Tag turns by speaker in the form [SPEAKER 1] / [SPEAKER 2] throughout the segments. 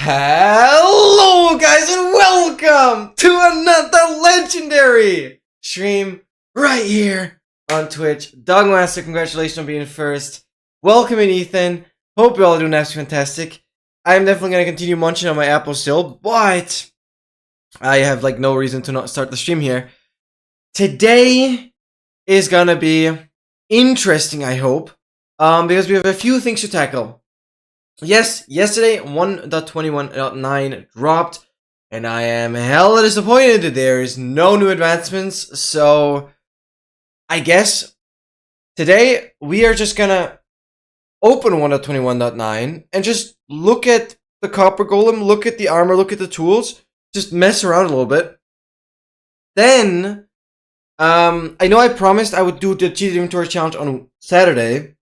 [SPEAKER 1] Hello guys and welcome to another legendary stream right here on Twitch. Dogmaster, congratulations on being first. Welcome in, Ethan. Hope you all doing absolutely fantastic. I'm definitely going to continue munching on my apple still, but I have like no reason to not start the stream here. Today is going to be interesting, I hope, because we have a few things to tackle. Yes, yesterday 1.21.9 dropped, and I am hella disappointed that there is no new advancements, so I guess today we are just gonna open 1.21.9 and just look at the copper golem, look at the armor, look at the tools, just mess around a little bit. Then, I know I promised I would do the cheated inventory challenge on Saturday,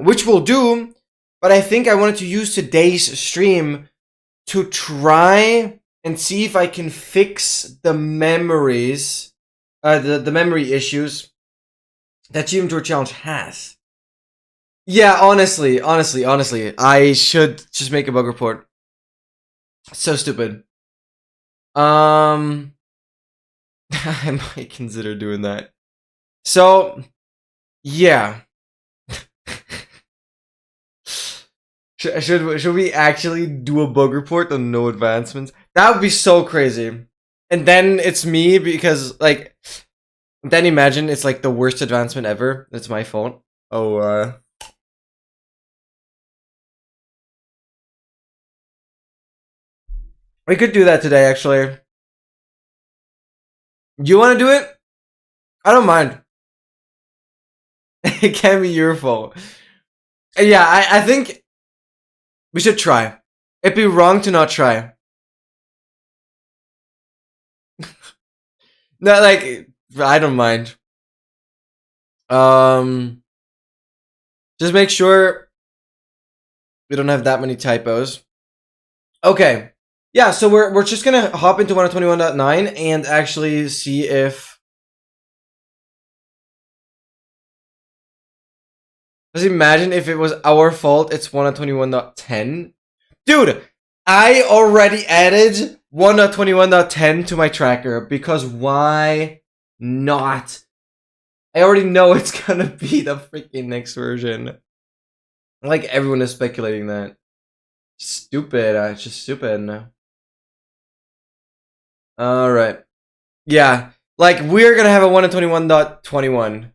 [SPEAKER 1] which we'll do. But I think I wanted to use today's stream to try and see if I can fix the memories, the memory issues that Cheated Inventory Challenge has. Yeah, honestly, I should just make a bug report. So stupid. I might consider doing that. So, yeah. Should we actually do a bug report on no advancements? That would be so crazy. And then it's me because, like, then imagine it's like the worst advancement ever. It's my fault. Oh, we could do that today, actually. Do you want to do it? I don't mind. It can't be your fault. Yeah, I think we should try. It'd be wrong to not try. No, like, I don't mind. Just make sure we don't have that many typos. Okay. Yeah, so we're just gonna hop into 1.21.9 and actually see if... Just imagine if it was our fault, it's 1.21.10. Dude, I already added 1.21.10 to my tracker, because why not? I already know it's gonna be the freaking next version. Like, everyone is speculating that. Stupid, it's just stupid. Alright. Yeah, like, we're gonna have a 1.21.21.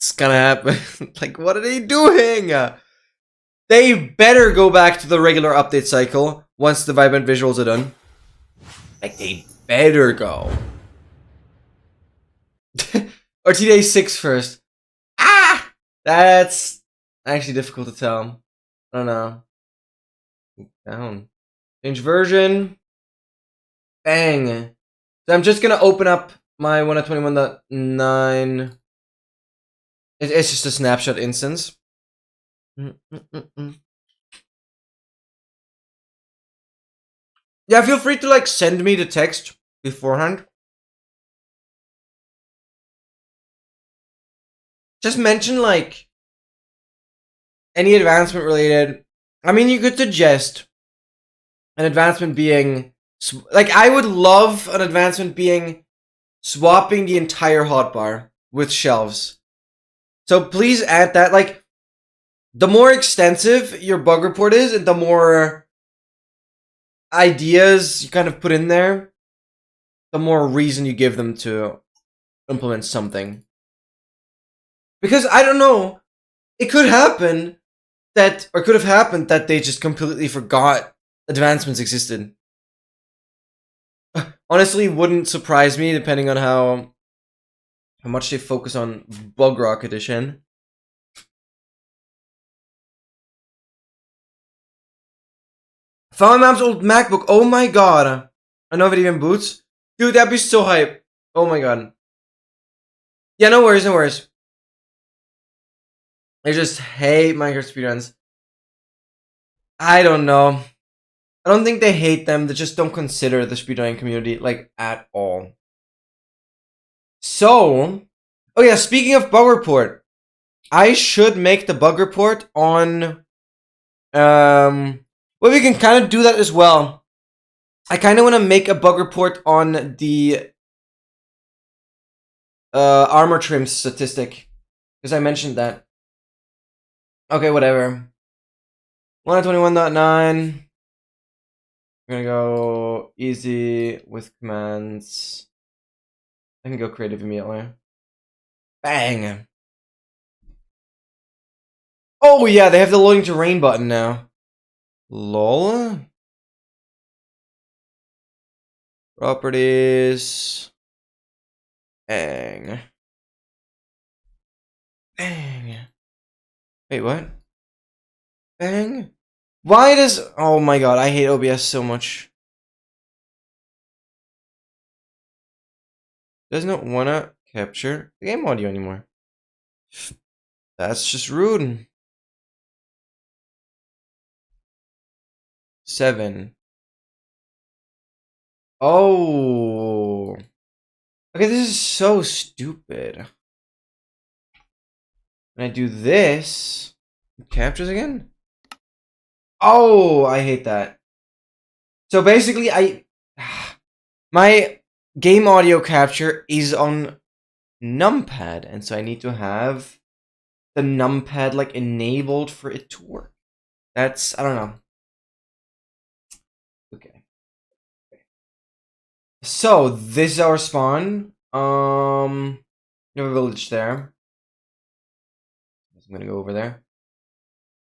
[SPEAKER 1] It's gonna happen. Like, what are they doing? They better go back to the regular update cycle once the vibrant visuals are done. Like, they better go. Or TDA 6 first. Ah! That's actually difficult to tell. I don't know. Down. Change version. Bang. So I'm just gonna open up my 1.21.9. It's just a snapshot instance. Yeah, feel free to like send me the text beforehand. Just mention like any advancement related. I mean, you could suggest an advancement being like, I would love an advancement being swapping the entire hotbar with shelves. So please add that. Like, the more extensive your bug report is, and the more ideas you kind of put in there, the more reason you give them to implement something. Because, I don't know, it could happen that, or could have happened that they just completely forgot advancements existed. Honestly, wouldn't surprise me, depending on how much they focus on Bug Rock Edition. Found my mom's old MacBook. Oh my god. I know if it even boots. Dude, that'd be so hype. Oh my god. Yeah, no worries, no worries. I just hate Minecraft speedruns. I don't know. I don't think they hate them. They just don't consider the speedrunning community, like, at all. So, oh yeah, speaking of bug report, I should make the bug report on Well, we can kind of do that as well. I kind of want to make a bug report on the armor trim statistic, because I mentioned that. Okay, whatever. 121.9. We're gonna go easy with commands. I can go creative immediately. Bang! Oh yeah, they have the loading terrain button now. Lol. Properties. Bang. Bang. Wait, what? Bang. Why does... Oh my god, I hate OBS so much. Does not wanna capture the game audio anymore. That's just rude. 7. Oh. Okay, this is so stupid. When I do this, it captures again? Oh, I hate that. So basically, my game audio capture is on numpad, and so I need to have the numpad like enabled for it to work. That's, I don't know. Okay. So this is our spawn. You have a village there. I'm gonna go over there.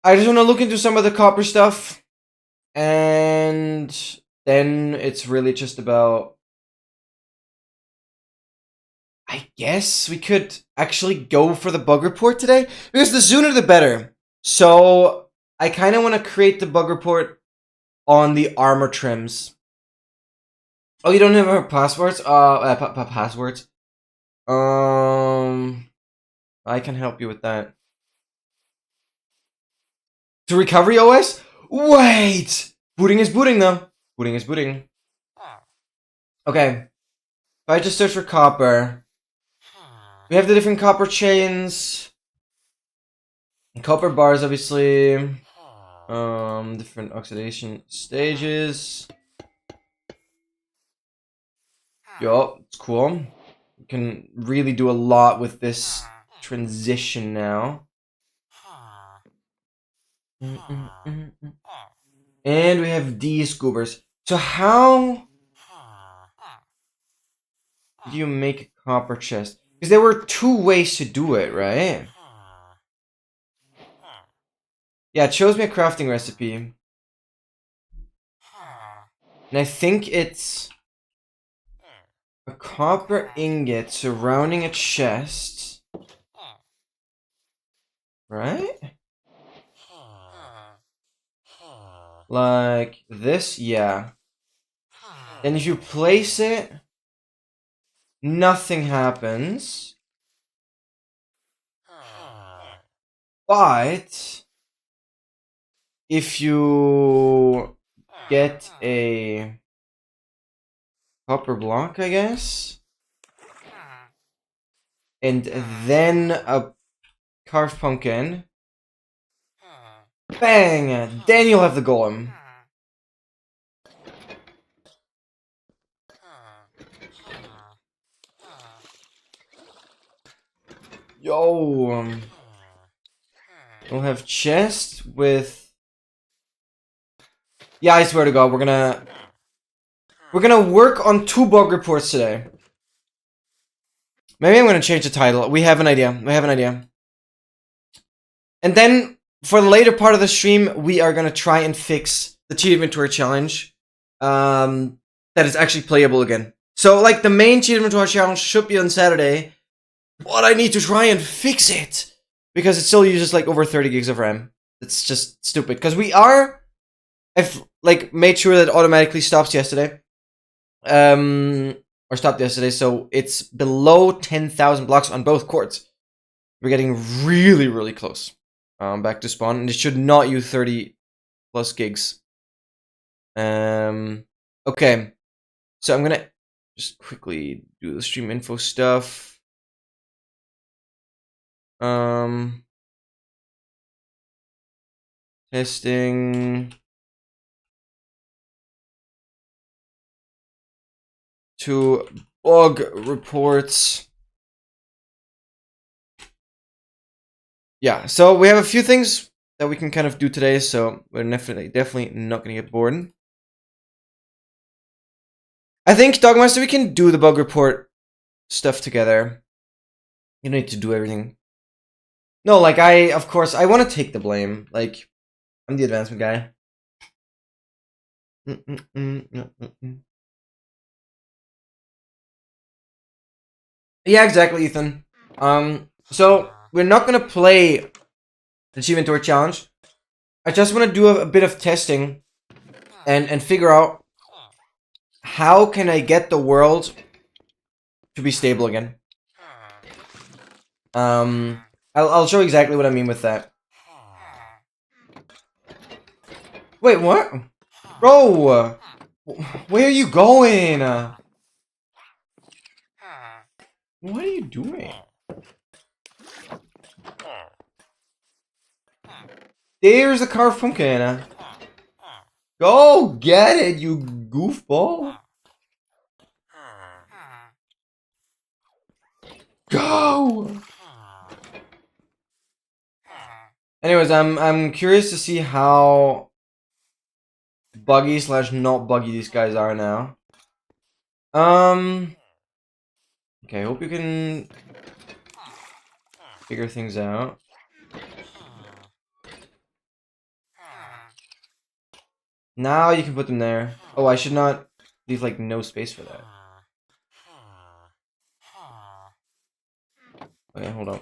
[SPEAKER 1] I just want to look into some of the copper stuff, and then it's really just about... I guess we could actually go for the bug report today, because the sooner the better. So I kind of want to create the bug report on the armor trims. Oh, you don't have our passwords? Passwords. I can help you with that. To recovery OS? Wait! Booting is booting though. Booting is booting. Okay. If I just search for copper, we have the different copper chains. Copper bars, obviously. Different oxidation stages. Yo, it's cool. We can really do a lot with this transition now. And we have these goobers. So how do you make a copper chest? Because there were 2 ways to do it, right? Yeah, it shows me a crafting recipe. And I think it's a copper ingot surrounding a chest. Right? Like this, yeah. Then if you place it, nothing happens. But if you get a copper block, I guess, and then a carved pumpkin, bang! Then you'll have the golem. Yo, we'll have chest with... Yeah, I swear to God, we're gonna work on 2 bug reports today. Maybe I'm gonna change the title. We have an idea. We have an idea. And then, for the later part of the stream, we are gonna try and fix the cheat inventory challenge. That is actually playable again. So, like, the main cheat inventory challenge should be on Saturday, but I need to try and fix it, because it still uses, like, over 30 gigs of RAM. It's just stupid, because I've, like, made sure that it automatically stops yesterday. Or stopped yesterday, so it's below 10,000 blocks on both cords. We're getting really, really close. Back to spawn, and it should not use 30 plus gigs. Okay. So I'm gonna just quickly do the stream info stuff. Testing. to bug reports. Yeah, so we have a few things that we can kind of do today, so we're definitely not gonna get bored. I think, Dogmaster, we can do the bug report stuff together. You don't need to do everything. No, like, of course, I want to take the blame. Like, I'm the advancement guy. Yeah, exactly, Ethan. So, we're not gonna play the Achievement Door Challenge. I just want to do a bit of testing and figure out how can I get the world to be stable again. I'll show exactly what I mean with that. Wait, what? Bro! Where are you going? What are you doing? There's the car of pumpkin. Go get it, you goofball. Go! Anyways, I'm curious to see how buggy / not buggy these guys are now. Okay, hope you can figure things out. Now you can put them there. Oh, I should not leave like no space for that. Okay, hold on.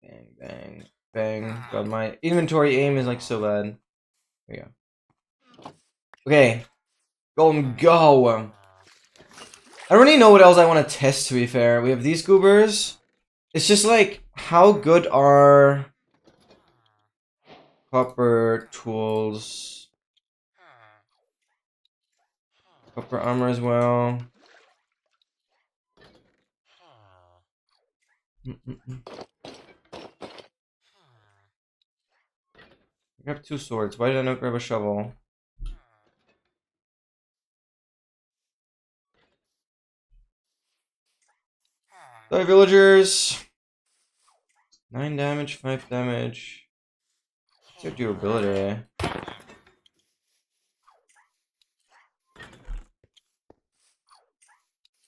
[SPEAKER 1] Bang, bang, bang. God, my inventory aim is like so bad. There we go. Okay. Go. I don't really know what else I want to test, to be fair. We have these goobers. It's just like, how good are copper tools? Copper armor as well. I grabbed 2 swords. Why did I not grab a shovel? Die, villagers! 9 damage, 5 damage. What's their durability?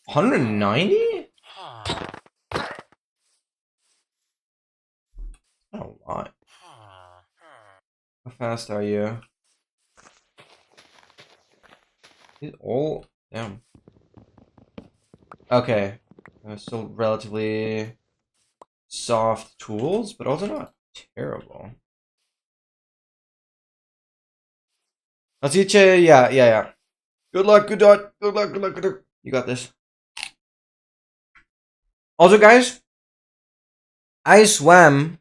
[SPEAKER 1] $190? Not a lot. How fast are you? Is all damn. Okay. Still relatively soft tools, but also not terrible. Let's each yeah. Good luck, good luck. You got this. Also, guys, I swam.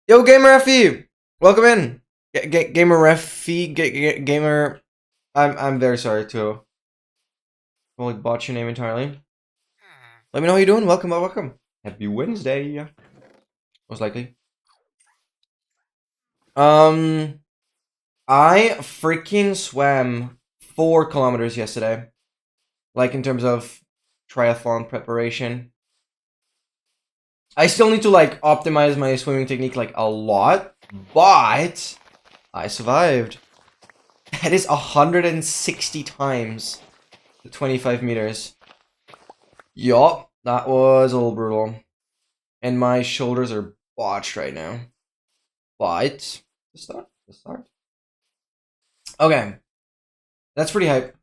[SPEAKER 1] Yo, Gamer FE, welcome in. Gamer FE, Gamer. I'm very sorry to totally botch your name entirely. Let me know how you're doing. Welcome. Happy Wednesday. Most likely. I freaking swam 4 kilometers yesterday. Like, in terms of triathlon preparation. I still need to, like, optimize my swimming technique, like, a lot. But I survived. That is 160 times the 25 meters. Yup, that was a little brutal. And my shoulders are botched right now. But, let's start. Okay. That's pretty hype.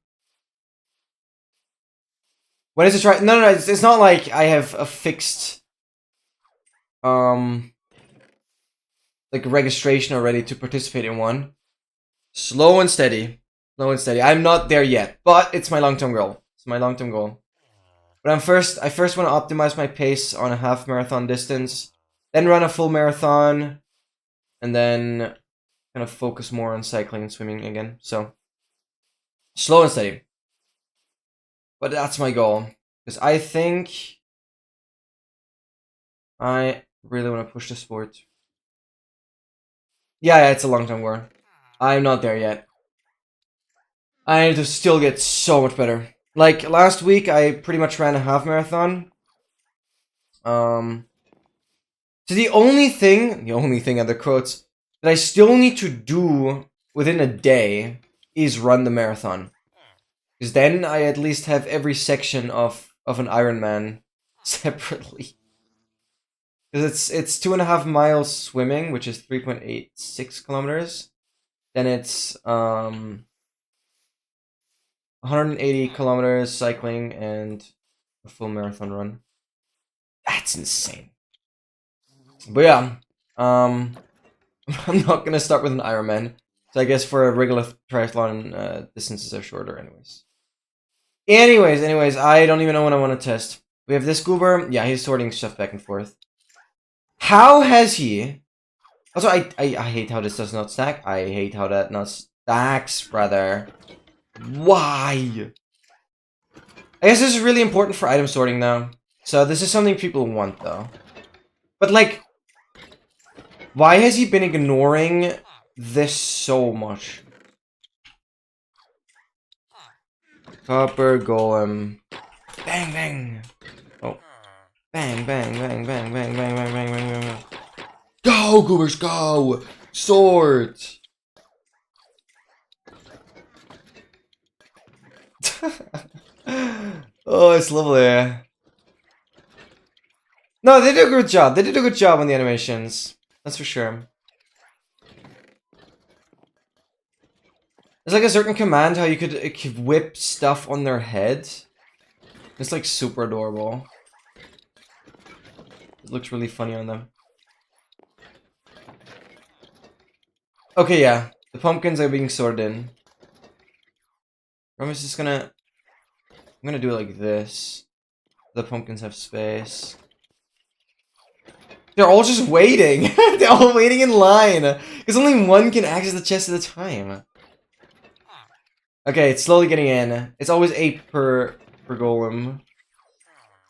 [SPEAKER 1] When is it try? No, it's not like I have a fixed, like, registration already to participate in one. Slow and steady. I'm not there yet, but it's my long-term goal. But I first want to optimize my pace on a half marathon distance, then run a full marathon, and then kind of focus more on cycling and swimming again. So, slow and steady. But that's my goal, because I think I really want to push the sport. Yeah, it's a long-term goal. I'm not there yet. I need to still get so much better. Like, last week, I pretty much ran a half marathon. So the only thing other quotes, that I still need to do within a day is run the marathon. Because then I at least have every section of an Ironman separately. Because it's 2.5 miles swimming, which is 3.86 kilometers. Then it's 180 kilometers cycling and a full marathon run. That's insane. But yeah, I'm not gonna start with an Ironman. So I guess for a regular triathlon, distances are shorter anyways. Anyways, I don't even know what I want to test. We have this goober. Yeah, he's sorting stuff back and forth. How has he... Also, I hate how this does not stack. I hate how that not stacks, brother. Why? I guess this is really important for item sorting now. So this is something people want, though. But, like... Why has he been ignoring this so much? Copper golem. Bang, bang. Oh. Bang, bang, bang, bang, bang, bang, bang, bang, bang, bang. Go, goobers, go! Swords! Oh, it's lovely. No, they did a good job. They did a good job on the animations. That's for sure. There's like a certain command how you could whip stuff on their head. It's like super adorable. It looks really funny on them. Okay, yeah. The pumpkins are being sorted in. I'm just gonna... I'm gonna do it like this. The pumpkins have space. They're all just waiting. They're all waiting in line. Because only one can access the chest at a time. Okay, it's slowly getting in. It's always 8 per golem.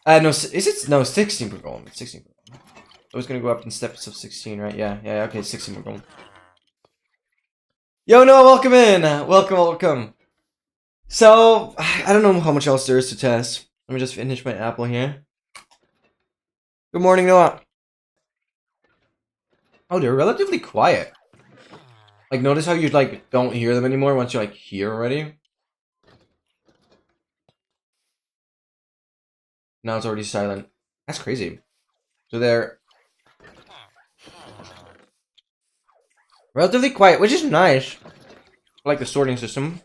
[SPEAKER 1] No, is it? No, 16 per golem. It's 16 per golem. So it's gonna go up in steps of 16, right? Yeah, okay, 16 per golem. Yo, Noah, welcome in! Welcome. So, I don't know how much else there is to test. Let me just finish my apple here. Good morning, Noah. Oh, they're relatively quiet. Like, notice how you, like, don't hear them anymore once you're, like, here already? Now it's already silent. That's crazy. So they're... relatively quiet, which is nice. I like the sorting system.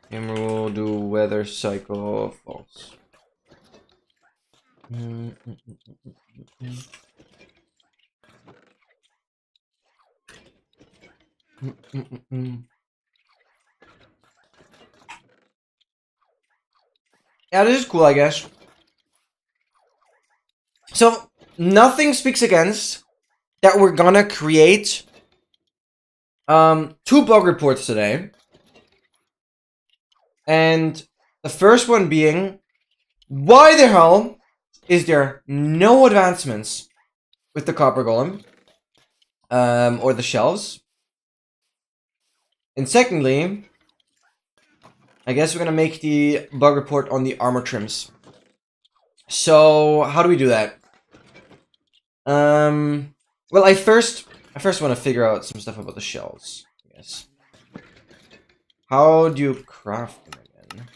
[SPEAKER 1] Camera will do weather cycle false. Yeah, this is cool, I guess. So, nothing speaks against that we're gonna create 2 bug reports today. And the first one being, why the hell is there no advancements with the copper golem? Or the shelves? And secondly, I guess we're gonna make the bug report on the armor trims. So, how do we do that? Well, I first want to figure out some stuff about the shelves, I guess. How do you craft them again?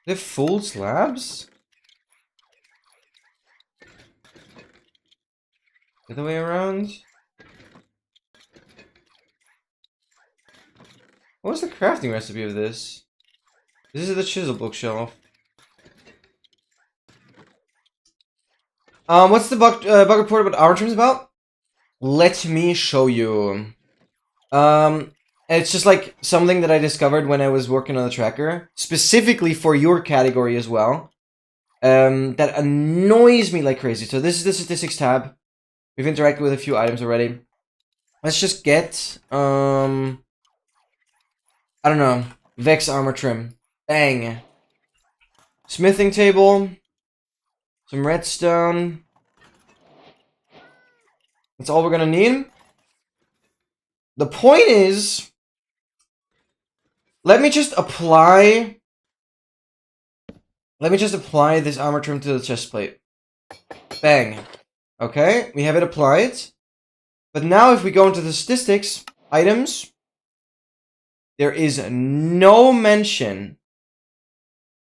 [SPEAKER 1] They have full slabs? The other way around? What was the crafting recipe of this? This is the chisel bookshelf. What's the bug report about armor trims about? Let me show you. It's just like something that I discovered when I was working on the tracker, specifically for your category as well. that annoys me like crazy. So this is the statistics tab. We've interacted with a few items already. Let's just get, I don't know, Vex armor trim. Bang. Smithing table. Some redstone. That's all we're gonna need. The point is, let me just apply this armor trim to the chest plate. Bang. Okay, we have it applied. But now if we go into the statistics, items, there is no mention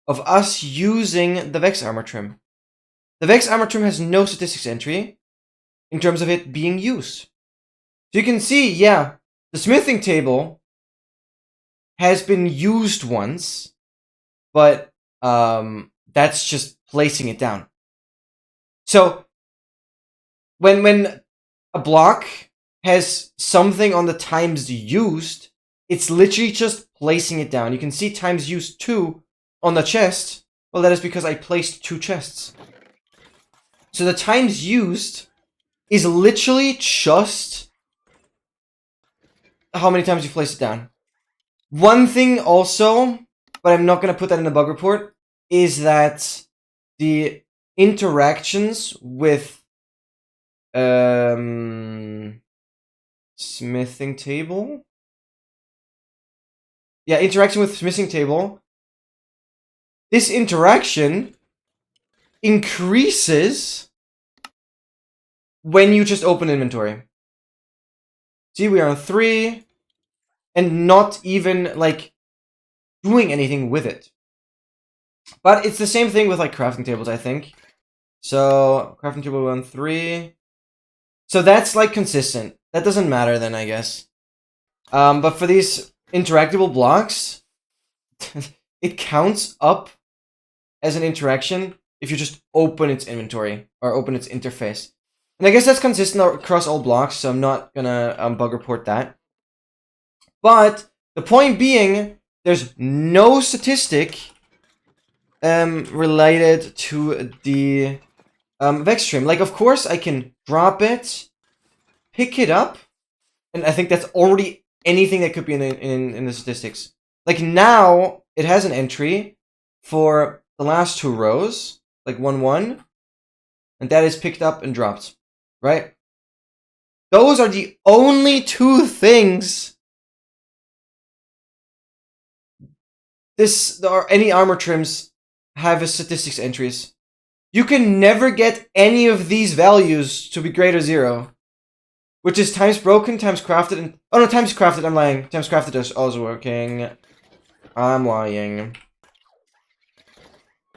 [SPEAKER 1] of us using the Vex armor trim. The Vex armor trim has no statistics entry in terms of it being used. So you can see, yeah, the smithing table has been used once, but that's just placing it down. So when a block has something on the times used, it's literally just placing it down. You can see times used 2 on the chest. Well, that is because I placed 2 chests. So the times used is literally just how many times you place it down. One thing also, but I'm not going to put that in the bug report, is that the interactions with smithing table? Yeah, interaction with smithing table. This interaction increases when you just open inventory. See, we are on 3, and not even, like, doing anything with it. But it's the same thing with, like, crafting tables, I think. So, crafting table 1, 3. So that's, like, consistent. That doesn't matter then, I guess. But for these interactable blocks, it counts up as an interaction if you just open its inventory, or open its interface. And I guess that's consistent across all blocks, so I'm not gonna bug report that. But the point being, there's no statistic related to the Vex trim. Like, of course, I can drop it, pick it up, and I think that's already anything that could be in the statistics. Like, now, it has an entry for the last 2 rows, like 1, 1, and that is picked up and dropped, right? Those are the only 2 things or any armor trims have as statistics entries. You can never get any of these values to be greater 0. Which is times broken, times crafted, and... Oh no, times crafted, I'm lying. Times crafted is also working. I'm lying.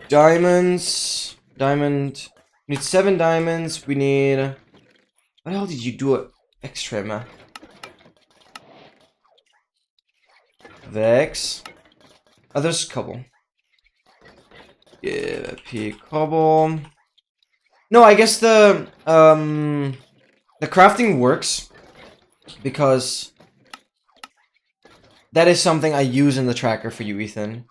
[SPEAKER 1] Diamonds. Diamond. We need 7 diamonds. We need... What the hell did you do? Extra, Vex. Oh, there's a couple. Yeah, P cobble. No, I guess the crafting works because that is something I use in the tracker for you, Ethan.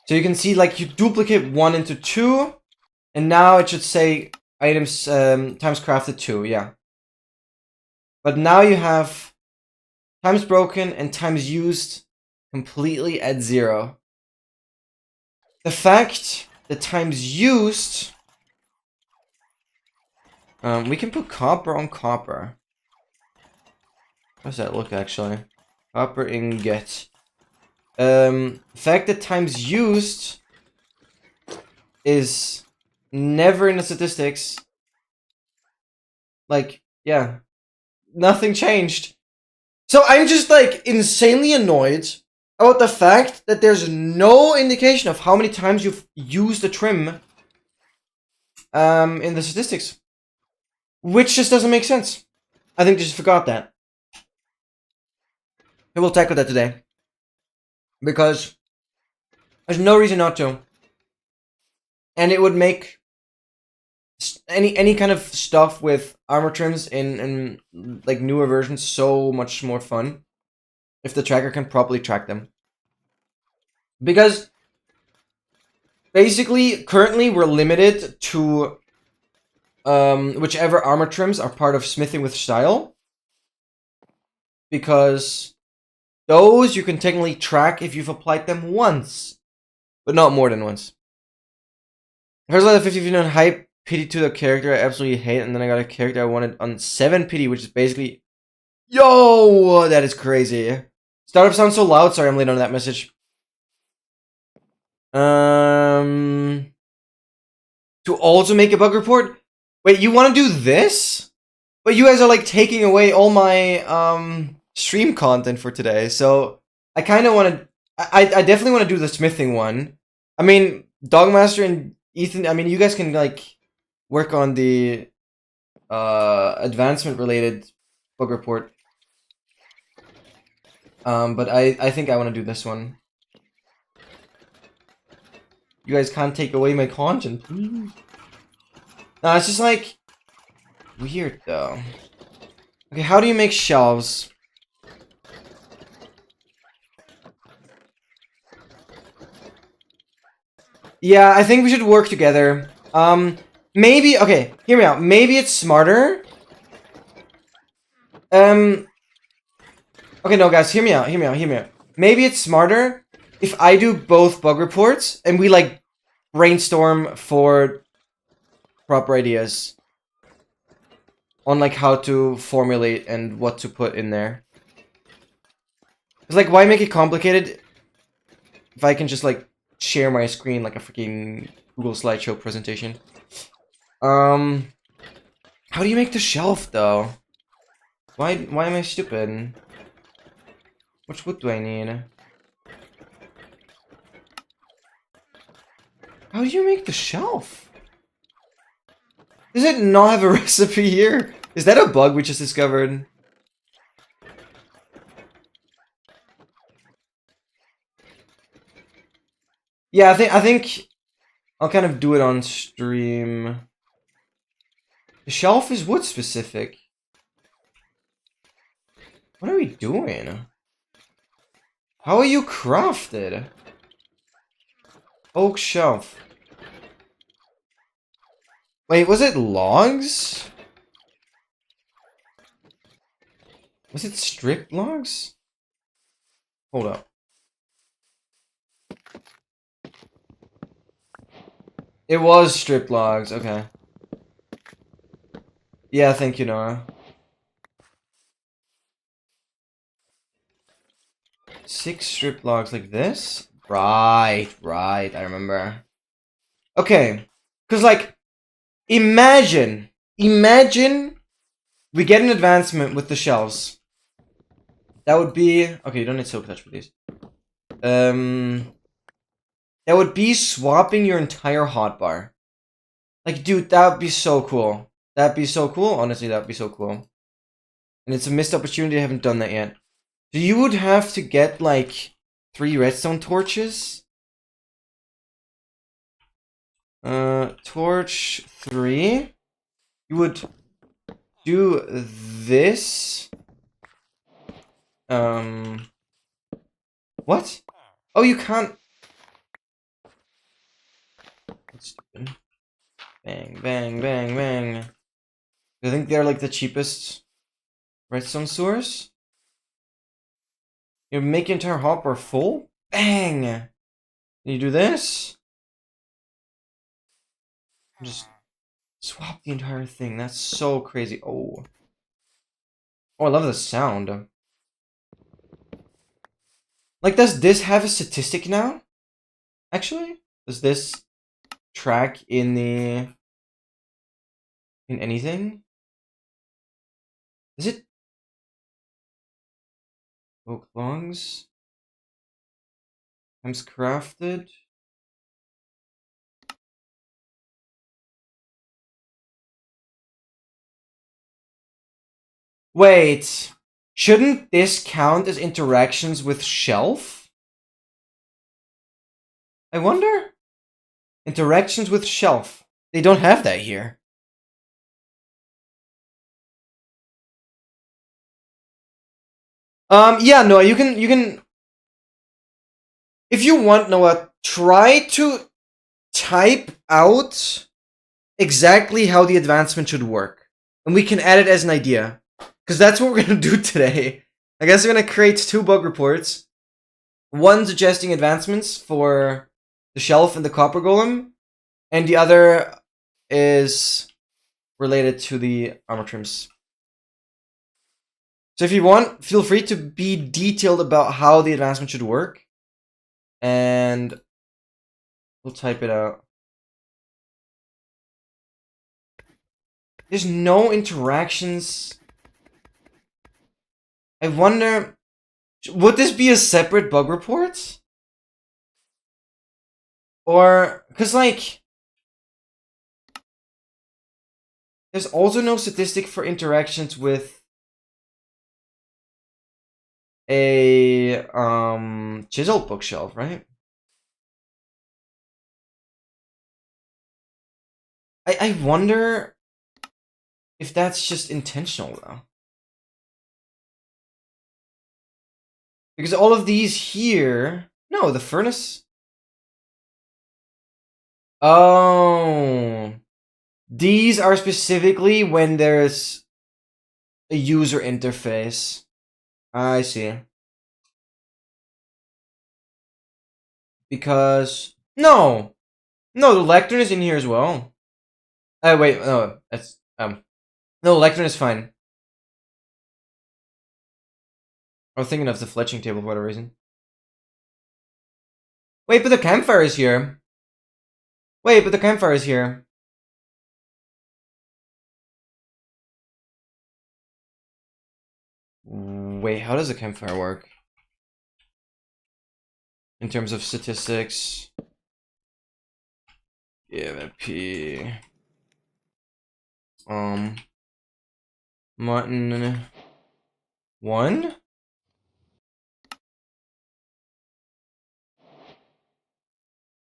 [SPEAKER 1] So you can see, like, you duplicate 1 into 2, and now it should say items times crafted 2, yeah. But now you have times broken and times used completely at 0. The fact that times used... we can put copper on copper. How does that look, actually? Copper ingot. The fact that times used is never in the statistics. Like, yeah. Nothing changed. So I'm just, like, insanely annoyed about the fact that there's no indication of how many times you've used the trim in the statistics. Which just doesn't make sense. I think they just forgot that. And we'll tackle that today. Because there's no reason not to. And it would make any kind of stuff with armor trims in like newer versions so much more fun if the tracker can properly track them. Because basically, currently we're limited to whichever armor trims are part of smithing with style, because those you can technically track if you've applied them once, but not more than once. Here's like the 50 on hype pity to the character I absolutely hate, and then I got a character I wanted on 7 pity, which is basically, yo, that is crazy. Startup sounds so loud. Sorry, I'm late on that message. To also make a bug report. Wait, you want to do this? But you guys are like taking away all my stream content for today, so I kind of want to. I definitely want to do the smithing one. I mean, Dogmaster and Ethan. I mean, you guys can like work on the advancement related bug report. But I think I want to do this one. You guys can't take away my content, please. Nah, it's just like weird though. Okay, how do you make shelves? Yeah, I think we should work together. Maybe, okay, hear me out. Maybe it's smarter. Okay, no, guys, hear me out. Maybe it's smarter if I do both bug reports and we, like, brainstorm for proper ideas on, like, how to formulate and what to put in there. It's like, why make it complicated if I can just, like, share my screen like a freaking Google slideshow presentation? How do you make the shelf, though? Why am I stupid? Which wood do I need? How do you make the shelf? Does it not have a recipe here? Is that a bug we just discovered? Yeah, I think I'll kind of do it on stream. The shelf is wood specific. What are we doing? How are you crafted? Oak shelf. Wait, was it logs? Was it stripped logs? Hold up. It was stripped logs, okay. Yeah, thank you, Nora. 6 stripped logs like this? Right, I remember. Okay, because like, imagine we get an advancement with the shelves. That would be, okay, you don't need silk touch for these. That would be swapping your entire hotbar. Like, dude, that would be so cool. That'd be so cool. Honestly, that'd be so cool. And it's a missed opportunity. I haven't done that yet. So you would have to get, like, 3 redstone torches. Torch 3. You would do this. What? Oh, you can't. That's stupid. Bang, bang, bang, bang. I think they're like the cheapest redstone source. You make your entire hopper full? Bang! Then you do this. Just swap the entire thing. That's so crazy. Oh. Oh, I love the sound. Like, does this have a statistic now? Actually? Does this track in the... in anything? Is it... oak logs? Times crafted? Wait, shouldn't this count as interactions with shelf? I wonder? Interactions with shelf. They don't have that here. Yeah, Noah, you can... If you want, Noah, try to type out exactly how the advancement should work. And we can add it as an idea. Because that's what we're going to do today. I guess we're going to create 2 bug reports. One suggesting advancements for the shelf and the copper golem. And the other is related to the armor trims. So if you want, feel free to be detailed about how the advancement should work. And we'll type it out. There's no interactions. I wonder, would this be a separate bug report? Or, because like, there's also no statistic for interactions with a chiseled bookshelf, right? I wonder if that's just intentional though. Because all of these here, no, the furnace. Oh, these are specifically when there's a user interface. I see. Because no, the lectern is in here as well. Wait, no, that's no, the lectern is fine. I was thinking of the fletching table for whatever reason. Wait, but the campfire is here. Wait, but the campfire is here. Wait, how does the campfire work? In terms of statistics. Yeah, P. Mutton. 1?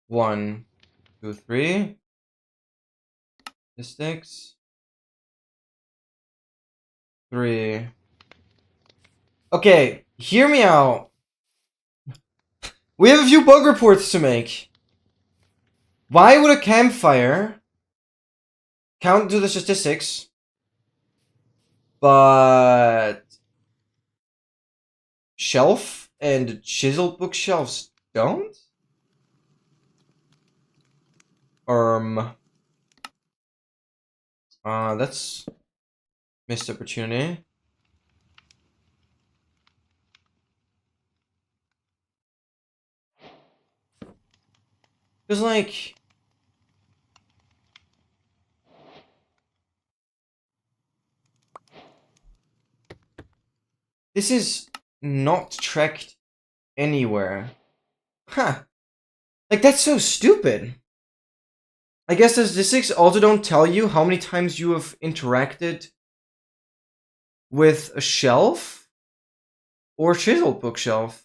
[SPEAKER 1] One, 2, 3. Statistics. 3. Okay, hear me out. We have a few bug reports to make. Why would a campfire count to the statistics, but shelf and chiseled bookshelves don't? That's missed opportunity. Cause like, this is not tracked anywhere. Huh. Like, that's so stupid. I guess the statistics also don't tell you how many times you have interacted with a shelf or chiseled bookshelf.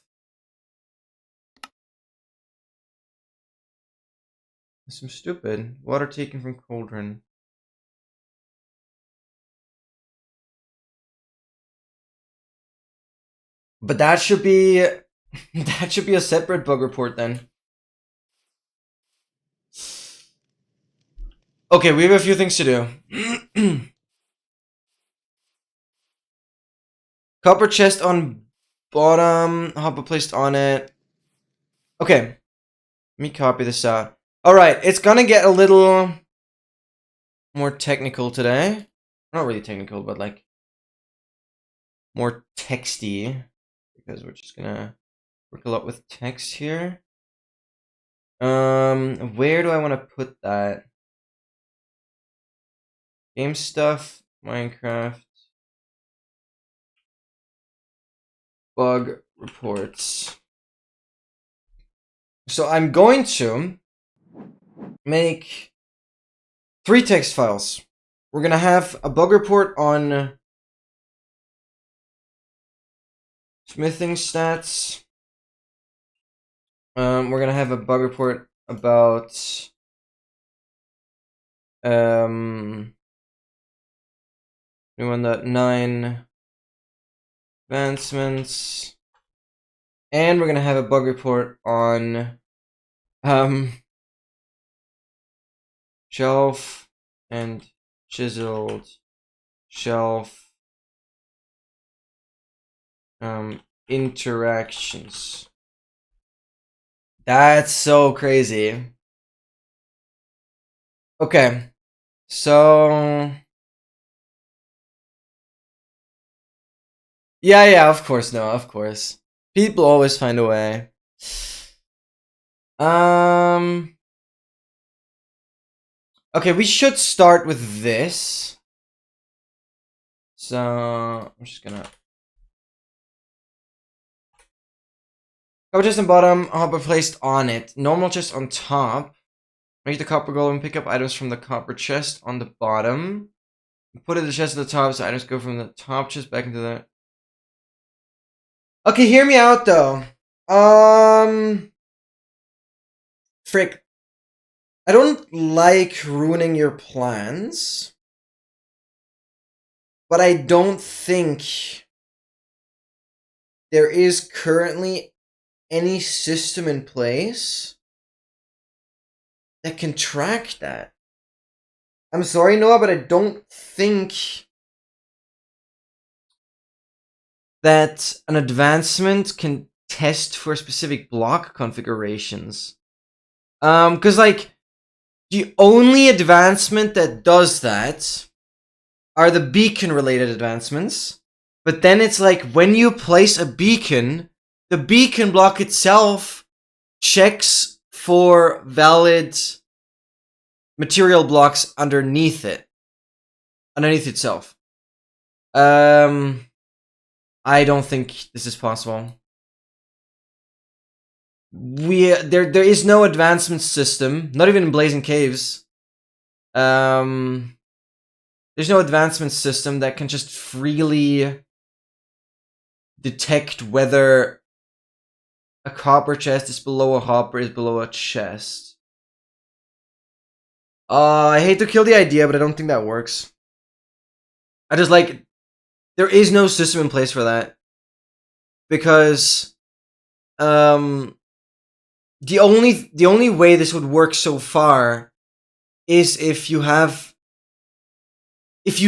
[SPEAKER 1] Some stupid. Water taken from cauldron. But that should be a separate bug report then. Okay, we have a few things to do. Copper chest on bottom, hopper placed on it. Okay, let me copy this out. Alright, it's gonna get a little more technical today. Not really technical, but like more texty. Because we're just gonna work a lot with text here. Where do I want to put that? Game stuff, Minecraft, bug reports. So I'm going to make 3 text files. We're gonna have a bug report on smithing stats. We're gonna have a bug report about doing the 9 advancements, and we're gonna have a bug report on Shelf and chiseled shelf interactions. That's so crazy. Okay, so yeah, of course, no, of course. People always find a way. Okay, we should start with this. So I'm just gonna copper chest and bottom, hopper placed on it. Normal chest on top. Make the copper golem, pick up items from the copper chest on the bottom. Put it in the chest at the top, so items go from the top chest back into the... Okay, hear me out though. Frick. I don't like ruining your plans. But I don't think there is currently any system in place that can track that. I'm sorry, Noah, but I don't think that an advancement can test for specific block configurations. Because, like, the only advancement that does that are the beacon-related advancements. But then it's like, when you place a beacon, the beacon block itself checks for valid material blocks underneath it. Underneath itself. I don't think this is possible. There is no advancement system, not even in Blazing Caves. There's no advancement system that can just freely detect whether a copper chest is below a hopper is below a chest. I hate to kill the idea, but I don't think that works. I just like, there is no system in place for that. Because the only way this would work so far is if you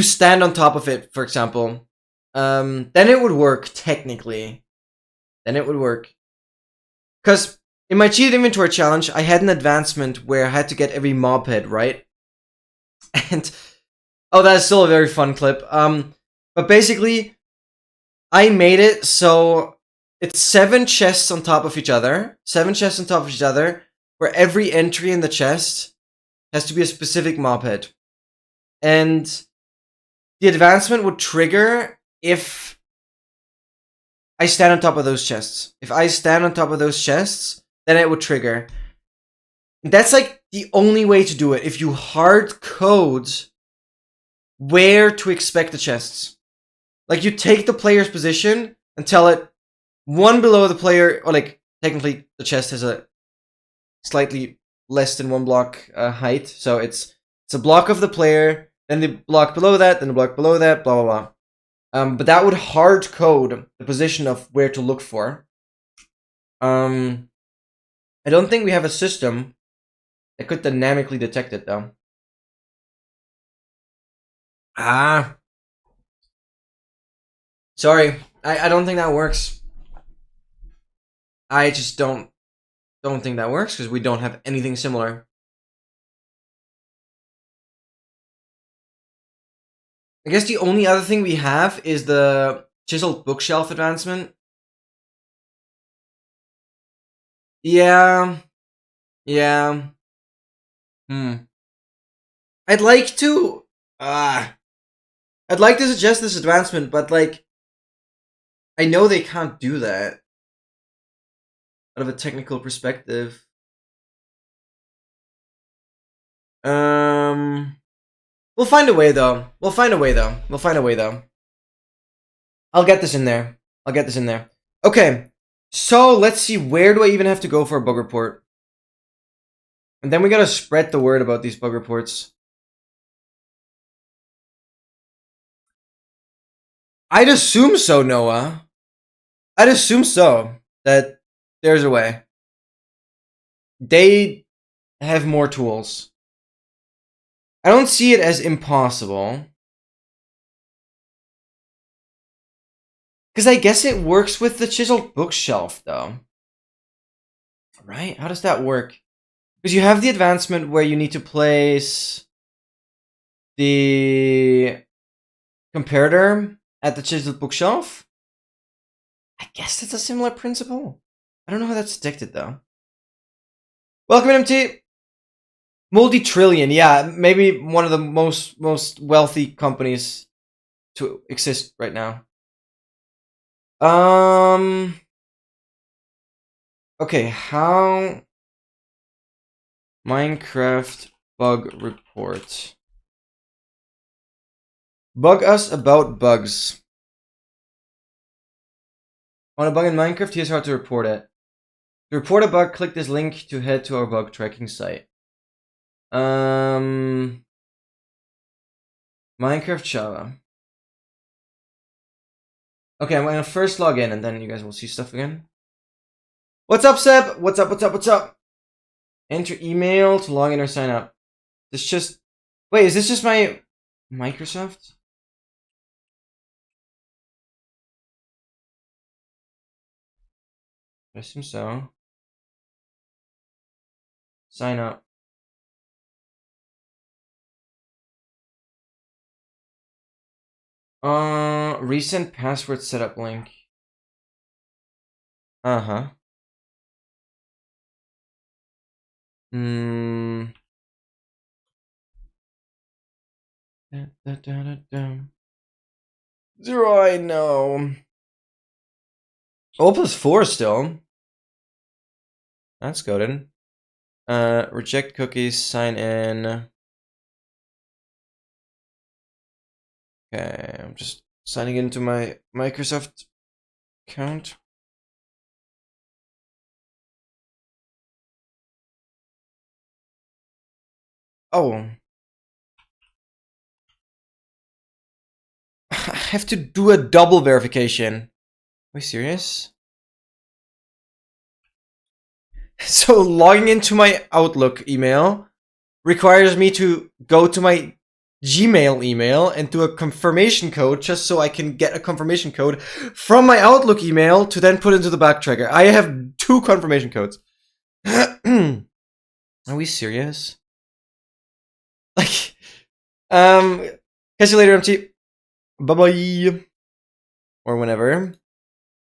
[SPEAKER 1] stand on top of it, for example. Then it would work, technically. Then it would work. Because in my cheated inventory challenge, I had an advancement where I had to get every mob head, right? And oh, that's still a very fun clip. But basically, I made it so it's 7 chests on top of each other. 7 chests on top of each other, where every entry in the chest has to be a specific mob head. And the advancement would trigger if I stand on top of those chests. If I stand on top of those chests, then it would trigger. That's like the only way to do it. If you hard code where to expect the chests. Like, you take the player's position and tell it one below the player, or like, technically the chest has a slightly less than 1 block height. So it's a block of the player, then the block below that, then the block below that, blah, blah, blah. But that would hard code the position of where to look for. I don't think we have a system that could dynamically detect it, though. Sorry, I don't think that works. I just don't think that works because we don't have anything similar. I guess the only other thing we have is the chiseled bookshelf advancement. Yeah. I'd like to suggest this advancement, but like, I know they can't do that out of a technical perspective. We'll find a way though. I'll get this in there. Okay, so let's see, where do I even have to go for a bug report? And then we gotta spread the word about these bug reports. I'd assume so, Noah. I'd assume so, that there's a way. They have more tools. I don't see it as impossible. Because I guess it works with the chiseled bookshelf, though. Right? How does that work? Because you have the advancement where you need to place the comparator at the chiseled bookshelf. I guess it's a similar principle. I don't know how that's detected, though. Welcome, MT! Multi-trillion, yeah, maybe one of the most wealthy companies to exist right now. Okay, how Minecraft bug report. Bug us about bugs. On a bug in Minecraft, here's how to report it. To report a bug, click this link to head to our bug tracking site. Minecraft Java. Okay, I'm gonna first log in and then you guys will see stuff again. What's up, Seb? What's up, what's up, what's up? Enter email to log in or sign up. This just... Wait, is this just my Microsoft? I assume so. Sign up. Recent password setup link. Uh-huh. Zero, I know. Oh, +4 still. That's good. Reject cookies, sign in. Okay, I'm just signing into my Microsoft account. Oh. I have to do a double verification. Are we serious? So logging into my Outlook email requires me to go to my Gmail email and do a confirmation code just so I can get a confirmation code from my Outlook email to then put into the backtracker. I have 2 confirmation codes. Are we serious? Like, catch you later, MT. Bye-bye. Or whenever.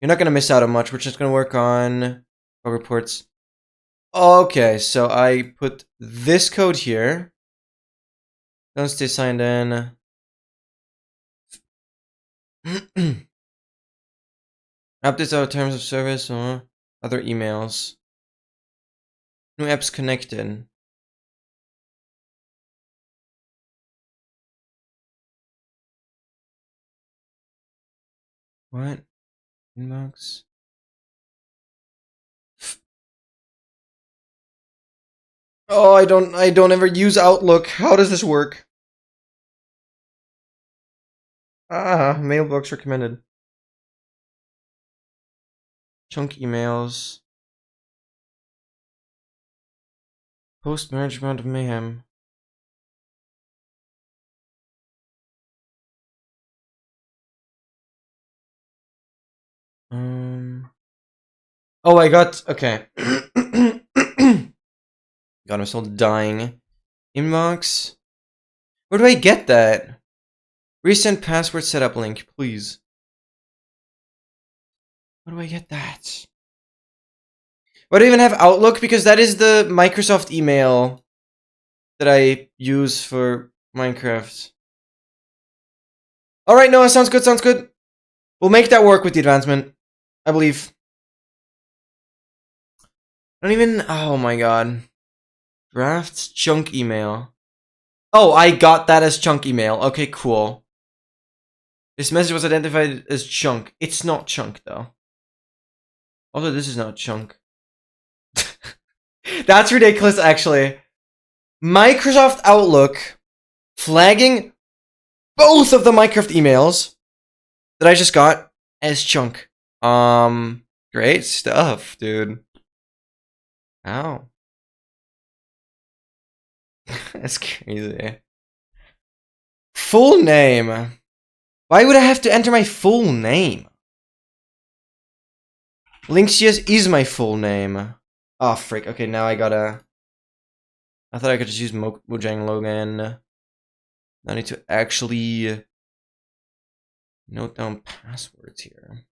[SPEAKER 1] You're not gonna miss out on much. We're just gonna work on bug reports. Okay, so I put this code here. Don't stay signed in. Updates our terms of service or other emails. New apps connected. What? Inbox? Oh, I don't ever use Outlook. How does this work? Mailbox recommended. Chunk emails. Post management of mayhem. Oh, I got... Okay. God, I'm still dying. Inbox? Where do I get that? Recent password setup link, please. Where do I get that? Why do I even have Outlook? Because that is the Microsoft email that I use for Minecraft. Alright, Noah, sounds good, sounds good. We'll make that work with the advancement. I believe. I don't even... Oh my god. Drafts chunk email. Oh, I got that as chunk email. Okay, cool. This message was identified as chunk. It's not chunk, though. Although this is not chunk. That's ridiculous, actually. Microsoft Outlook flagging both of the Minecraft emails that I just got as chunk. Great stuff, dude. Ow. That's crazy. Full name. Why would I have to enter my full name? LNXS is my full name. Oh, frick. Okay, now I gotta... I thought I could just use Mojang Logan. I need to actually note down passwords here.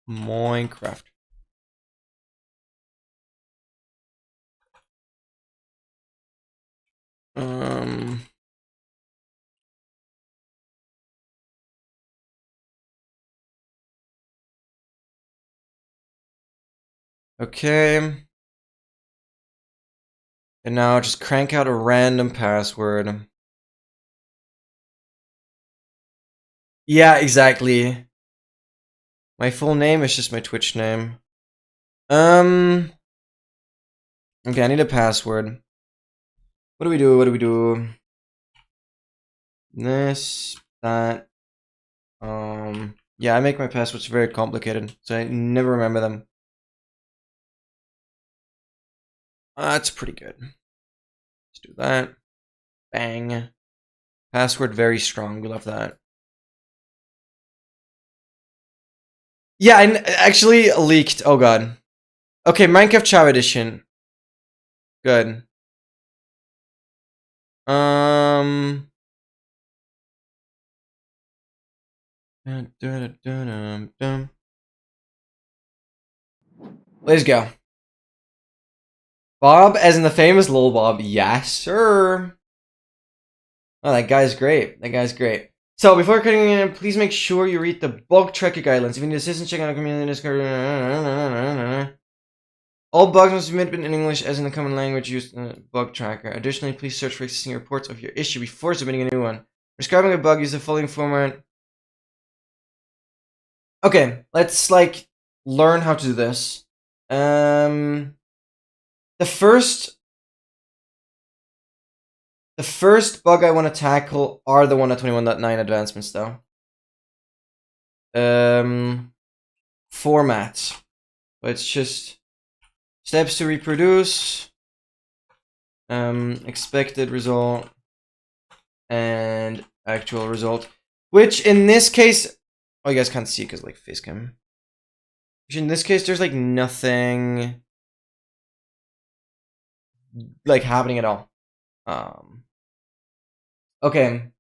[SPEAKER 1] Minecraft. Okay. And now just crank out a random password. Yeah, exactly. My full name is just my Twitch name. Okay, I need a password. What do we do? What do we do? This, that. Yeah, I make my passwords very complicated, so I never remember them. That's pretty good. Let's do that. Bang. Password very strong. We love that. Yeah, I actually leaked. Oh god. Okay, Minecraft Chow Edition. Good. Let's go. Bob, as in the famous Lil Bob. Yes, sir. Oh, that guy's great. That guy's great. So, before cutting in, please make sure you read the bug tracker guidelines. If you need assistance, check out our community Discord. All bugs must be submitted in English as in the common language used in the bug tracker. Additionally, please search for existing reports of your issue before submitting a new one. Describing a bug, use the following format. Okay, let's, like, learn how to do this. The first bug I want to tackle are the 1.21.9 advancements, though. Formats. It's just steps to reproduce, expected result, and actual result. Which in this case, oh, you guys can't see because like face cam. Which in this case, there's like nothing like happening at all. Okay.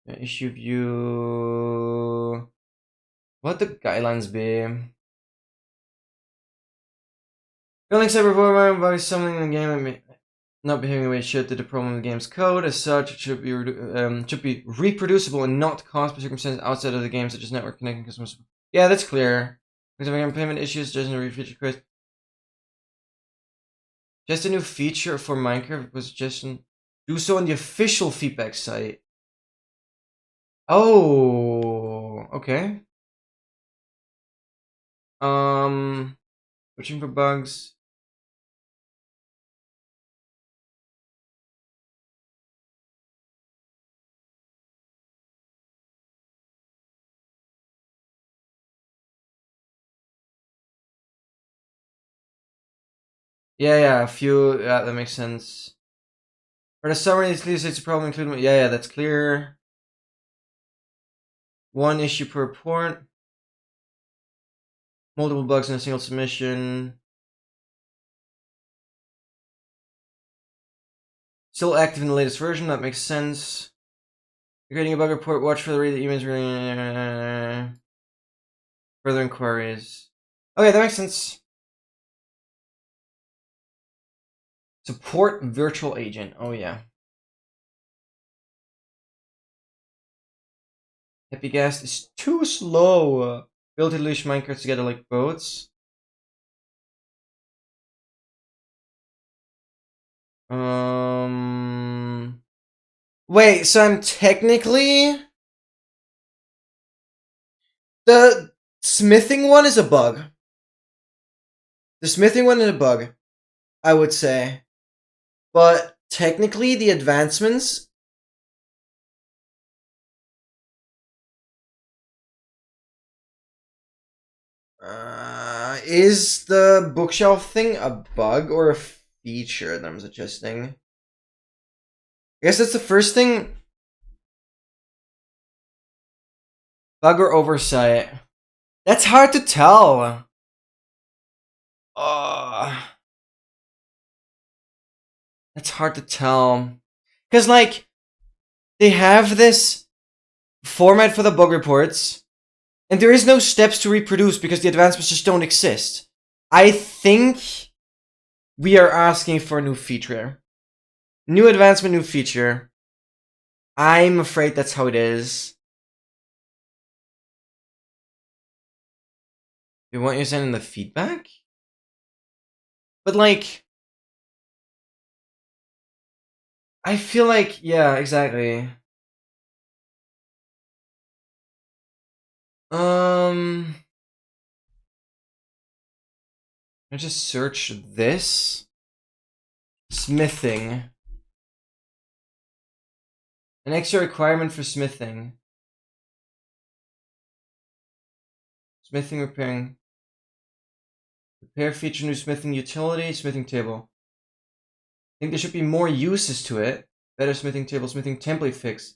[SPEAKER 1] Issue view. What the guidelines be? Failing cyber by something in the game not behaving the way it should due to the problem in the game's code. As such, it should be reproducible and not caused by circumstances outside of the game, such as network connecting customers. Yeah, that's clear. Because if I can payment issues, just a feature request. Just a new feature for Minecraft was suggestion. Do so on the official feedback site. Oh, okay. Searching for bugs. Yeah, a few. Yeah, that makes sense. For the summary, it's a problem including. Yeah, that's clear. One issue per report. Multiple bugs in a single submission. Still active in the latest version. That makes sense. You're creating a bug report. Watch for the rate that emails. Further inquiries. Okay, that makes sense. Support virtual agent. Oh yeah. Happy Gas is too slow. Build to leash minecarts together like boats. Wait, so I'm technically the smithing one is a bug. The smithing one is a bug, I would say. But technically the advancements is the bookshelf thing a bug or a feature that I'm suggesting. I guess that's the first thing. Bug or oversight. That's hard to tell. That's hard to tell. Because, like, they have this format for the bug reports, and there is no steps to reproduce because the advancements just don't exist. I think we are asking for a new feature. New advancement, new feature. I'm afraid that's how it is. You want you to send in the feedback? But, like, I feel like, yeah, exactly. I just search this. Smithing. An extra requirement for smithing. Smithing, repairing. Repair feature, new smithing utility, smithing table. I think there should be more uses to it. Better smithing table, smithing template fix.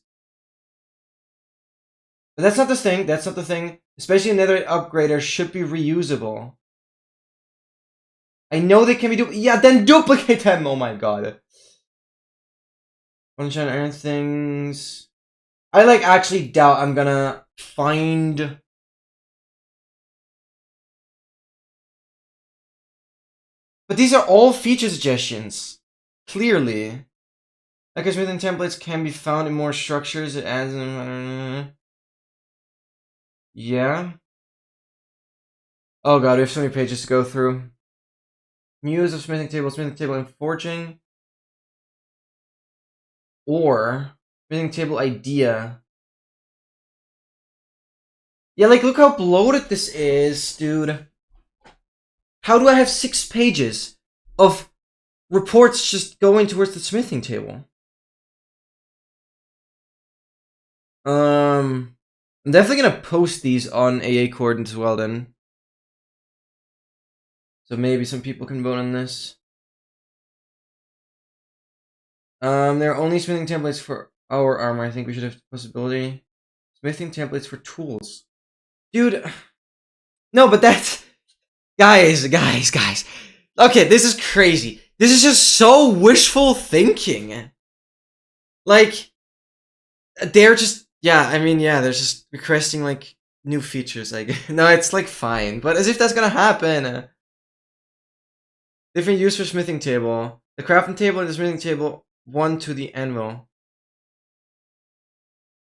[SPEAKER 1] But that's not the thing, that's not the thing. Especially another upgrader should be reusable. I know they can be yeah, then duplicate them! Oh my god. Wanna try to earn things. I like actually doubt I'm gonna find. But these are all feature suggestions. Clearly. Like smithing templates can be found in more structures. It adds yeah. Oh god, we have so many pages to go through. Muse of smithing table and forging. Or smithing table idea. Yeah, like look how bloated this is, dude. How do I have 6 pages of reports just going towards the smithing table? I'm definitely gonna post these on AA Coordinates as well then. So maybe some people can vote on this. There are only smithing templates for our armor. I think we should have the possibility. Smithing templates for tools. Dude. No, but that's... Guys. Okay, this is crazy. This is just so wishful thinking. Like, they're just... Yeah, I mean, yeah, they're just requesting, like, new features. Like, no, it's, like, fine. But as if that's gonna happen. Different use for smithing table. The crafting table and the smithing table, one to the anvil. What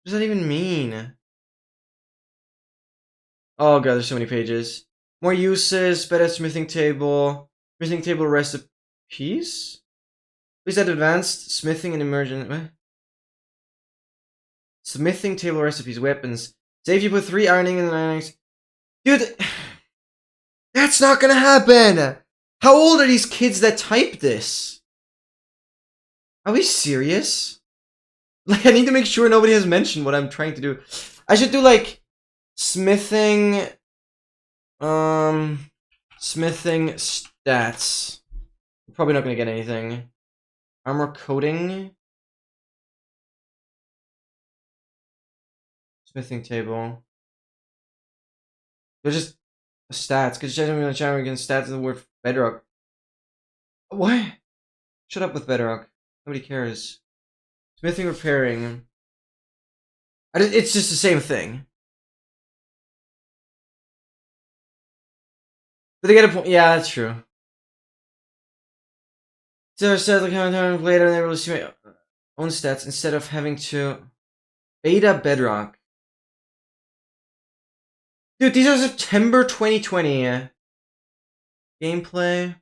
[SPEAKER 1] does that even mean? Oh god, there's so many pages. More uses, better smithing table recipes? Please add advanced smithing and emergent. What? Smithing table recipes, weapons. Say if you put 3 ironing in the ironings. Dude, that's not gonna happen! How old are these kids that type this? Are we serious? Like, I need to make sure nobody has mentioned what I'm trying to do. I should do, like, smithing... smithing stats. I'm probably not gonna get anything. Armor coating. Smithing table. They're just stats. Because you're going to channel against stats of the word bedrock. What? Shut up with bedrock. Nobody cares. Smithing, repairing. It's just the same thing. But they get a point. Yeah, that's true. So I said like how time later and they release my own stats instead of having to beta bedrock. Dude, these are September 2020 gameplay.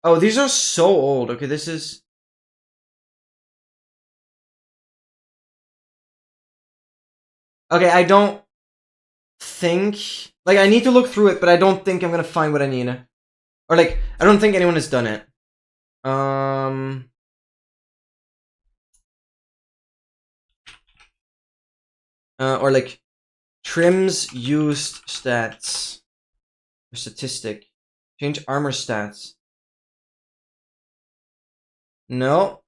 [SPEAKER 1] Oh, these are so old. Okay, this is... Okay, I don't think... Like, I need to look through it, but I don't think I'm gonna find what I need. Or, like, I don't think anyone has done it. Or, like, trims used stats. statistic. Change armor stats. No.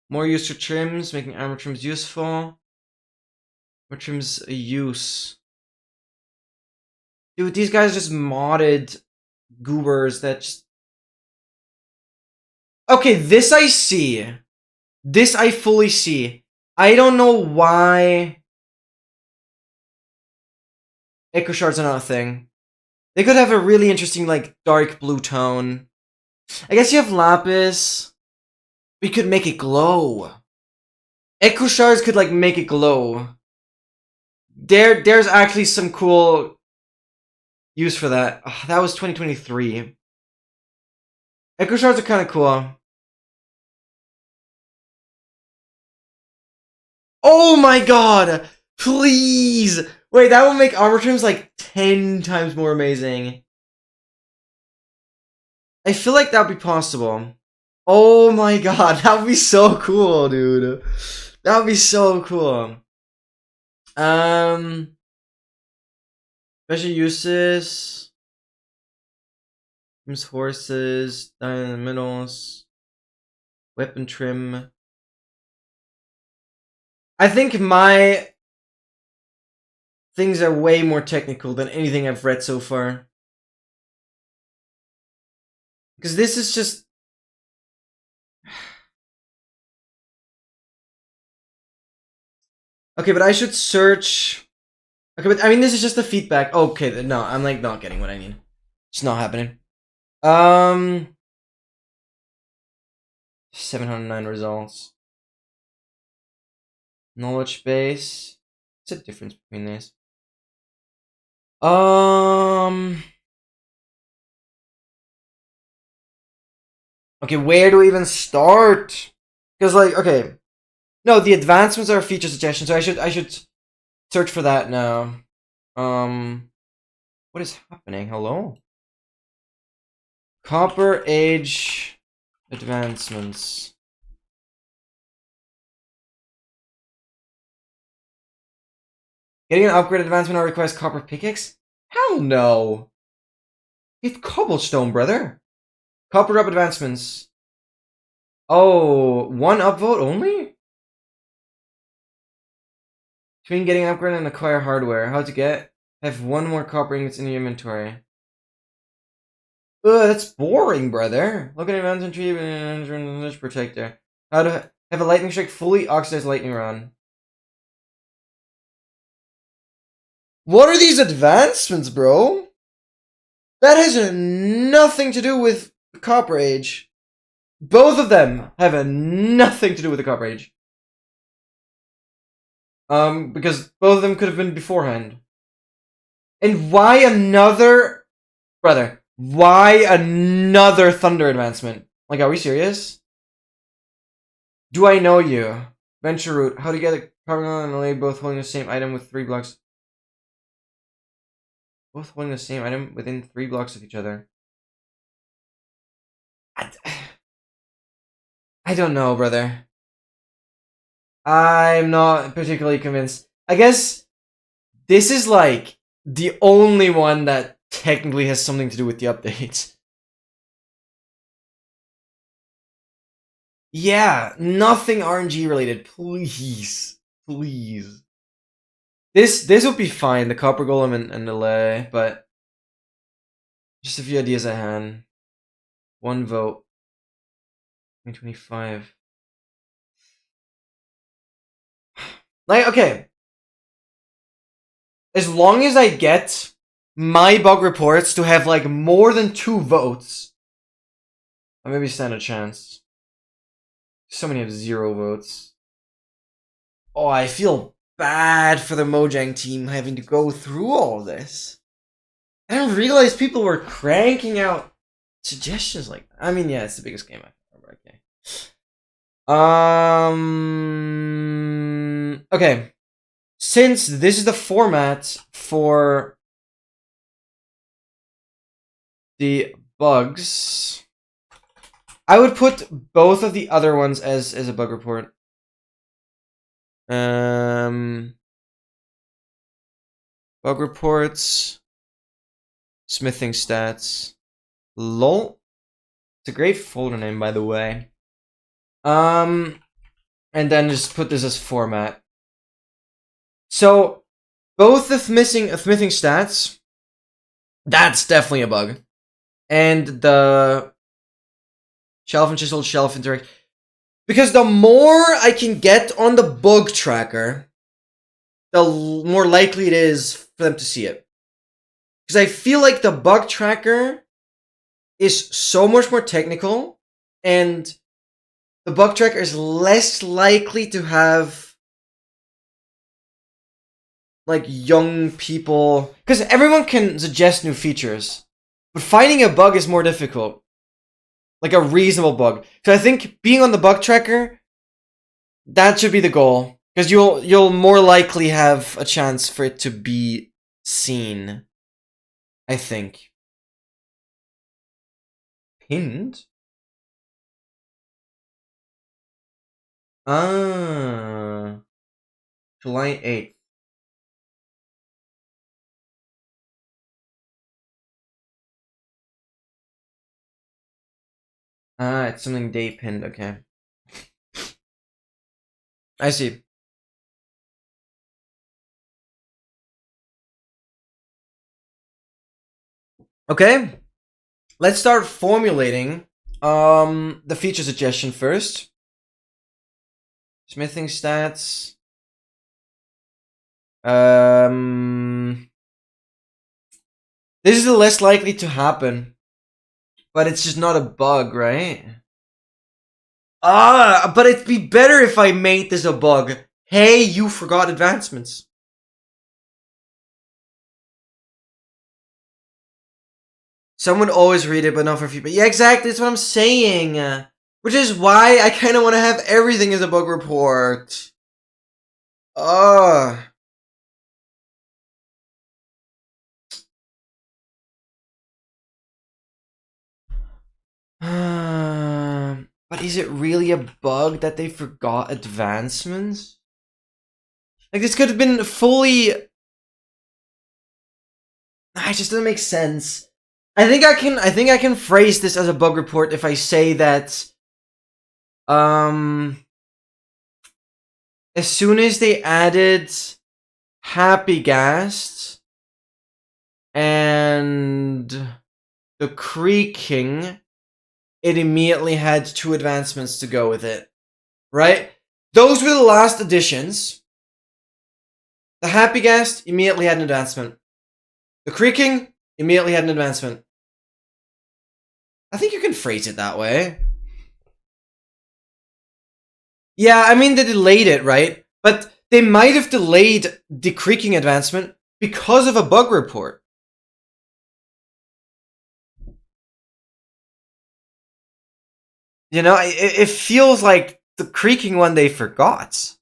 [SPEAKER 1] More use for trims, making armor trims useful. More trims a use. Dude, these guys just modded goobers that just... Okay, this I see. This I fully see. I don't know why Echo Shards are not a thing. They could have a really interesting, like, dark blue tone. I guess you have Lapis. We could make it glow. Echo Shards could, like, make it glow. There's actually some cool use for that. Oh, that was 2023. Echo Shards are kind of cool. Oh my god! Please! Wait, that will make armor trims like 10 times more amazing. I feel like that would be possible. Oh my god, that would be so cool, dude. That would be so cool. Special uses. Trims horses, down in the middles. Weapon trim. I think my things are way more technical than anything I've read so far. Because this is just... Okay, but I should search... Okay, but I mean, this is just the feedback. Okay, no, I'm like not getting what I need. It's not happening. 709 results. Knowledge base. What's the difference between these? Okay, where do we even start? Because like, okay. No, the advancements are a feature suggestion, so I should search for that now. What is happening? Hello? Copper Age advancements. Getting an upgrade advancement now requires copper pickaxe? Hell no! It's cobblestone, brother. Copper up advancements. Oh, one upvote only? Between getting an upgrade and acquire hardware. How to get? Have one more copper ingots in your inventory. Ugh, that's boring, brother. Look at advancement tree and protector. How to have a lightning strike fully oxidized lightning rod. What are these advancements, bro? That has nothing to do with Copper Age. Both of them have nothing to do with the Copper Age. Because both of them could have been beforehand. And why another... Brother, why another Thunder advancement? Like, are we serious? Do I know you? Venture route. How to get a carbon and lay both holding the same item with 3 blocks. Both holding the same item within 3 blocks of each other. I don't know, brother. I'm not particularly convinced. I guess this is like the only one that technically has something to do with the updates. Yeah, nothing RNG related, please. Please. This would be fine, the Copper Golem and the Lay, but just a few ideas at hand. 1 vote. 2025. Like, okay. As long as I get my bug reports to have like more than 2 votes, I maybe stand a chance. So many have 0 votes. Oh, I feel bad for the Mojang team having to go through all of this. I didn't realize people were cranking out suggestions like that. I mean, yeah, it's the biggest game I've ever. Okay. Okay. Since this is the format for the bugs, I would put both of the other ones as a bug report. Bug reports, Smithing stats. Lol. It's a great folder name, by the way. And then just put this as format. So, both the smithing stats, that's definitely a bug. And the shelf and chisel shelf interact. Because the more I can get on the bug tracker, the more likely it is for them to see it. Because I feel like the bug tracker is so much more technical, and the bug tracker is less likely to have like young people, because everyone can suggest new features, but finding a bug is more difficult, like a reasonable bug. So I think being on the bug tracker, that should be the goal, because you'll more likely have a chance for it to be seen, I think. Pinned? Ah, July 8th. Ah, it's something day pinned, okay. I see. Okay, let's start formulating the feature suggestion first. Smithing stats. This is less likely to happen, but it's just not a bug, right? But it'd be better if I made this a bug. Hey, you forgot advancements. Someone always read it, but not for feedback. Yeah, exactly. That's what I'm saying. Which is why I kind of want to have everything as a bug report. But is it really a bug that they forgot advancements? Like, this could have been fully... It just doesn't make sense. I think I can phrase this as a bug report if I say that as soon as they added Happy Gas and the creaking, it immediately had 2 advancements to go with it. Right? Those were the last additions. The Happy Gas immediately had an advancement. The creaking immediately had an advancement. I think you can phrase it that way. Yeah, I mean, they delayed it, right? But they might have delayed the creaking advancement because of a bug report. You know, it feels like the creaking one they forgot.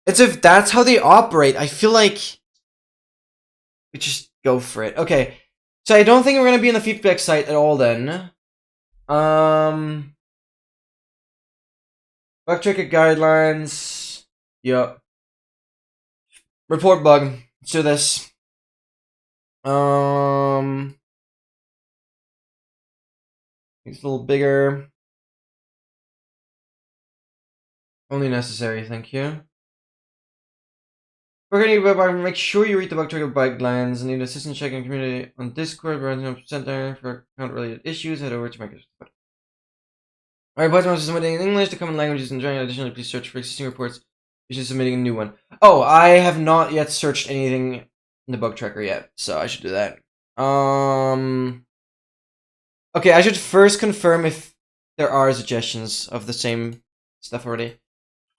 [SPEAKER 1] It's if that's how they operate. I feel like we just go for it. Okay, so I don't think we're gonna be in the feedback site at all then. Bug tracker guidelines. Yup. Report bug. Let's do this. It's a little bigger. Only necessary, thank you. We're gonna make sure you read the bug tracker guidelines and need assistance checking community on Discord, Center for account related issues. Head over to Microsoft. Alright, Postmaster is submitting in English. The common language is in German. Additionally, please search for existing reports. You should submitting a new one. Oh, I have not yet searched anything in the bug tracker yet, so I should do that. Okay, I should first confirm if there are suggestions of the same stuff already.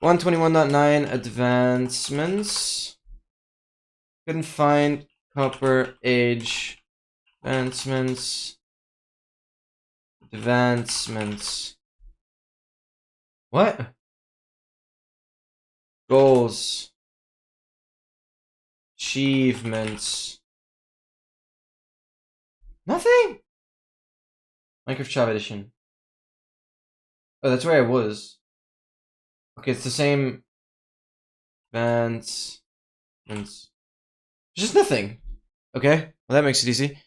[SPEAKER 1] 121.9 advancements. Couldn't find copper age advancements. Advancements. What? Goals. Achievements. Nothing? Minecraft Java Edition. Oh, that's where I was. Okay, it's the same. Advancements. Just nothing. Okay, well that makes it easy.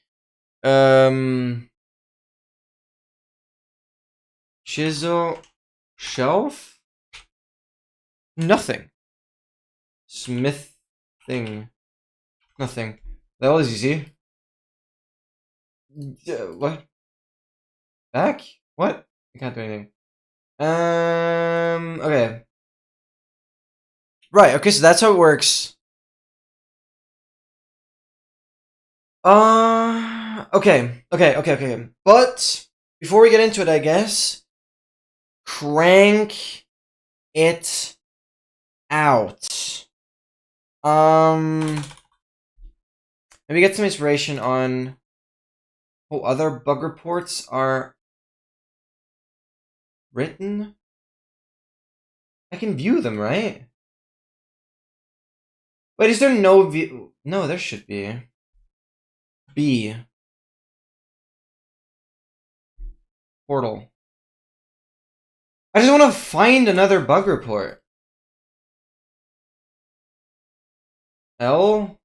[SPEAKER 1] Chisel shelf? Nothing. Smith thing. Nothing. That was easy. What? Back? What? I can't do anything. Okay. Right, okay, so that's how it works. Okay. But before we get into it, I guess, crank it out. Maybe get some inspiration on how other bug reports are written. I can view them, right? Wait, is there no view? No, there should be. B. Portal. I just want to find another bug report. L?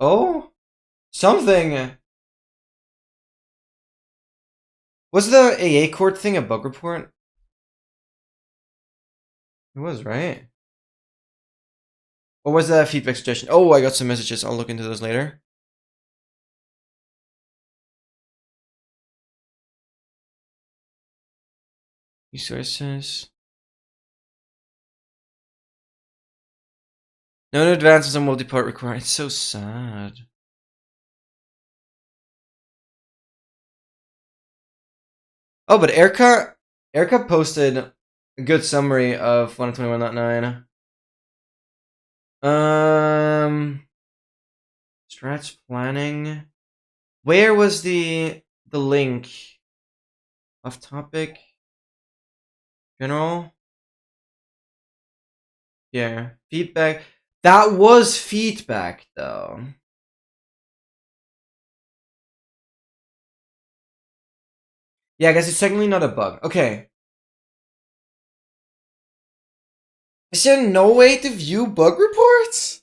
[SPEAKER 1] O? Something. Was the AA court thing a bug report? It was, right? What was the feedback suggestion? Oh, I got some messages. I'll look into those later. Resources. No advances on multi-part required. It's so sad. Oh, but Erica posted a good summary of 121.9. Strats planning. Where was the link? Off topic. General. Yeah. Feedback. That was feedback though. Yeah, I guess it's technically not a bug. Okay. Is there no way to view bug reports?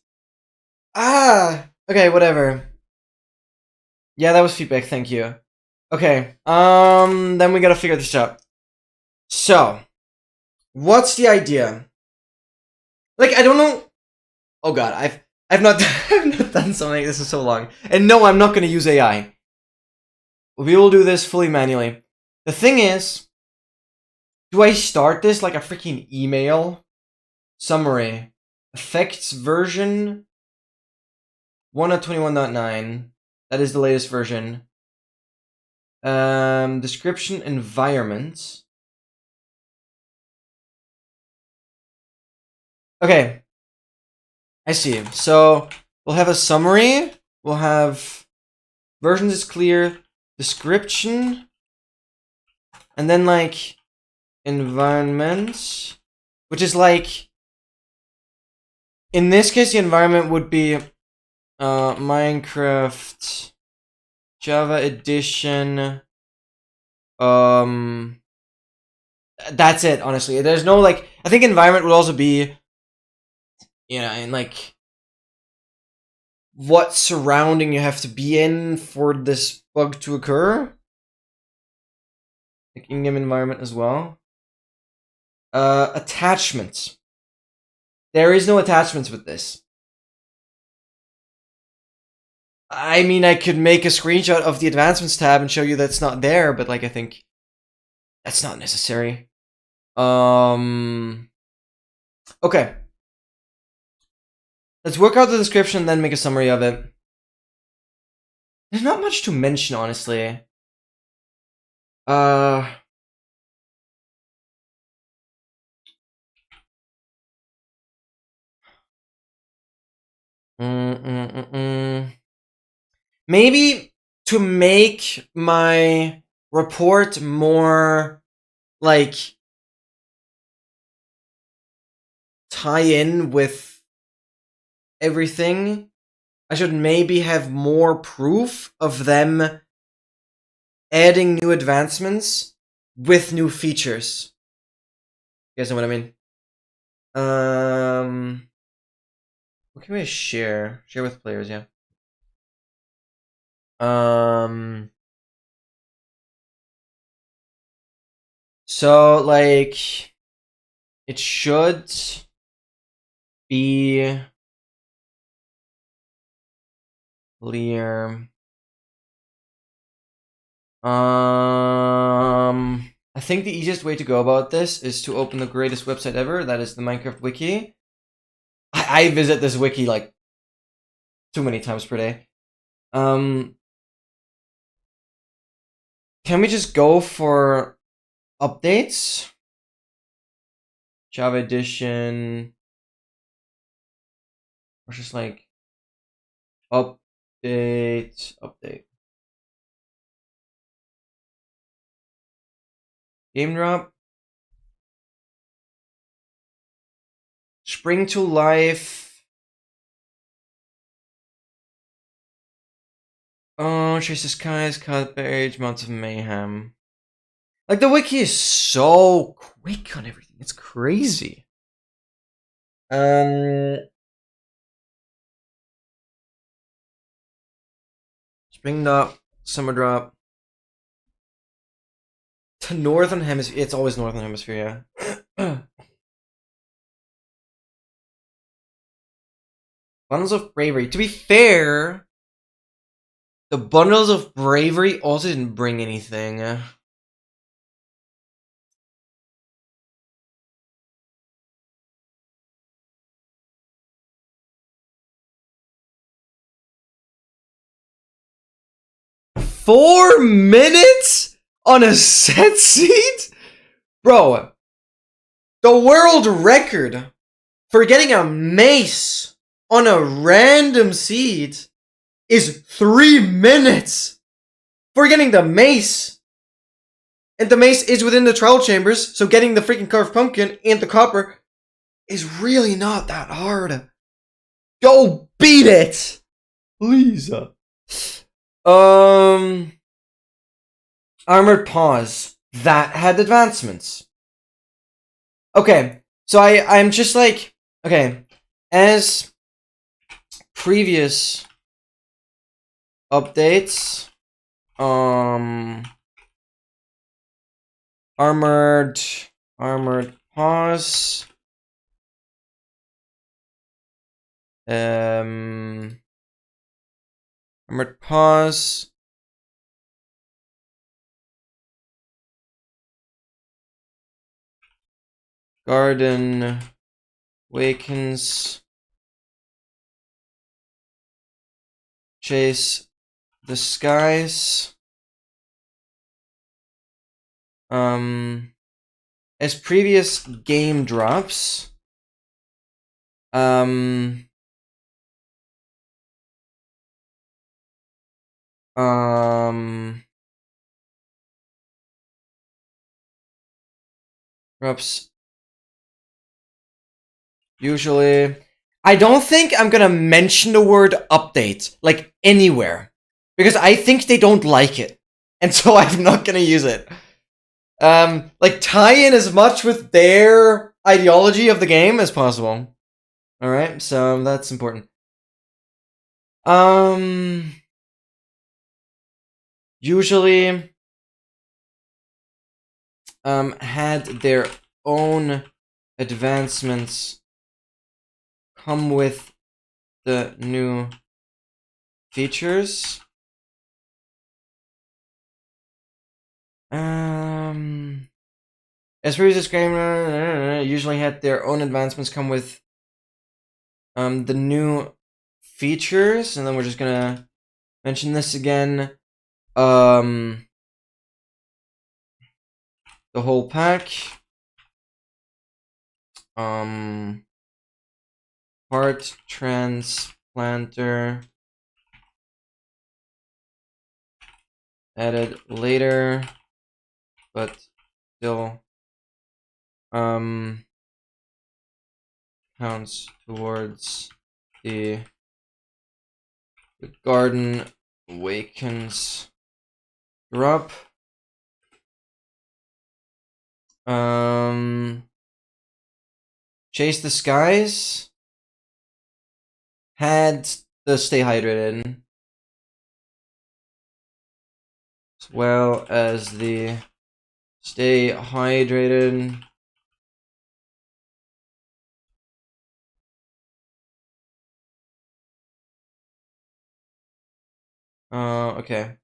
[SPEAKER 1] Ah, okay, whatever. Yeah, that was feedback, thank you. Okay, then we gotta figure this out. So, what's the idea? Like, I don't know. Oh god, I've not I've not done something like this in so long. And no, I'm not gonna use AI. We will do this fully manually. The thing is, do I start this like a freaking email? Summary. Effects version 1.21.9. That is the latest version. Description environment. Okay. I see. So we'll have a summary. We'll have versions is clear. Description. And then like environment. Which is like, in this case, the environment would be Minecraft Java Edition. That's it, honestly. There's no like, I think environment would also be, and like what surrounding you have to be in for this bug to occur. Like in-game environment as well. Attachments. There is no attachments with this. I mean, I could make a screenshot of the advancements tab and show you that's not there, but like I think that's not necessary. Okay. Let's work out the description, then make a summary of it. There's not much to mention, honestly. Maybe to make my report more like tie in with everything, I should maybe have more proof of them adding new advancements with new features. You guys know what I mean? What can we share? Share with players, yeah. So like it should be clear. I think the easiest way to go about this is to open the greatest website ever. That is the Minecraft wiki. I visit this wiki like too many times per day. Can we just go for updates? Java Edition. Or just like update. Game drop. Spring to life. Oh, Chase the Skies, Cut Page, Mounts of Mayhem. Like, the wiki is so quick on everything. It's crazy. Spring drop, summer drop. To Northern Hemisphere. It's always Northern Hemisphere, yeah. Bundles of Bravery. To be fair, the Bundles of Bravery also didn't bring anything. Four minutes on a set seat? Bro, the world record for getting a mace on a random seat is 3 minutes for getting the mace. And the mace is within the trial chambers, so getting the freaking carved pumpkin and the copper is really not that hard. Go beat it! Please. Armored Paws. That had advancements. Okay, so I'm just like, okay, as previous updates, armored paws, armored paws, Garden Wakens, Chase the Skies. As previous game drops, drops usually. I don't think I'm gonna mention the word update, like, anywhere. Because I think they don't like it. And so I'm not gonna use it. Like, tie in as much with their ideology of the game as possible. Alright, so that's important. Usually, had their own advancements come with the new features. As previous disclaimer, usually had their own advancements come with the new features, and then we're just gonna mention this again. The whole pack. Heart transplanter. Added later, but still counts towards the Garden Awakens drop. Chase the Skies had the Stay Hydrated. well as the stay hydrated. Okay.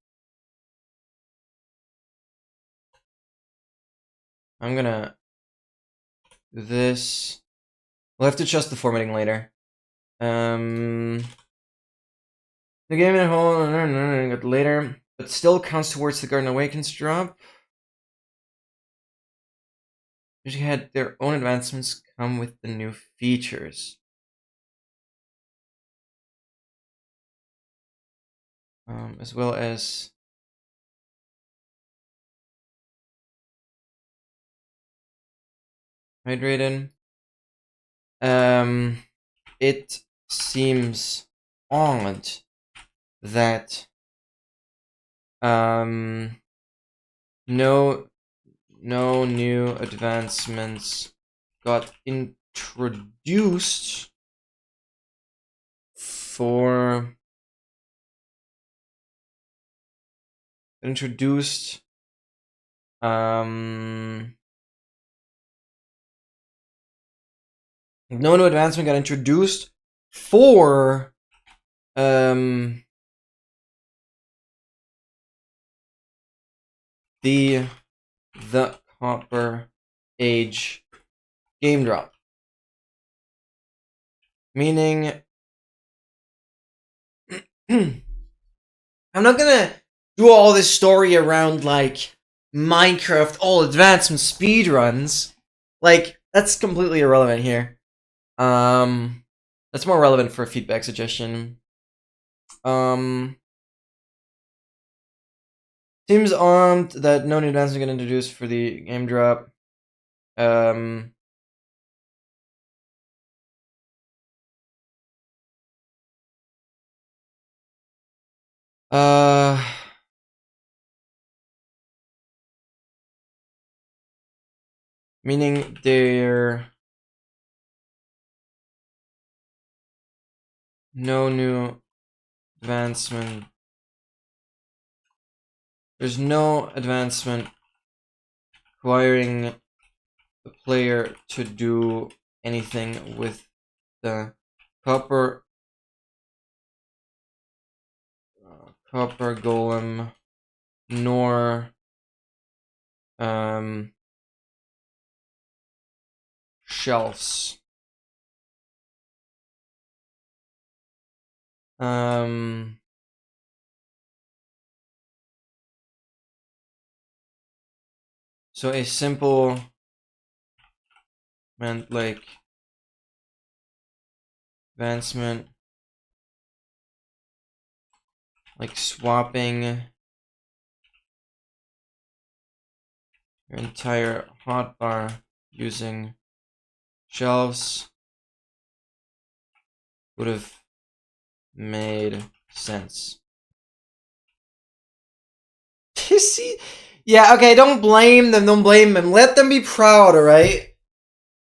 [SPEAKER 1] I'm gonna do this. We'll have to adjust the formatting later. The game at home got later, but still counts towards the Garden Awakens drop. Usually had their own advancements come with the new features. As well as hydrated. It seems odd that no new advancements got introduced for no new advancement got introduced for the Copper Age game drop. Meaning I'm not gonna do all this story around like Minecraft all advancement speedruns. Like, that's completely irrelevant here. That's more relevant for a feedback suggestion. Seems armed that no new advancements get introduced for the game drop. Meaning there no new advancement. There's no advancement requiring the player to do anything with the copper golem, nor shelves. So a simple meant like advancement, like swapping your entire hotbar using shelves would have made sense. You see? Yeah, okay, don't blame them, Let them be proud, alright?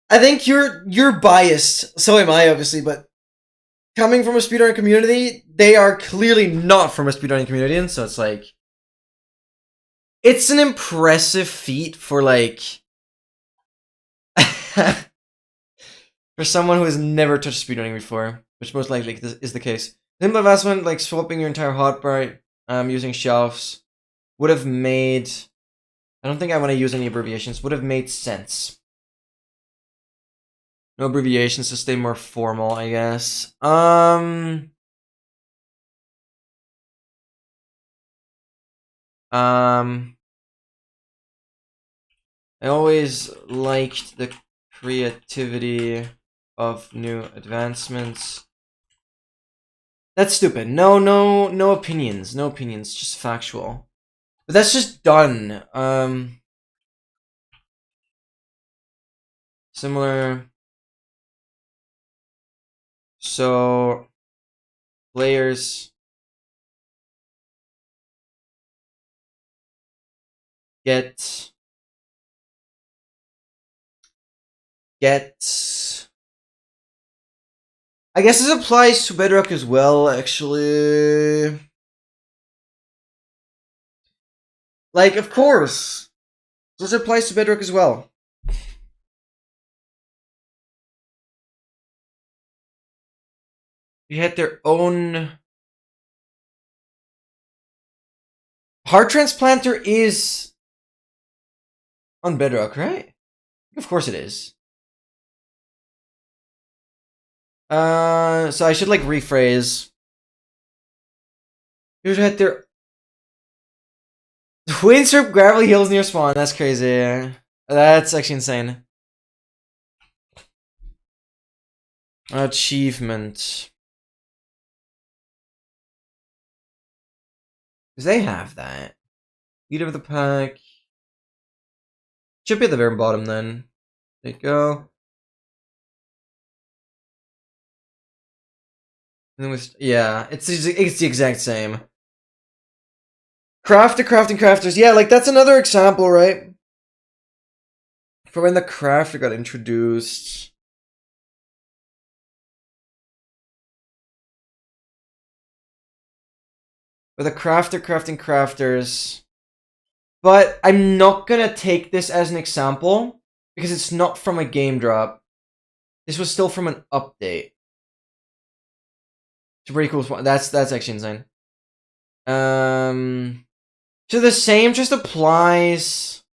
[SPEAKER 1] I think you're biased. So am I, obviously, but coming from a speedrunning community, they are clearly not from a speedrunning community, and so it's like, it's an impressive feat for like for someone who has never touched speedrunning before, which most likely is the case. Simple advancement like swapping your entire hotbar using shelves would have made. I don't think I want to use any abbreviations. Would have made sense. No abbreviations to stay more formal, I guess. I always liked the creativity of new advancements. That's stupid. No opinions. No opinions. Just factual. But that's just done. Similar. So, players get I guess this applies to Bedrock as well, actually. Like, of course. This applies to Bedrock as well. You had their own... Heart Transplanter is on Bedrock, right? Of course it is. So I should like rephrase. You had their Twinsurp Gravelly Hills near spawn. That's crazy. That's actually insane. Achievement. Because they have that. Leader of the pack. Should be at the very bottom then. There you go. And then with, yeah, it's the exact same. Crafting crafters. Yeah, like that's another example, right? For when the crafter got introduced. With a crafter crafting crafters. But I'm not gonna take this as an example because it's not from a game drop. This was still from an update. It's a pretty cool spot. That's actually insane. So the same just applies.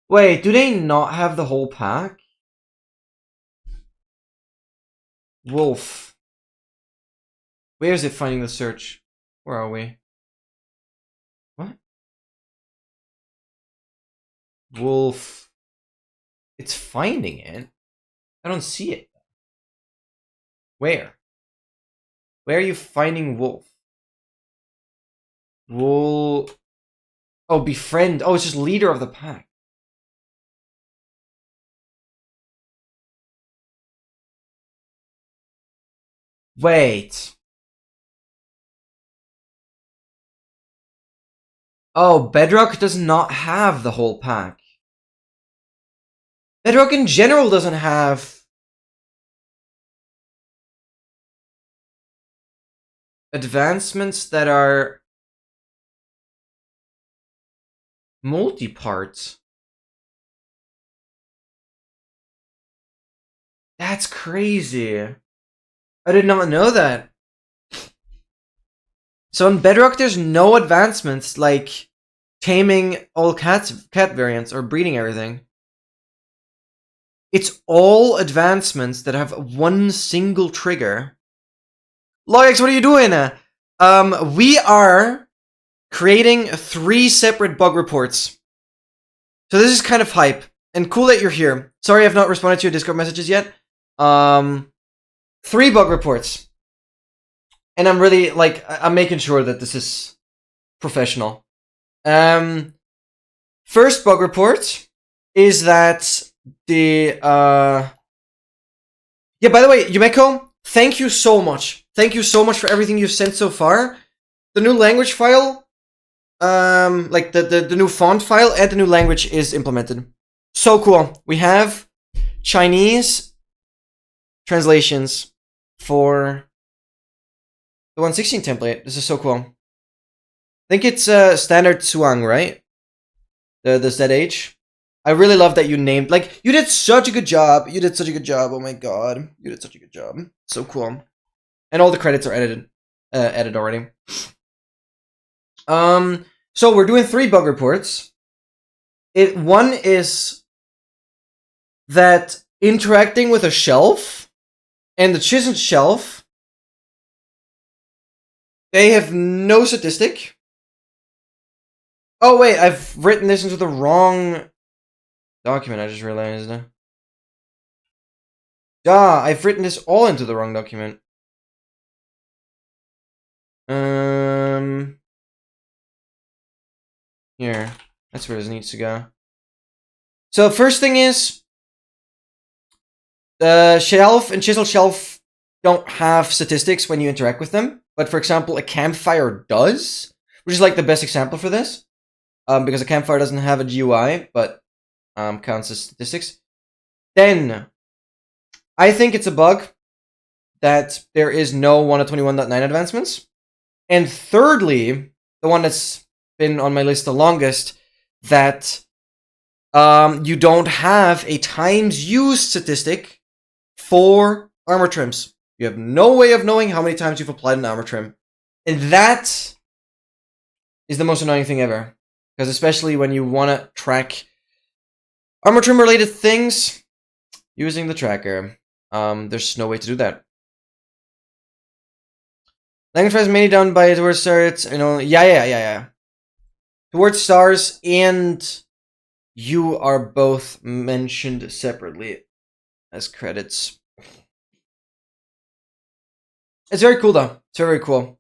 [SPEAKER 1] Wait, do they not have the whole pack? Wolf. Where is it finding the search? Where are we? What? Wolf. It's finding it. I don't see it. Where? Where are you finding Wolf? Wolf. Oh, befriend. Oh, it's just leader of the pack. Wait. Oh, Bedrock does not have the whole pack. Bedrock in general doesn't have advancements that are multi-part. That's crazy. I did not know that. So in Bedrock, there's no advancements like taming all cat variants or breeding everything. It's all advancements that have one single trigger. Logix, what are you doing? We are creating 3 separate bug reports. So this is kind of hype. And cool that you're here. Sorry I've not responded to your Discord messages yet. 3 bug reports. And I'm really, like, I'm making sure that this is professional. First bug report is that the, yeah, by the way, Yumeko, thank you so much. Thank you so much for everything you've sent so far. The new language file, like the new font file and the new language is implemented. So cool. We have Chinese translations for the 116 template. This is so cool. I think it's standard Zhuang, right? The ZH. I really love that you named, like, you did such a good job. You did such a good job. Oh my god. You did such a good job. So cool. And all the credits are edited already. So we're doing 3 bug reports. One is that interacting with a shelf and the chiseled shelf, they have no statistic. Oh wait, I've written this into the wrong document, I just realized. I've written this all into the wrong document. Here. That's where this needs to go. So first thing is, the shelf and chisel shelf don't have statistics when you interact with them. But for example, a campfire does, which is like the best example for this. Because a campfire doesn't have a GUI, but counts as statistics. Then, I think it's a bug that there is no 1.21.9 advancements. And thirdly, the one that's been on my list the longest, that you don't have a times used statistic for armor trims. You have no way of knowing how many times you've applied an armor trim. And that is the most annoying thing ever. Because especially when you want to track armor trim related things using the tracker, there's no way to do that. LNXS is mainly done by towards stars, yeah. Towards stars and you are both mentioned separately as credits. It's very cool though. It's very, very cool.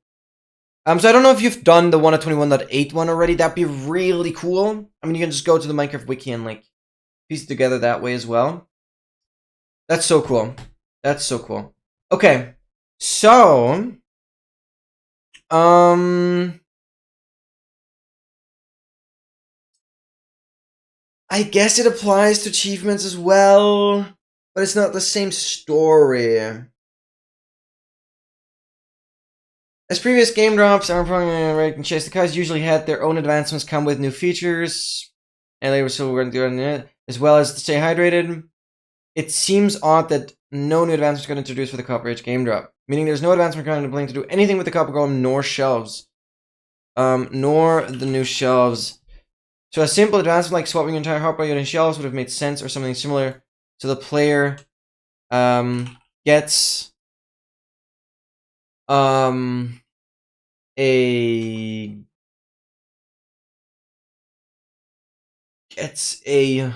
[SPEAKER 1] So I don't know if you've done the 1.21.8 one already. That'd be really cool. I mean, you can just go to the Minecraft wiki and like piece it together that way as well. That's so cool. That's so cool. Okay, so I guess it applies to achievements as well, but it's not the same story. As previous game drops, and Chase the Cars usually had their own advancements come with new features, and they were still going to do it, as well as to stay hydrated. It seems odd that no new advancements got introduced for the Copper Age game drop, meaning there's no advancement currently planning to do anything with the Copper Golem nor shelves. Nor the new shelves. So a simple advancement like swapping your entire hardware unit and shelves would have made sense, or something similar, so the player gets a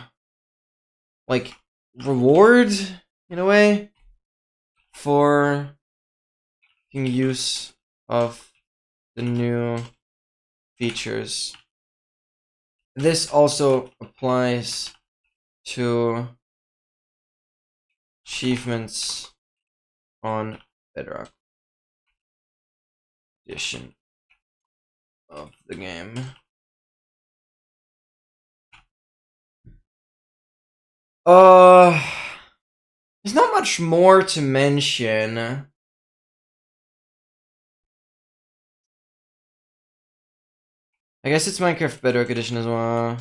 [SPEAKER 1] like reward in a way for making use of the new features. This also applies to achievements on Bedrock edition of the game. There's not much more to mention. I guess it's Minecraft Bedrock edition as well.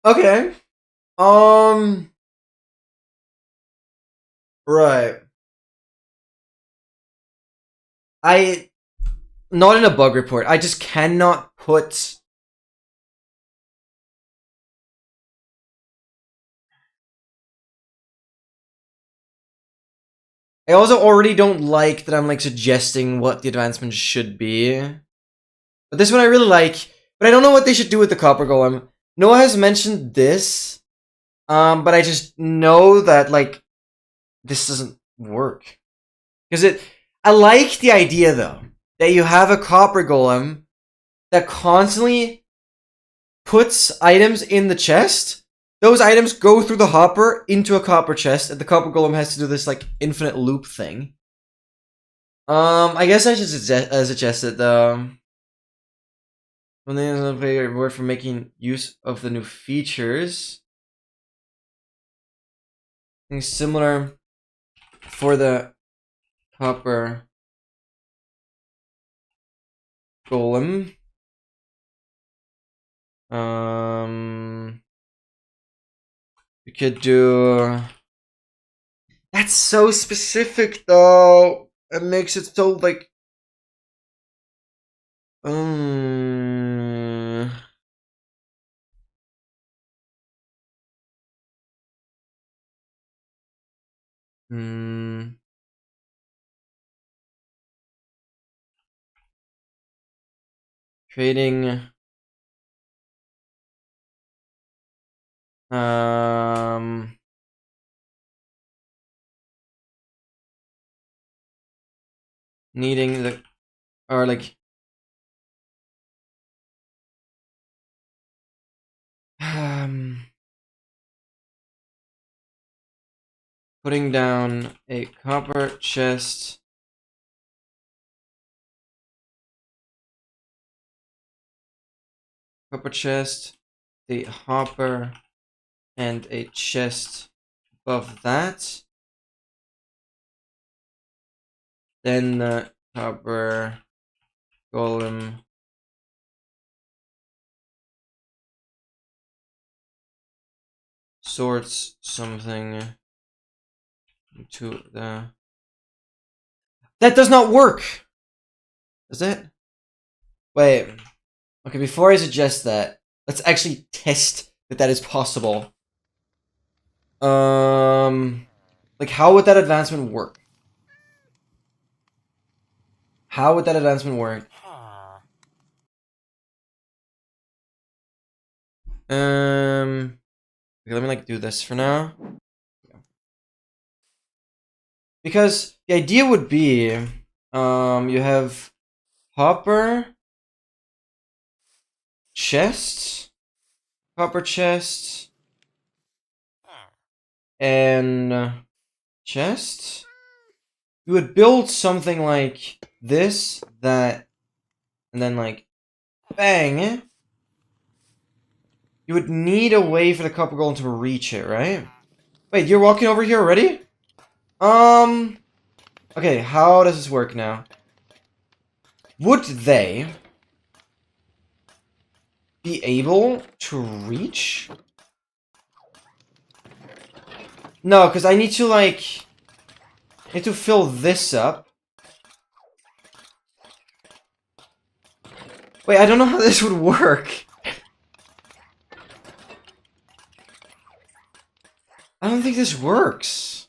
[SPEAKER 1] Okay. Right. Not in a bug report. I just cannot put I also already don't like that I'm like suggesting what the advancements should be. But this one I really like. But I don't know what they should do with the Copper Golem. Noah has mentioned this. But I just know that like this doesn't work. Because I like the idea though. That you have a Copper Golem that constantly puts items in the chest. Those items go through the hopper into a copper chest, and the Copper Golem has to do this like infinite loop thing. I guess I should suggest it though. When they have a reward for making use of the new features. Things similar for the Copper Golem. We could do. That's so specific, though. It makes it so like. Trading. Needing the. Or like. Putting down a copper chest. Copper chest. The hopper and a chest above that. Then the copper golem. Sorts something into the... That does not work! Does it? Wait. Okay, before I suggest that, let's actually test that that is possible. Like, how would that advancement work? How would that advancement work? Okay, let me like do this for now. Because the idea would be, you have hopper, chest, copper chest, and chest. You would build something like this, that, and then like, bang. You would need a way for the copper golem to reach it, right? Wait, you're walking over here already? Okay, how does this work now? Would they be able to reach? No, because I need to, like... I need to fill this up. Wait, I don't know how this would work. I don't think this works.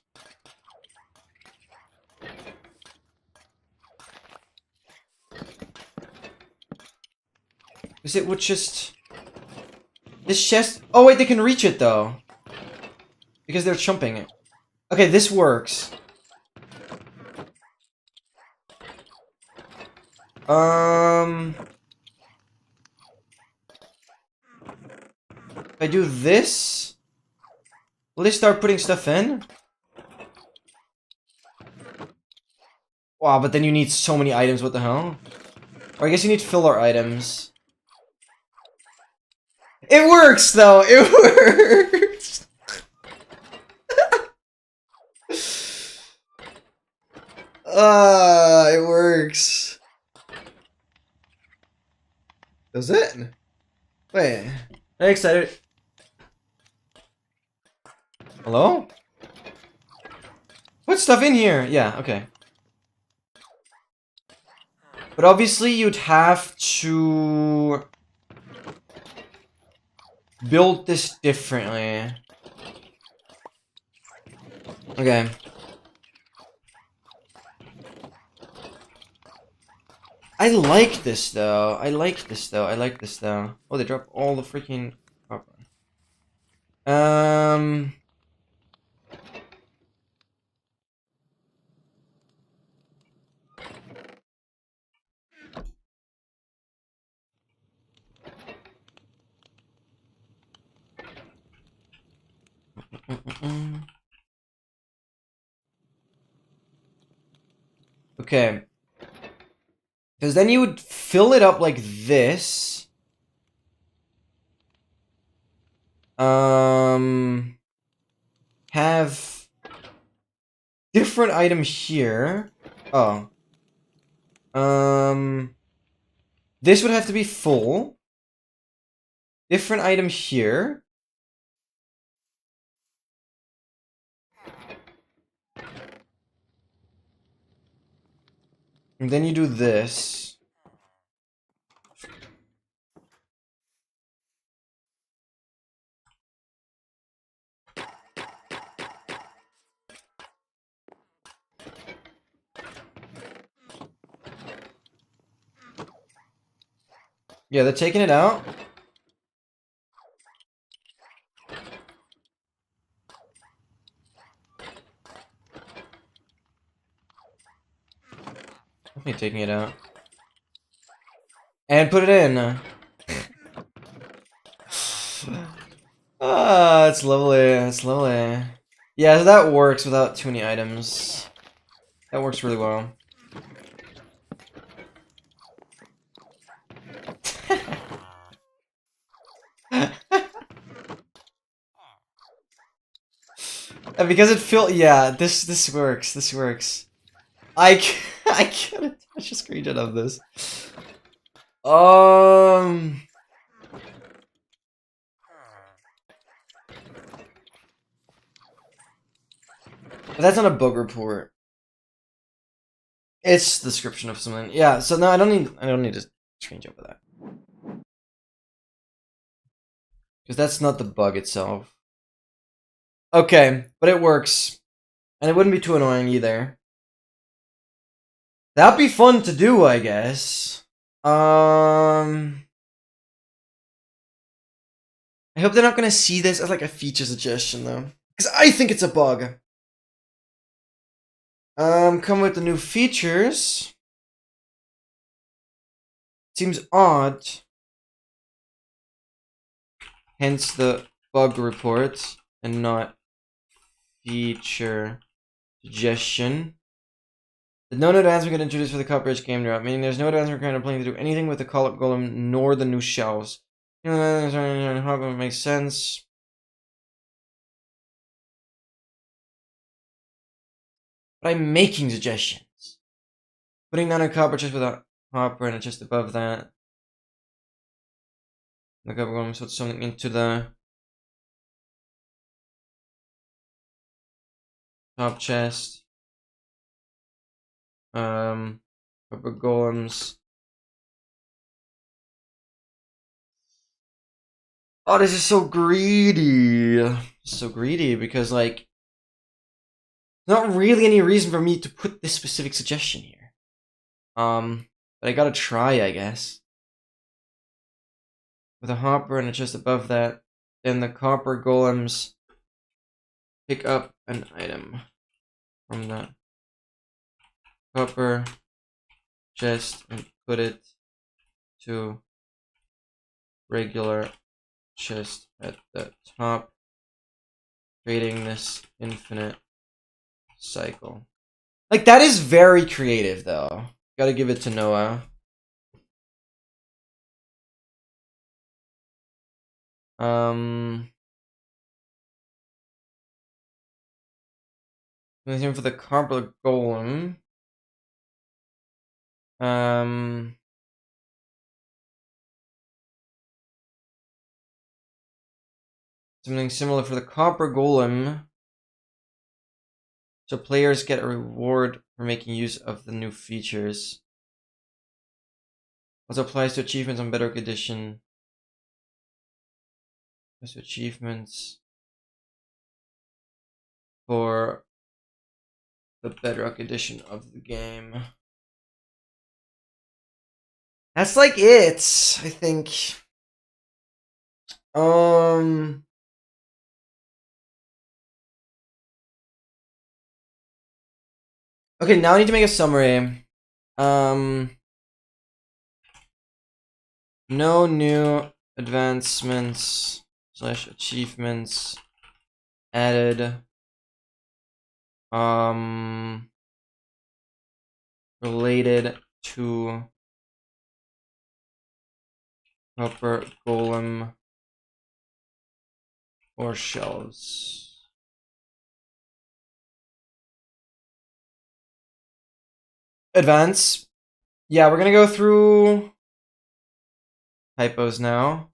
[SPEAKER 1] Because it would just... This chest... Oh wait, they can reach it though. Because they're chumping it. Okay, this works. If I do this... Will they start putting stuff in? Wow, but then you need so many items, what the hell? Or I guess you need filler items. It works, though! It works! It works. Does it? Wait. I'm excited. Hello? Put stuff in here! Yeah, okay. But obviously you'd have to... build this differently. Okay. I like this though. I like this though. I like this though. Oh, they dropped all the freaking copper. Okay. Because then you would fill it up like this. Have different item here. Oh. This would have to be full. Different item here. And then you do this. Yeah, they're taking it out. Definitely taking it out. And put it in. Ah, it's lovely. It's lovely. Yeah, so that works without too many items. That works really well. And because it feel yeah, this works. This works. I can't attach a screenshot of this. But that's not a bug report. It's description of something. Yeah, so no, I don't need to screenshot of that. Because that's not the bug itself. Okay, but it works. And it wouldn't be too annoying either. That'd be fun to do, I guess. I hope they're not gonna see this as like a feature suggestion though. Because I think it's a bug. Come with the new features. Seems odd. Hence the bug report and not feature suggestion. The no advancement got introduced for the Copperidge game drop, meaning there's no advancement required playing to do anything with the Call-Up Golem nor the new shelves. It makes sense. But I'm making suggestions. Putting down a copper chest with a hopper and a chest above that. The copper golem puts something into the top chest. Copper golems. Oh, this is so greedy. So greedy because, like, not really any reason for me to put this specific suggestion here. But I gotta try, I guess. With a hopper and a chest above that, then the copper golems pick up an item from the copper chest and put it to regular chest at the top, creating this infinite cycle. Like, that is very creative, though. Gotta give it to Noah. For the copper golem. Something similar for the copper golem. So players get a reward for making use of the new features. Also applies to achievements on Bedrock Edition. So achievements for the Bedrock Edition of the game. That's like it, I think. Okay, now I need to make a summary. No new advancements / achievements added. Related to copper golem or shelves. Advance. Yeah, we're gonna go through typos now.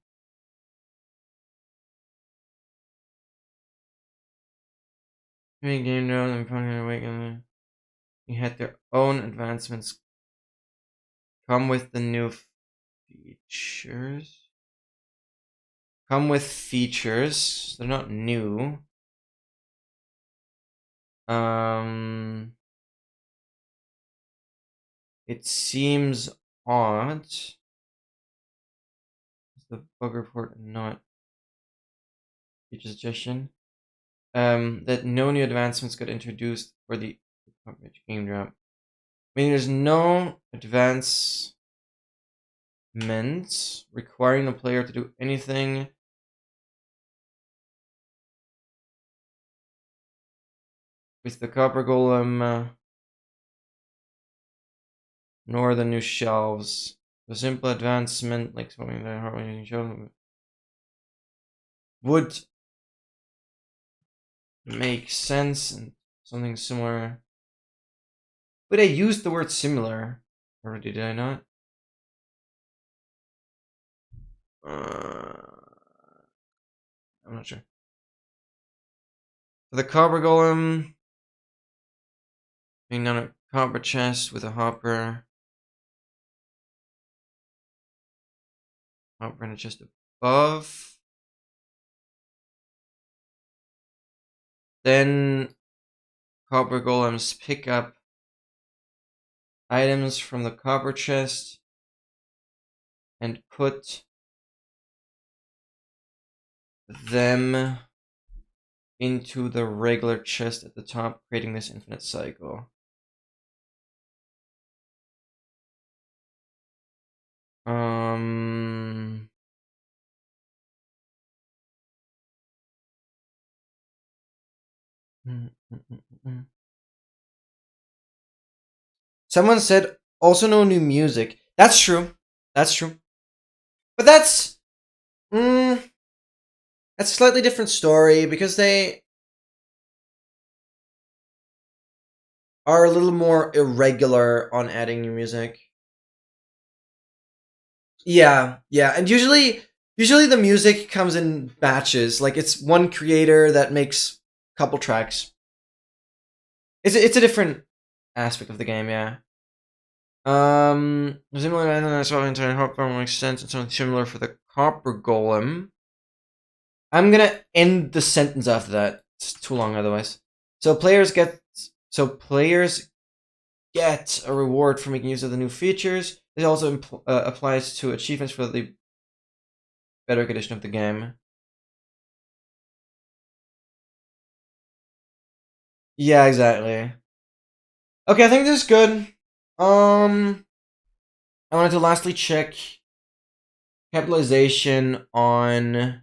[SPEAKER 1] Game down and finally awaken. You had their own advancements come with the new features. Come with features. They're not new. It seems odd. Is the bug report not feature suggestion? That no new advancements got introduced for the game drop. Meaning there's no advancements requiring the player to do anything with the copper golem nor the new shelves. The simple advancement, like something that hardly shown, would makes sense and something similar. But I used the word similar already, did I not? I'm not sure. For the copper golem, being on a copper chest with a hopper. Hopper in a chest above. Then copper golems pick up items from the copper chest and put them into the regular chest at the top, creating this infinite cycle. Someone said also no new music. That's true. That's true. But that's a slightly different story because they are a little more irregular on adding new music. Yeah, and usually the music comes in batches. Like it's one creator that makes a couple tracks. It's a different aspect of the game, yeah. Similar entire hopper makes sense. It's something similar for the copper golem. I'm gonna end the sentence after that. It's too long otherwise. So players get a reward for making use of the new features. It also applies to achievements for the better condition of the game. Yeah, exactly. Okay, I think this is good. I wanted to lastly check capitalization on,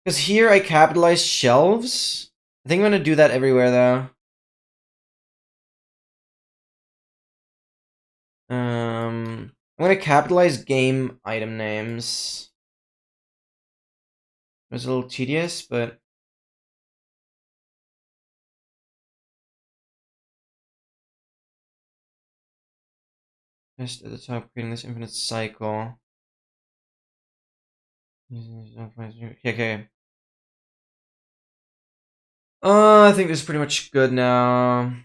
[SPEAKER 1] because here I capitalize shelves. I think I'm gonna do that everywhere though. I'm gonna capitalize game item names. It was a little tedious, but just at the top, creating this infinite cycle. Okay. I think this is pretty much good now.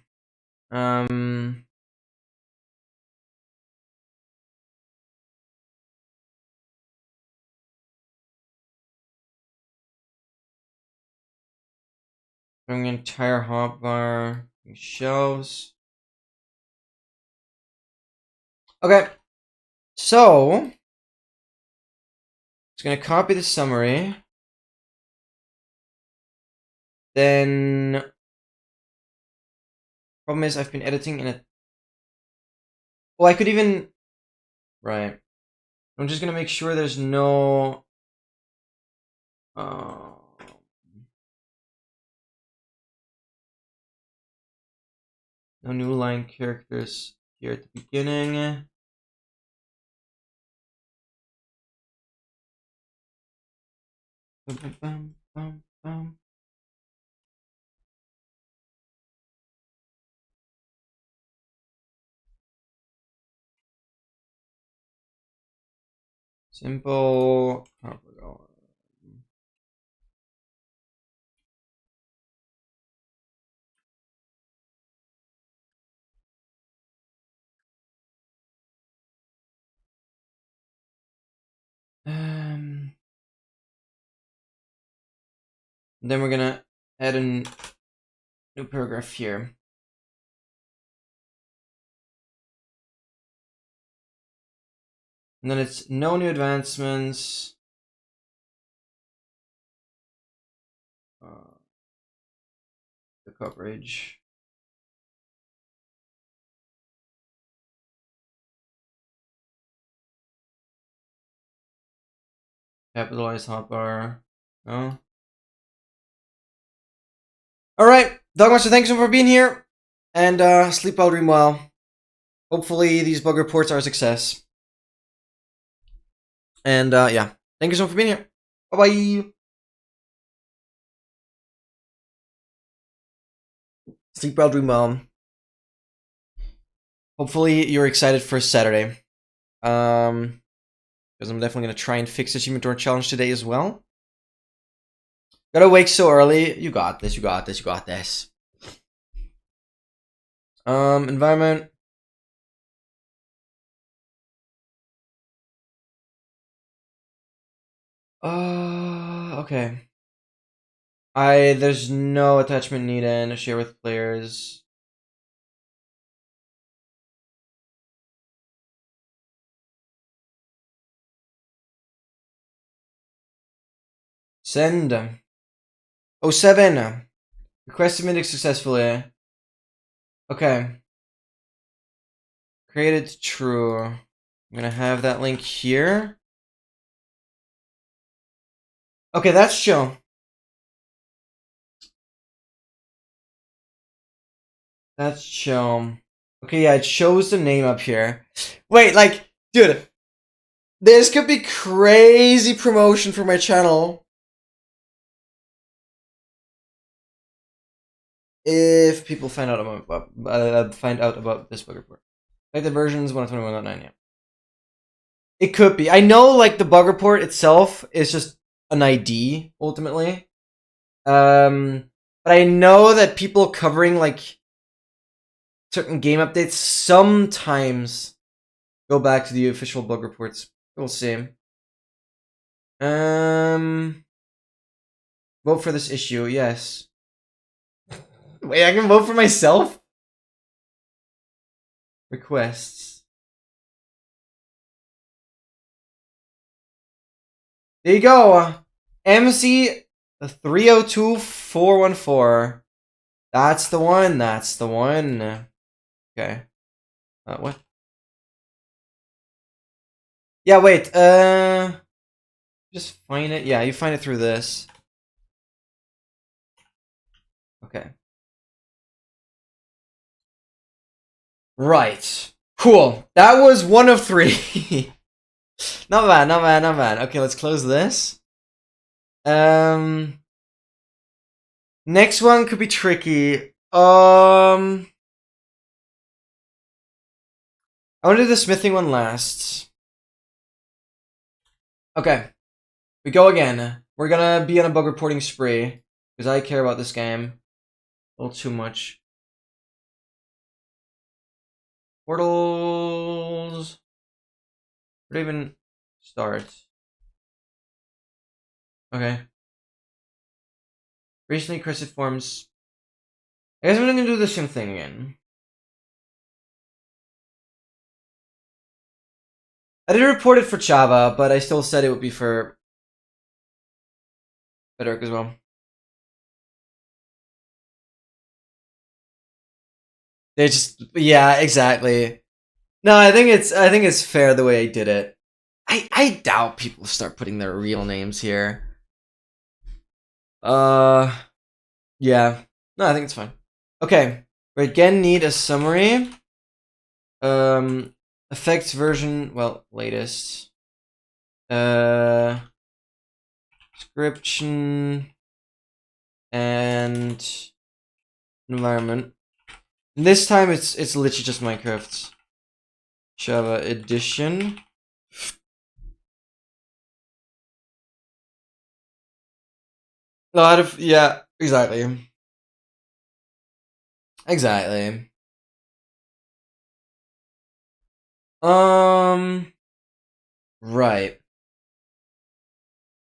[SPEAKER 1] Bring the entire hotbar, shelves. Okay, so it's gonna copy the summary. Then problem is I've been editing in a. Well, I could even. Right. I'm just gonna make sure there's no. No new line characters here at the beginning. Simple. Then we're gonna add a new paragraph here. And then it's no new advancements. The coverage. Capitalize hotbar. No. Alright, Dogmaster, thanks so much for being here. And sleep well, dream well. Hopefully these bug reports are a success. And yeah, thank you so much for being here. Bye-bye. Sleep well, dream well. Hopefully you're excited for Saturday. Because I'm definitely gonna try and fix Achievement Door Challenge today as well. Gotta wake so early. You got this, you got this, you got this. Environment. Okay. There's no attachment needed. Share with players. Send. 07. Request submitted successfully. Okay. Created true. I'm gonna have that link here. Okay, that's shown. That's shown. Okay, yeah, it shows the name up here. Wait, like, dude, this could be crazy promotion for my channel. If people find out about this bug report. Like the versions 121.9, yeah. It could be. I know, like, the bug report itself is just an ID, ultimately. But I know that people covering, like, certain game updates sometimes go back to the official bug reports. We'll see. Vote for this issue, yes. Wait, I can vote for myself? Requests. There you go. MC 302414. That's the one. That's the one. Okay. What? Yeah, wait. Just find it. Yeah, you find it through this. Okay. Right. Cool. That was one of 3. Not bad, not bad, not bad. Okay, let's close this. Next one could be tricky. I want to do the smithing one last. Okay. We go again. We're gonna be on a bug reporting spree. Because I care about this game. A little too much. Portals. Where do I even start? Okay. Recently crested forms. I guess I'm gonna do the same thing again. I did report it for Java, but I still said it would be for Bedrock as well. They just, yeah, exactly. No, I think it's fair the way I did it. I doubt people start putting their real names here. Yeah. No, I think it's fine. Okay. We again need a summary. Effects version, well, latest. Description and environment. And this time it's literally just Minecraft. Java edition. A lot of, yeah, exactly. Exactly. Right.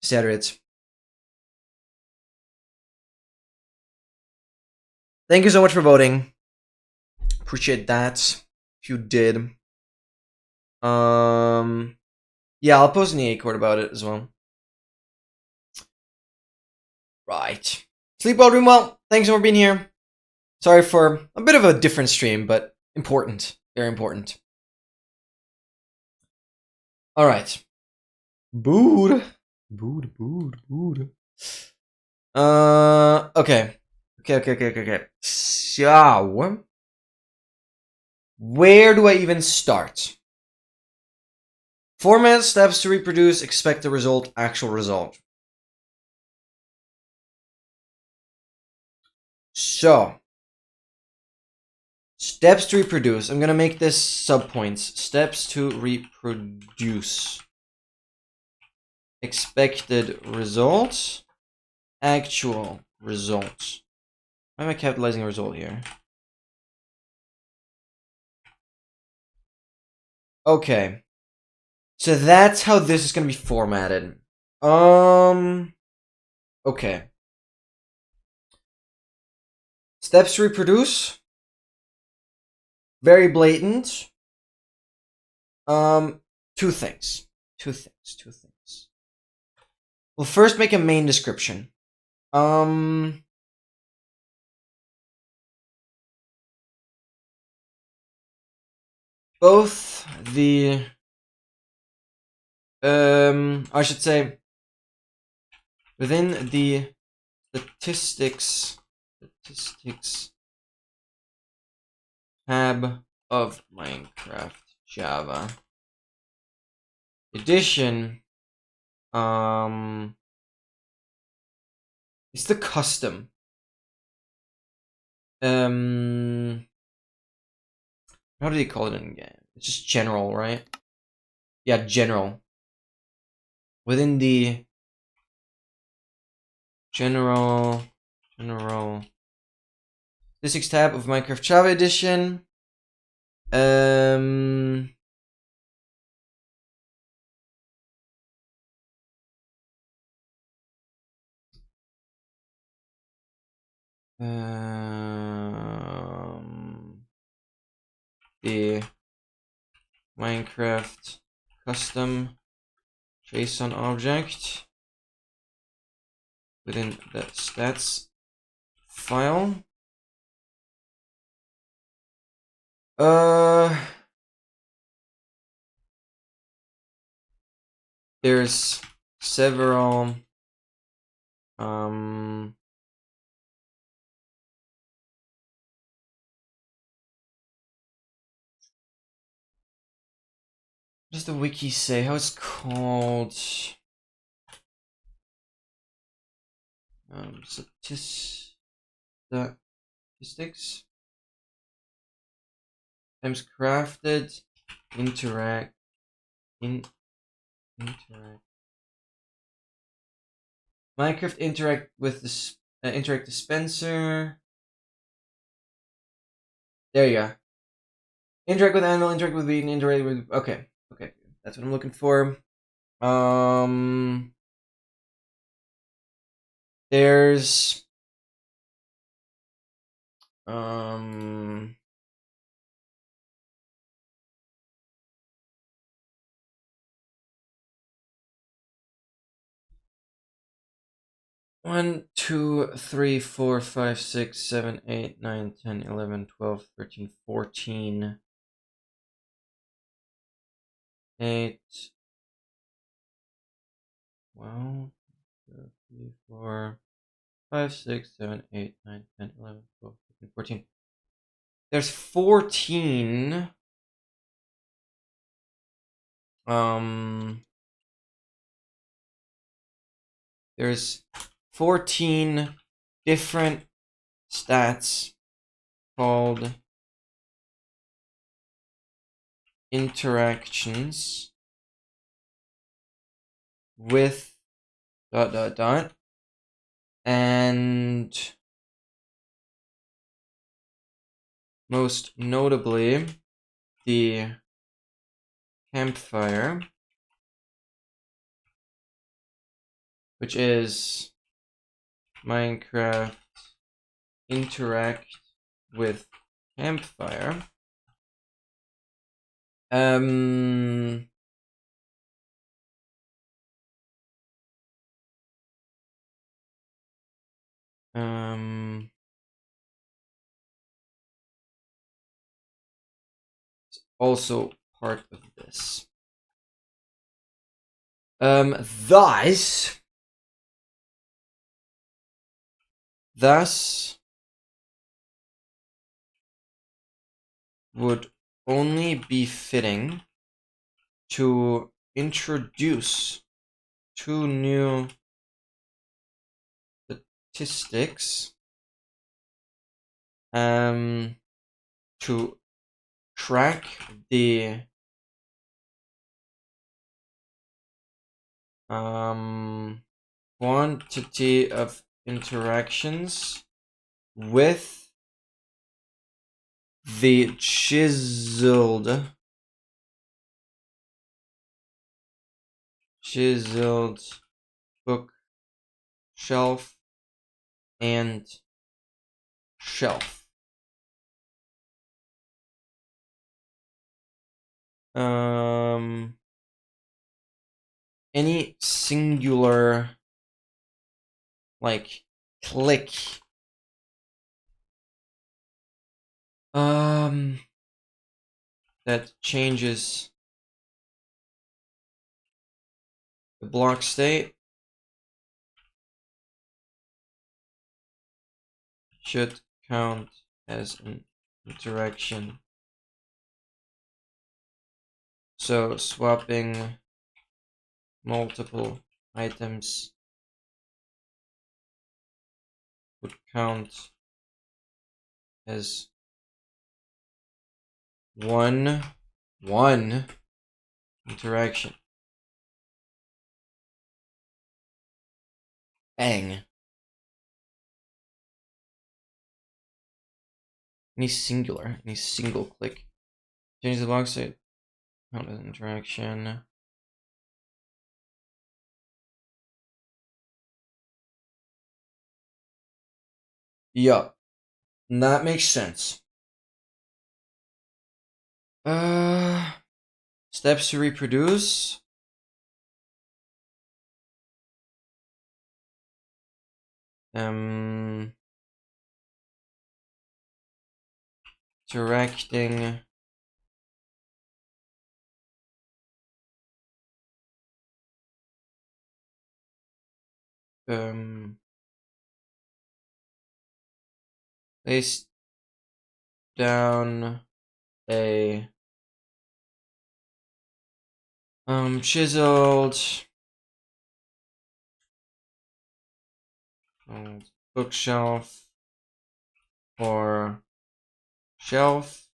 [SPEAKER 1] Standards. Thank you so much for voting. Appreciate that. If you did. Yeah, I'll post an EA court about it as well. Right. Sleep well, dream well. Thanks for being here. Sorry for a bit of a different stream, but important. Very important. Alright. Bood. Bood. Okay. Okay. So, where do I even start? Format, steps to reproduce, expect the result, actual result. So, Steps to reproduce. I'm gonna make this subpoints. Steps to reproduce. Expected results. Actual results. Why am I capitalizing result here? Okay. So that's how this is gonna be formatted. Okay. Steps to reproduce. Very blatant. Two things. We'll first make a main description. Both the I should say within the statistics tab of Minecraft Java edition, it's the custom. How do they call it in game? It's just general, right? Yeah, general. Within the general statistics tab of Minecraft Java edition, the Minecraft custom JSON object within the stats file. There's several what does the wiki say? How it's called? Statistics times crafted interact Minecraft interact with the interact dispenser. There you go. Interact with animal, interact with bean, interact with. Okay, that's what I'm looking for. There's 1, 2, 3, 4, 5, 6, 7, 8, 9, 10, 11, 12, 13, 14. 8, 12, 3, 4, 5, 6, 7, 8, 9, 10, 11, 12, 13, 14. There's 14. There's 14 different stats called interactions with ... and most notably the campfire, which is Minecraft interact with campfire. It's also part of this. Thus would only be fitting to introduce 2 new statistics to track the quantity of interactions with the chiseled bookshelf and shelf. Any singular like click that changes the block state should count as an interaction. So swapping multiple items would count as one interaction. Bang. Any single click. Change the block state. Count as interaction. Yup. That makes sense. Steps to reproduce. Directing place down a chiseled bookshelf or shelf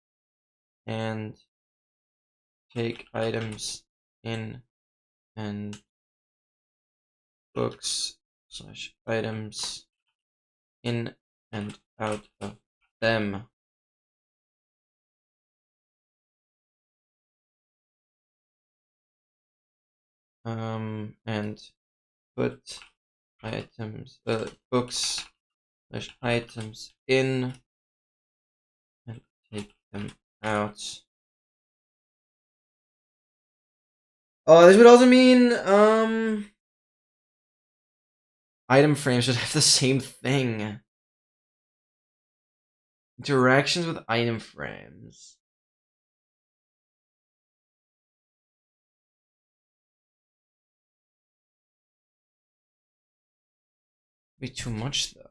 [SPEAKER 1] and take items in and books / items in and out of them. And put items, books / items in and take them out. Oh, this would also mean item frames should have the same thing. Interactions with item frames. Be too much though.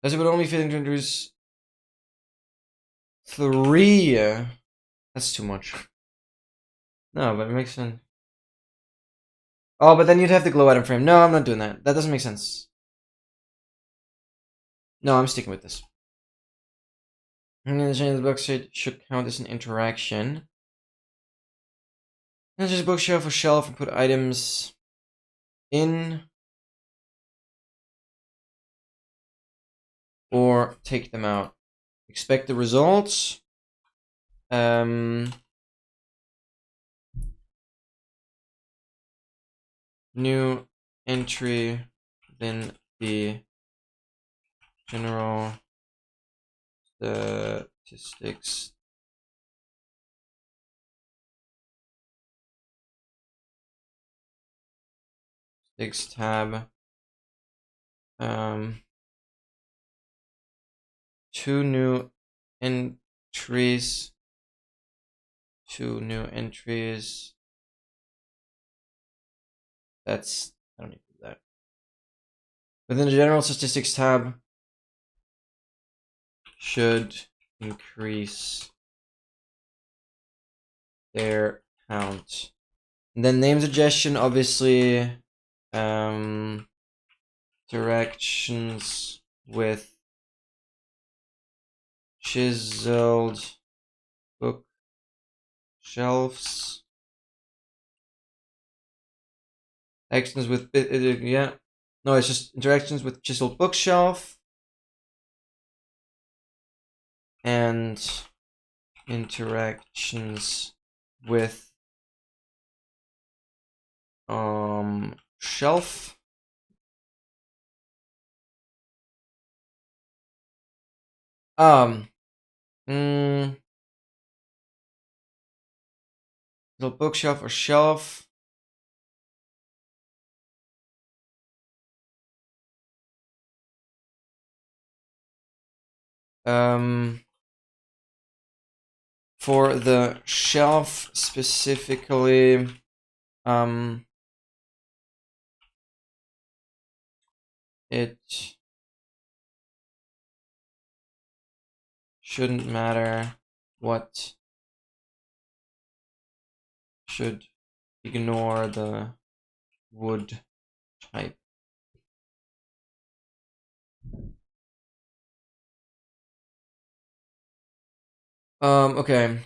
[SPEAKER 1] As it would only fit to introduce 3. That's too much. No, but it makes sense. Oh, but then you'd have the glow item frame. No, I'm not doing that. That doesn't make sense. No, I'm sticking with this. I'm gonna change the book state should count as an interaction. And just bookshelf or shelf and put items in or take them out. Expect the results. New entry within the general statistics tab. 2 new entries. 2 new entries. That's, I don't need to do that. Within the general statistics tab should increase their count. And then name suggestion, obviously, to directions with chiseled bookshelves. Actions with yeah. No, it's just interactions with chiseled bookshelf and interactions with shelf. The bookshelf or shelf. For the shelf specifically, it shouldn't matter what. Should ignore the wood type. Okay.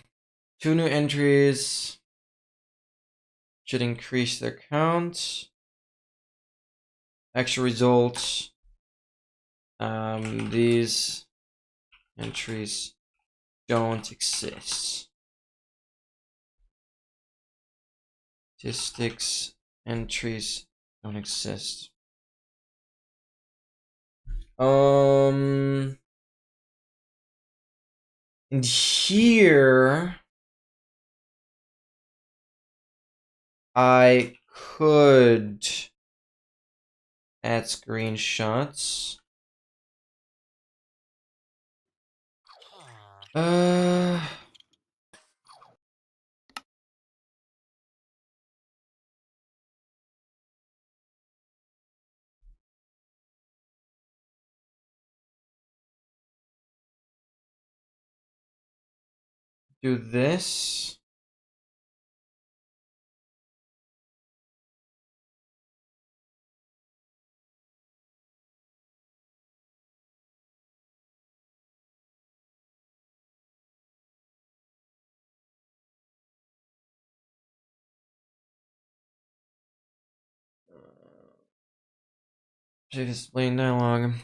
[SPEAKER 1] 2 new entries should increase their count. Extra results. These entries don't exist. Statistics entries don't exist. And here I could add screenshots. Do this. Should explain dialogue.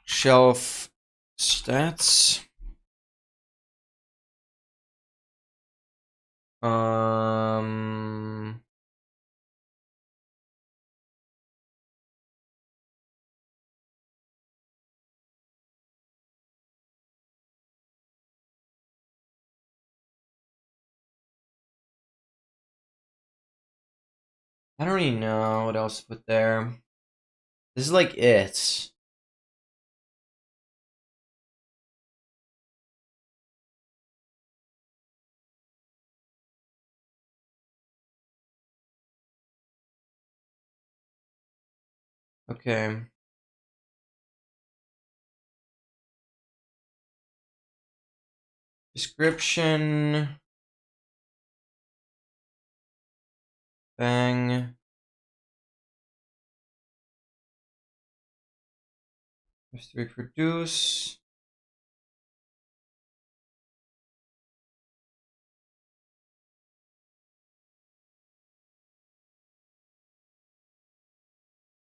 [SPEAKER 1] Shelf stats. I don't really know what else to put there. This is like it. Okay. Description. Bang. Just to reproduce.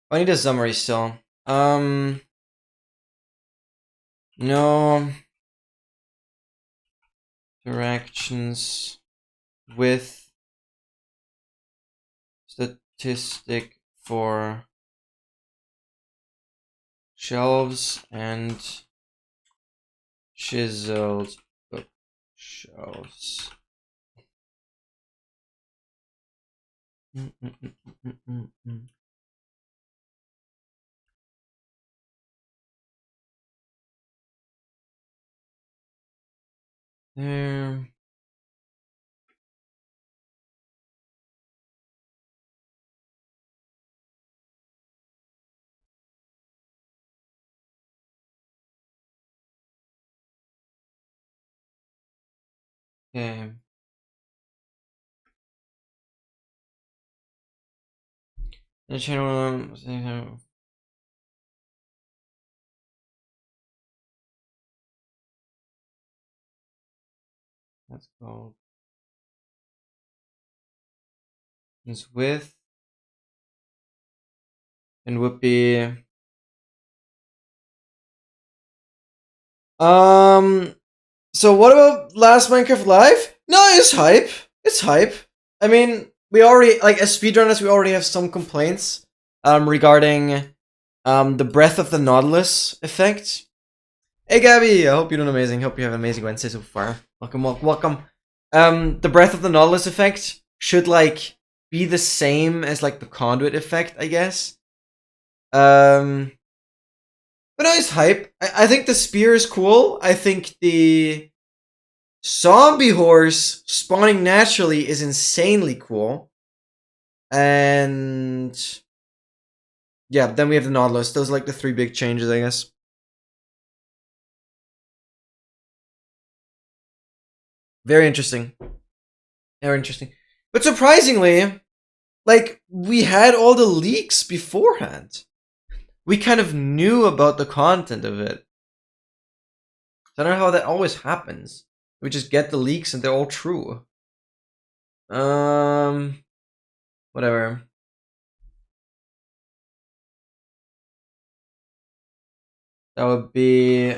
[SPEAKER 1] I need a summary still. No directions with statistic for shelves and chiseled bookshelves. There. Okay. The channel. That's called. It's width. And would be. So what about last Minecraft Live? No, it's hype. It's hype. I mean, we already, like, as speedrunners, we already have some complaints regarding the breath of the Nautilus effect. Hey Gabby, I hope you're doing amazing. Hope you have an amazing Wednesday so far. Welcome, welcome. The breath of the Nautilus effect should like be the same as like the conduit effect, I guess. But no, it's hype. I think the spear is cool. I think the zombie horse spawning naturally is insanely cool. And yeah, then we have the Nautilus. Those are like the three big changes, I guess. Very interesting. Very interesting. But surprisingly, like, we had all the leaks beforehand. We kind of knew about the content of it. I don't know how that always happens. We just get the leaks and they're all true. Whatever. That would be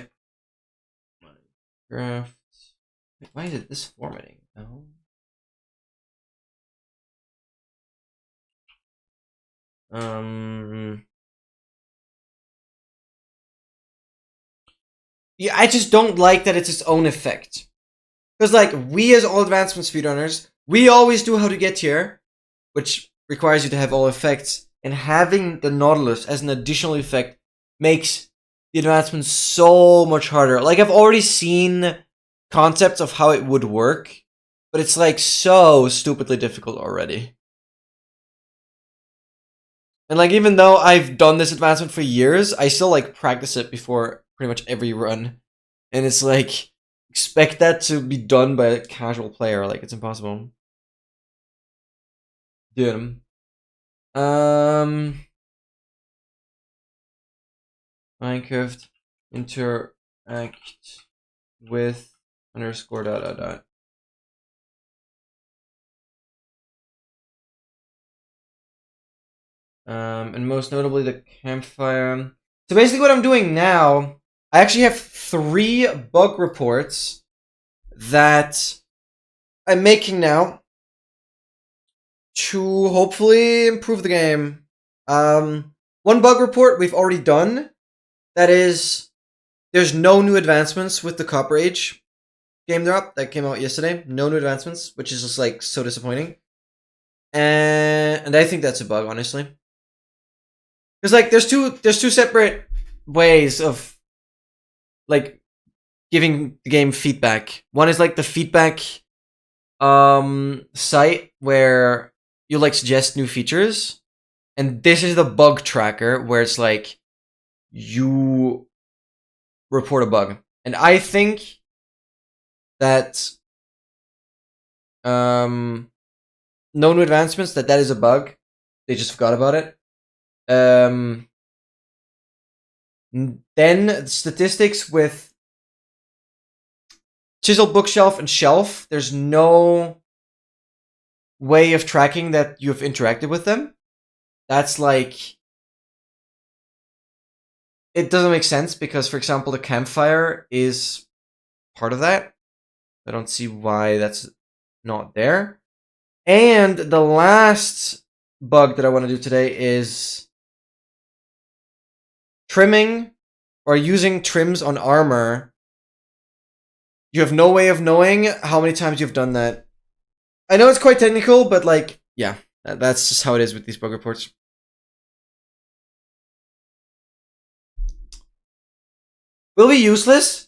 [SPEAKER 1] Minecraft. Why is it this formatting? No. Yeah, I just don't like that it's its own effect. Because, like, we as all advancement speedrunners, we always do how to get here, which requires you to have all effects, and having the Nautilus as an additional effect makes the advancement so much harder. Like, I've already seen concepts of how it would work, but it's, like, so stupidly difficult already. And, like, even though I've done this advancement for years, I still, like, practice it before pretty much every run. And it's like, expect that to be done by a casual player. Like, it's impossible. Dude. Minecraft interact with underscore dot dot dot. And most notably the campfire. So basically what I'm doing now, I actually have 3 bug reports that I'm making now to hopefully improve the game. One bug report we've already done. That is, there's no new advancements with the Copper Age game drop that came out yesterday. No new advancements, which is just like so disappointing. And I think that's a bug, honestly. Because like there's two separate ways of like giving the game feedback. One is like the feedback site where you like suggest new features, and this is the bug tracker where it's like you report a bug. And I think that no new advancements, that is a bug. They just forgot about it. Then statistics with Chisel, Bookshelf, and Shelf. There's no way of tracking that you've interacted with them. That's like, it doesn't make sense because, for example, the campfire is part of that. I don't see why that's not there. And the last bug that I want to do today is trimming or using trims on armor. You have no way of knowing how many times you've done that. I know it's quite technical, but like, yeah, that's just how it is with these bug reports. Will be useless?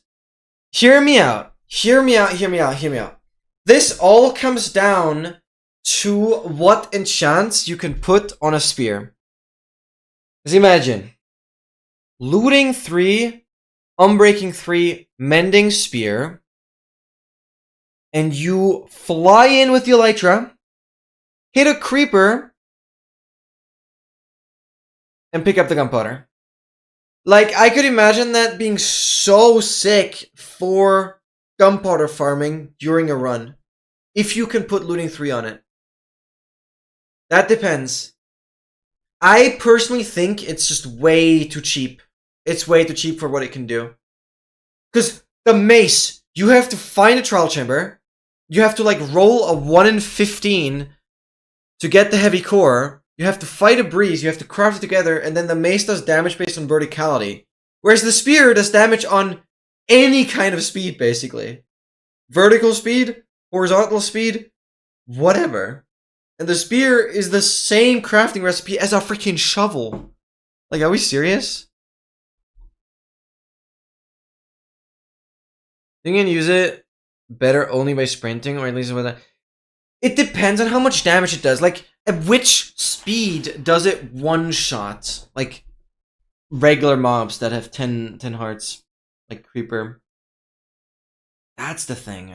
[SPEAKER 1] Hear me out. Hear me out, hear me out, hear me out. This all comes down to what enchants you can put on a spear. Because imagine, looting 3, unbreaking 3, mending spear. and you fly in with the Elytra, hit a creeper, and pick up the gunpowder. Like, I could imagine that being so sick for gunpowder farming during a run. If you can put looting 3 on it. That depends. I personally think it's just way too cheap. It's way too cheap for what it can do. Because the mace, you have to find a trial chamber. You have to like roll a 1 in 15 to get the heavy core. You have to fight a breeze. You have to craft it together. And then the mace does damage based on verticality. Whereas the spear does damage on any kind of speed, basically. Vertical speed, horizontal speed, whatever. And the spear is the same crafting recipe as a freaking shovel. Like, are we serious? You can use it better only by sprinting, or at least with that. It depends on how much damage it does. Like, at which speed does it one-shot? Like, regular mobs that have 10 hearts. Like Creeper. That's the thing,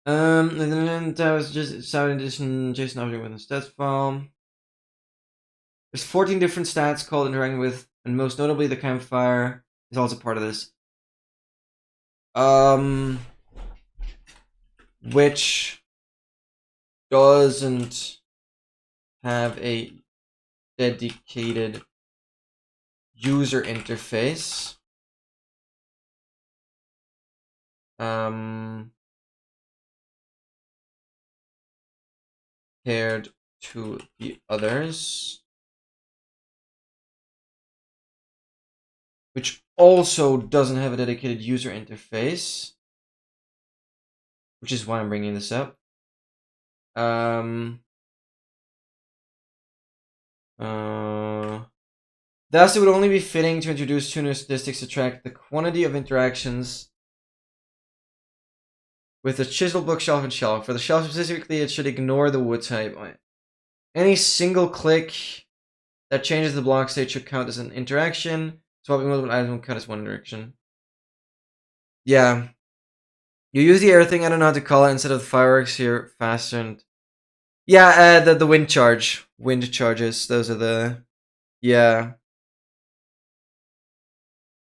[SPEAKER 1] and then that was just Southern Edition JSON object with a stats file. There's 14 different stats called interacting with, and most notably the campfire is also part of this. Which doesn't have a dedicated user interface. Compared to the others, which also doesn't have a dedicated user interface, which is why I'm bringing this up. Thus, it would only be fitting to introduce 2 new statistics to track the quantity of interactions with the chisel, bookshelf, and shelf. For the shelf specifically, it should ignore the wood type. Any single click that changes the block state should count as an interaction. Swapping multiple items will count as one interaction. Yeah. You use the air thing, I don't know how to call it, instead of fireworks here, faster and... Yeah, the wind charge. Wind charges, those are the... Yeah.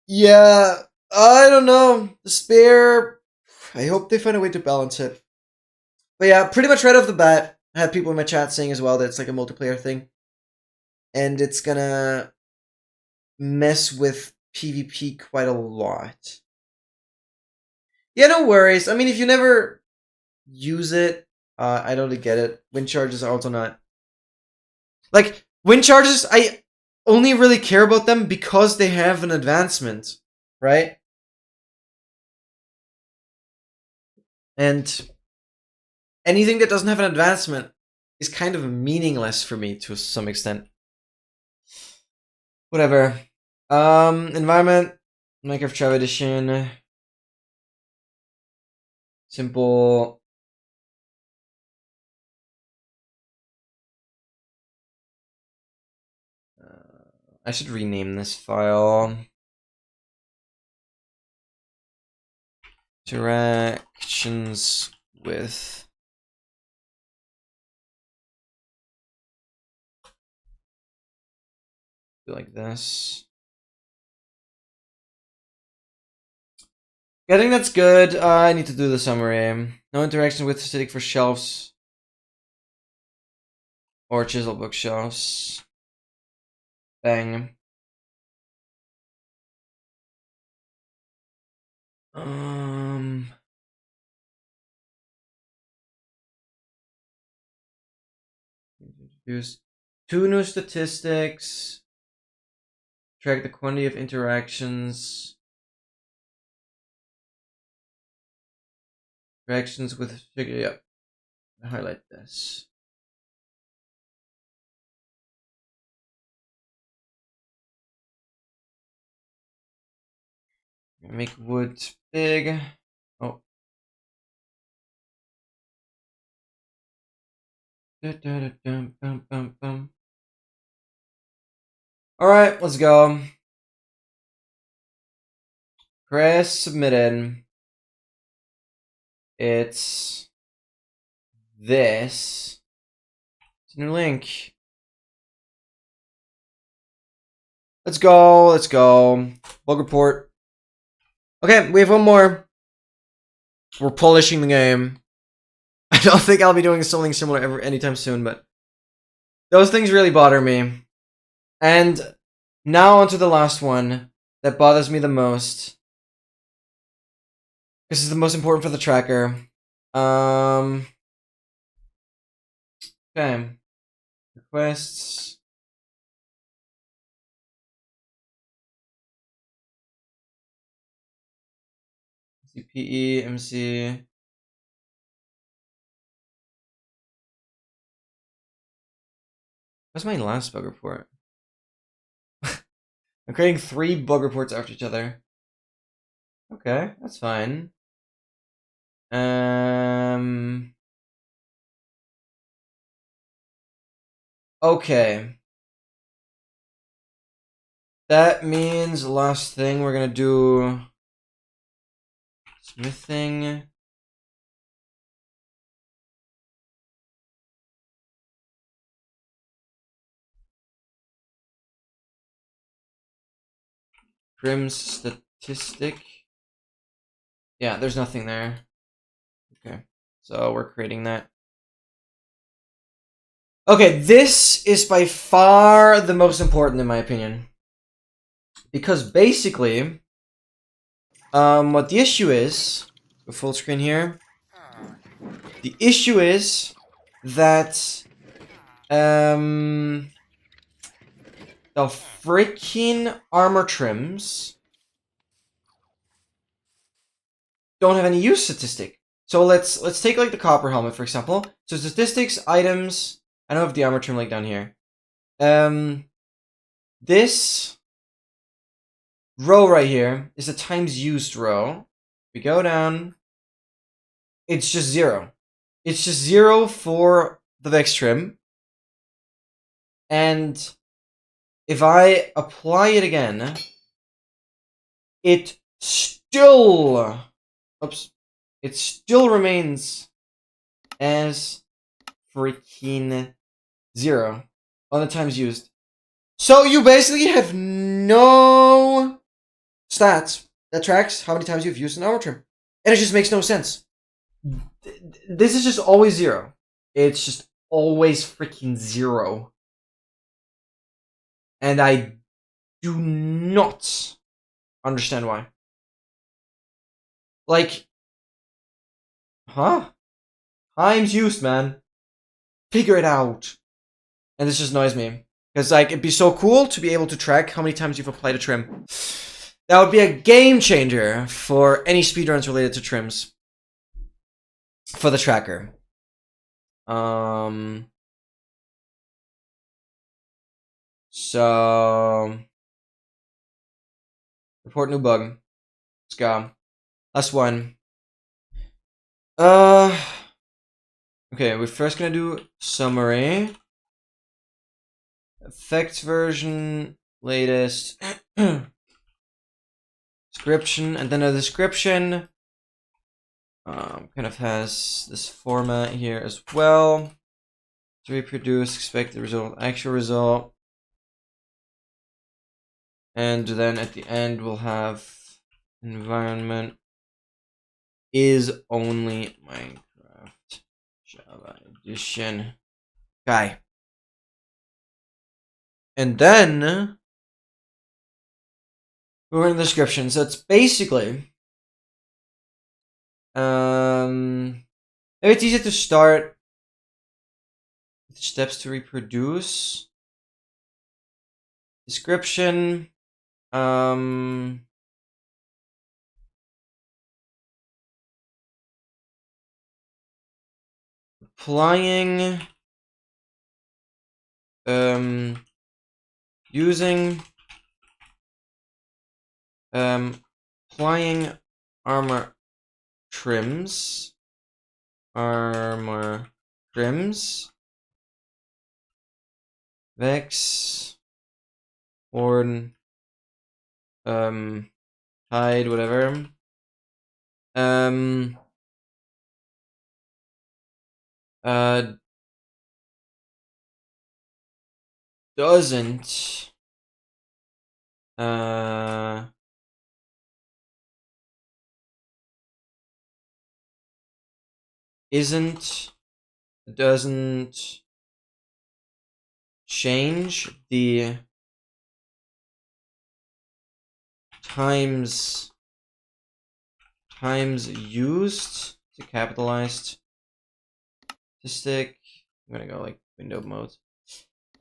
[SPEAKER 1] Yeah, I don't know. The spare... I hope they find a way to balance it. But yeah, pretty much right off the bat, I had people in my chat saying as well that it's like a multiplayer thing. And it's gonna mess with PvP quite a lot. Yeah, no worries. I mean, if you never use it, I don't get it. Wind charges are also not... Like, wind charges, I only really care about them because they have an advancement, right? And anything that doesn't have an advancement is kind of meaningless for me to some extent. Whatever. Environment, Minecraft Java Edition. Simple. I should rename this file. Interactions with like this. Yeah, I think that's good. I need to do the summary. No interaction with static for shelves or chisel bookshelves. Bang. Introduce 2 new statistics. Track the quantity of interactions. Interactions with figure. Yep. Highlight this. Make wood big. Oh. Alright, let's go. Press submitted. It's this. It's a new link. Let's go. Let's go. Bug report. Okay, we have one more. We're polishing the game. I don't think I'll be doing something similar anytime soon, but those things really bother me. And now onto the last one that bothers me the most. This is the most important for the tracker. Okay. Requests. CPE, MC. What's my last bug report? I'm creating 3 bug reports after each other. Okay, that's fine. Okay. That means the last thing we're gonna do smithing. Crim's statistic. Yeah, there's nothing there. Okay, so we're creating that. Okay, this is by far the most important in my opinion. Because basically, what the issue is, go full screen here. The issue is that, the freaking armor trims don't have any use statistic. So let's take like the copper helmet for example. So statistics, items. I don't have the armor trim like down here. This row right here is a times used row. We go down. It's just 0. It's just 0 for the Vex trim. And if I apply it again, it still, it still remains as freaking 0 on the times used. So you basically have no stats that tracks how many times you've used an armor trim. And it just makes no sense. This is just always 0. It's just always freaking 0. And I do not understand why. Like, huh? Times used, man. Figure it out. And this just annoys me. Because, like, it'd be so cool to be able to track how many times you've applied a trim. That would be a game changer for any speedruns related to trims. For the tracker. So... report new bug. Let's go. Last one. Okay, we're first gonna do summary. Effects version, latest. Description, and then a description. Kind of has this format here as well. To reproduce expected result, actual result. And then at the end we'll have environment is only Minecraft Java Edition. Okay. And then we're in the description. So it's basically maybe it's easier to start with steps to reproduce. Description. Applying using applying armor trims Vex Horn Tide, whatever. doesn't doesn't change the times used to capitalized statistic. I'm gonna go like window mode.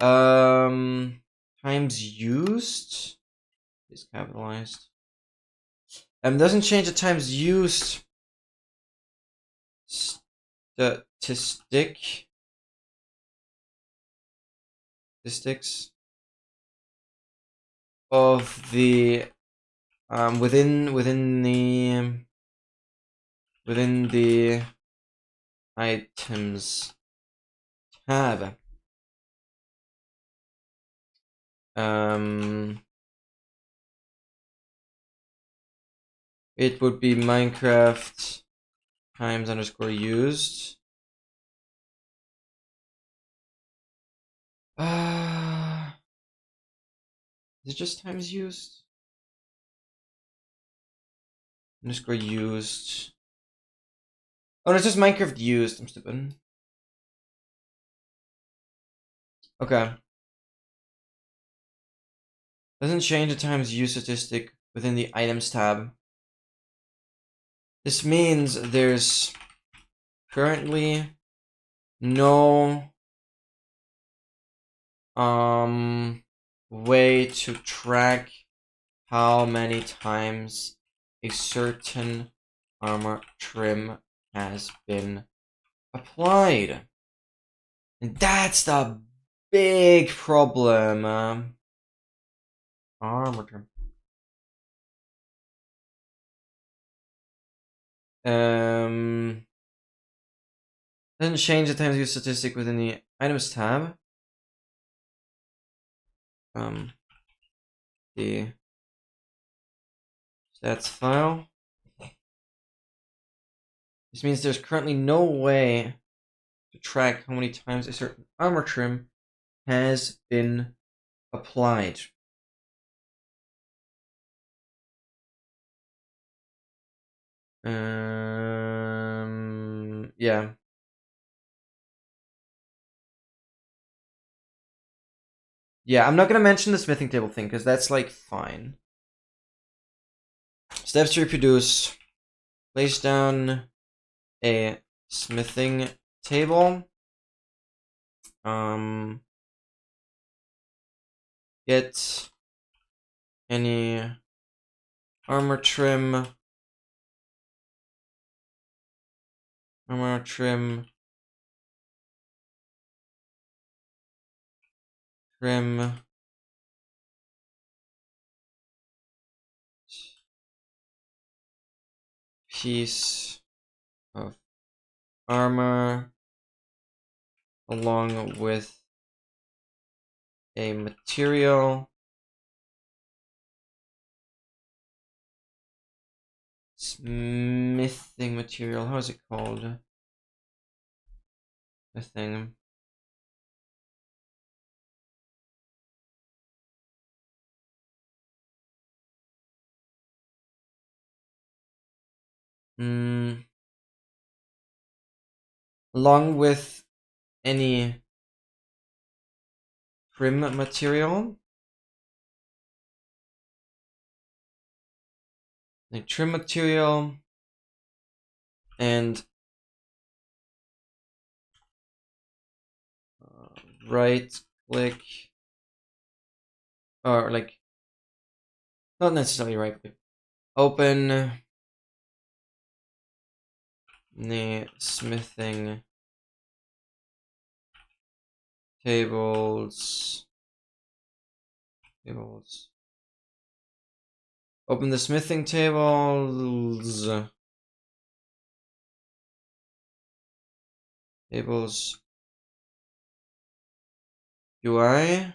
[SPEAKER 1] Times used is capitalized. Doesn't change the times used statistics of the within the items tab. It would be Minecraft times underscore used. Is it just times used? Underscore used. Oh, no, it's just Minecraft used. I'm stupid. Okay. Doesn't change the times used statistic within the items tab. This means there's currently no way to track how many times a certain armor trim has been applied. And that's the big problem. Armor trim. Doesn't change the times used statistic within the items tab. The stats file. This means there's currently no way to track how many times a certain armor trim has been applied. Yeah. Yeah, I'm not gonna mention the smithing table thing, because that's, like, fine. Steps to reproduce. Place down a smithing table. Get any armor trim. Trim piece of armor along with a material. Smithing material. How is it called? Smithing. Along with any trim material. A trim material and right click, or like not necessarily right click, open the smithing tables. Open the smithing tables. UI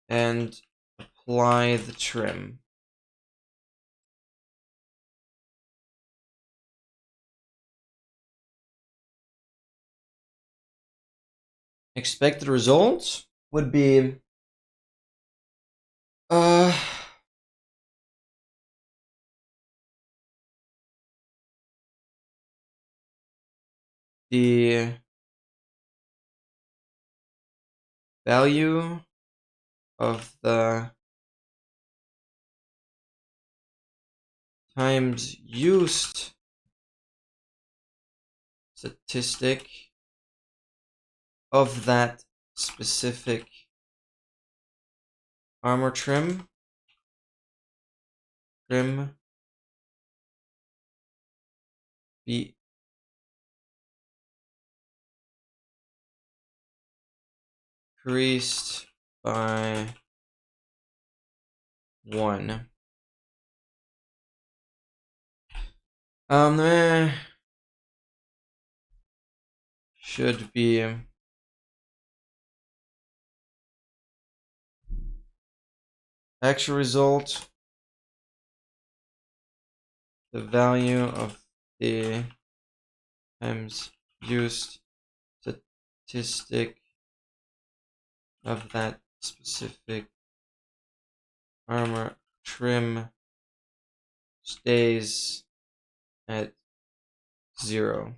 [SPEAKER 1] and apply the trim. expected result would be the value of the times used statistic of that specific armor trim be increased by 1. There should be actual result, the value of the times used statistic of that specific armor trim stays at 0.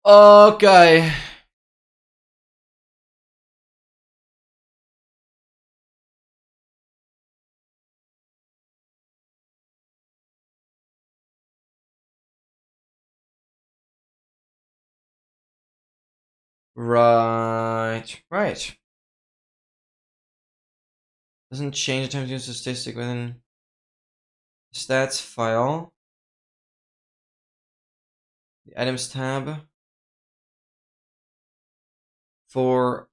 [SPEAKER 1] Okay. Right. Doesn't change the times used statistic within stats file. The items tab for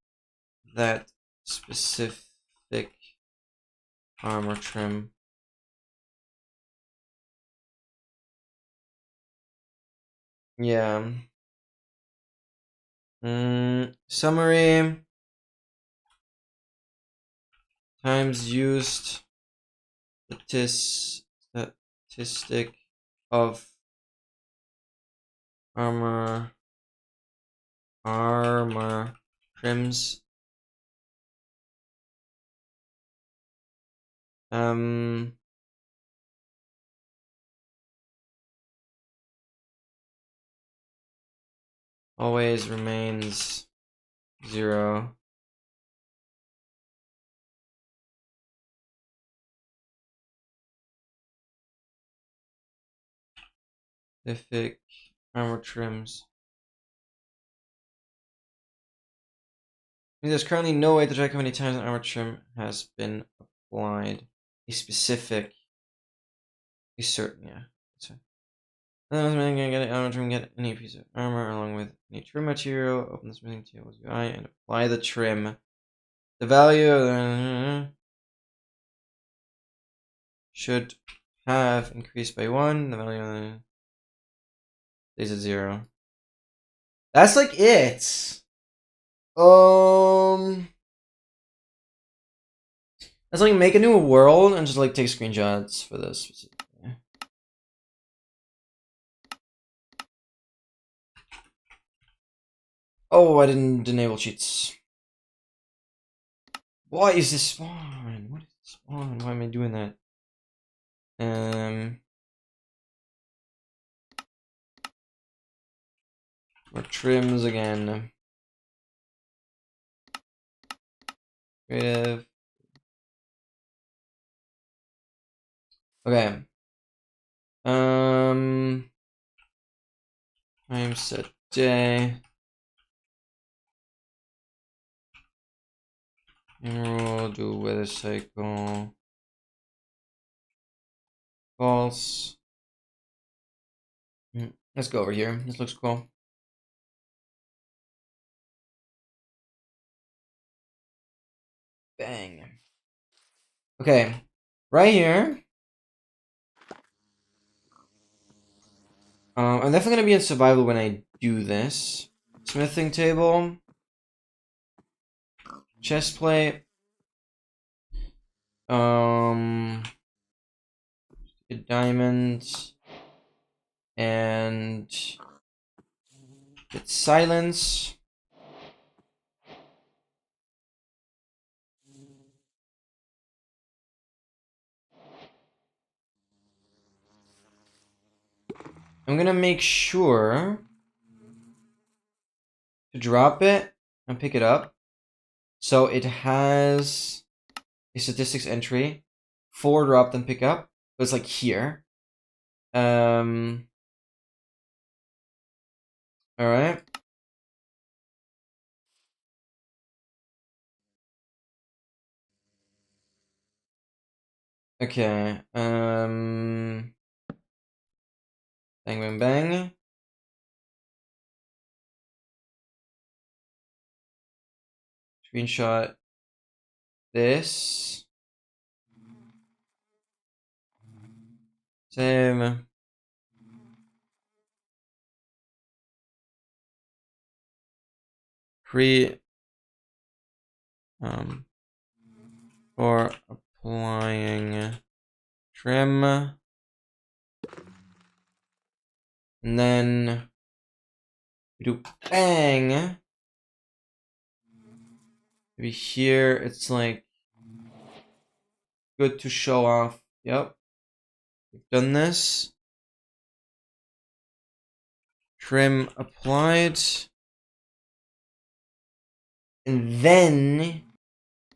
[SPEAKER 1] that specific armor trim. Yeah. Summary times used statistic of armor trims. Always remains 0. Specific armor trims. There's currently no way to track how many times an armor trim has been applied. A specific. A certain, yeah. That's right. Armor trim, get any piece of armor along with any trim material. Open the smithing table's UI and apply the trim. The value of the should have increased by 1. The value of the stays at 0. That's like it. Let's like make a new world and just like take screenshots for this. Oh, I didn't enable cheats. Why is this spawn? What is this spawn? Why am I doing that? More trims again. Creative. Okay. Time set day. And we'll do weather cycle. False. Let's go over here. This looks cool. Bang. Okay. Right here. I'm definitely gonna be in survival when I do this. Smithing table. Chest plate. a diamond, and get silence. I'm gonna make sure to drop it and pick it up. So it has a statistics entry for drop and pick up. So it's like here. Alright. Okay. Bang bang bang. Screenshot this. Save. Create for applying trim, and then we do bang. Maybe here it's like good to show off. Yep, we've done this. Trim applied, and then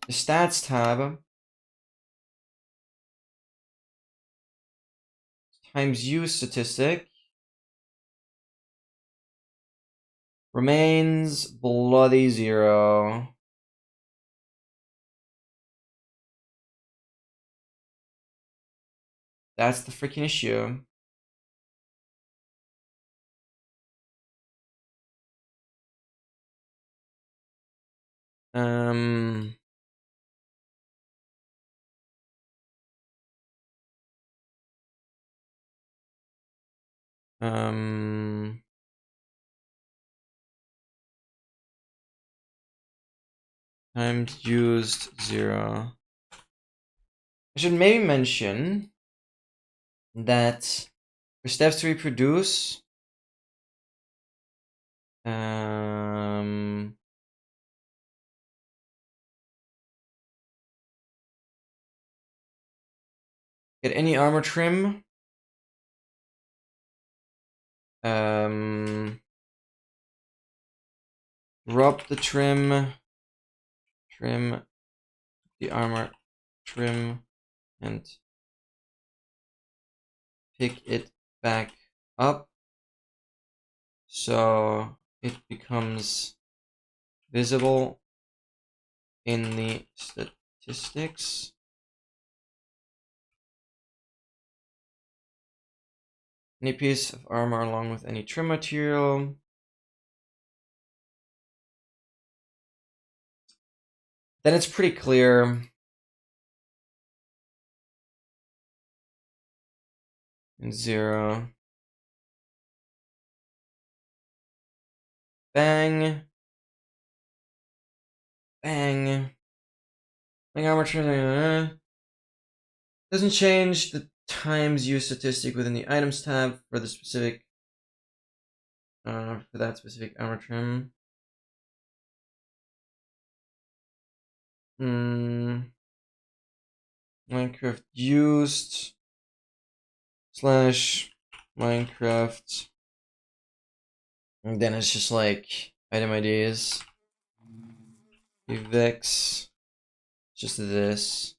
[SPEAKER 1] the stats tab times use statistic remains bloody 0. That's the freaking issue. Times used 0. I should maybe mention that for steps to reproduce, get any armor trim, drop the trim the armor trim, and pick it back up so it becomes visible in the statistics. Any piece of armor along with any trim material. Then it's pretty clear. And 0. Bang. Bang. Bang armor trim. Doesn't change the times used statistic within the items tab for the specific for that specific armor trim. Minecraft used / Minecraft, and then it's just like item IDs. Vex, just this.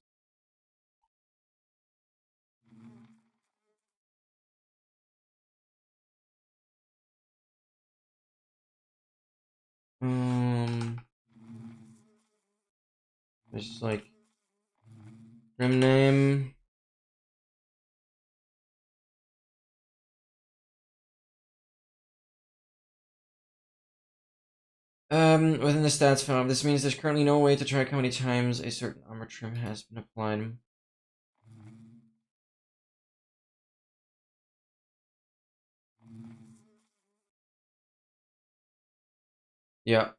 [SPEAKER 1] There's like trim name. Within the stats found, this means there's currently no way to track how many times a certain armor trim has been applied. Yeah,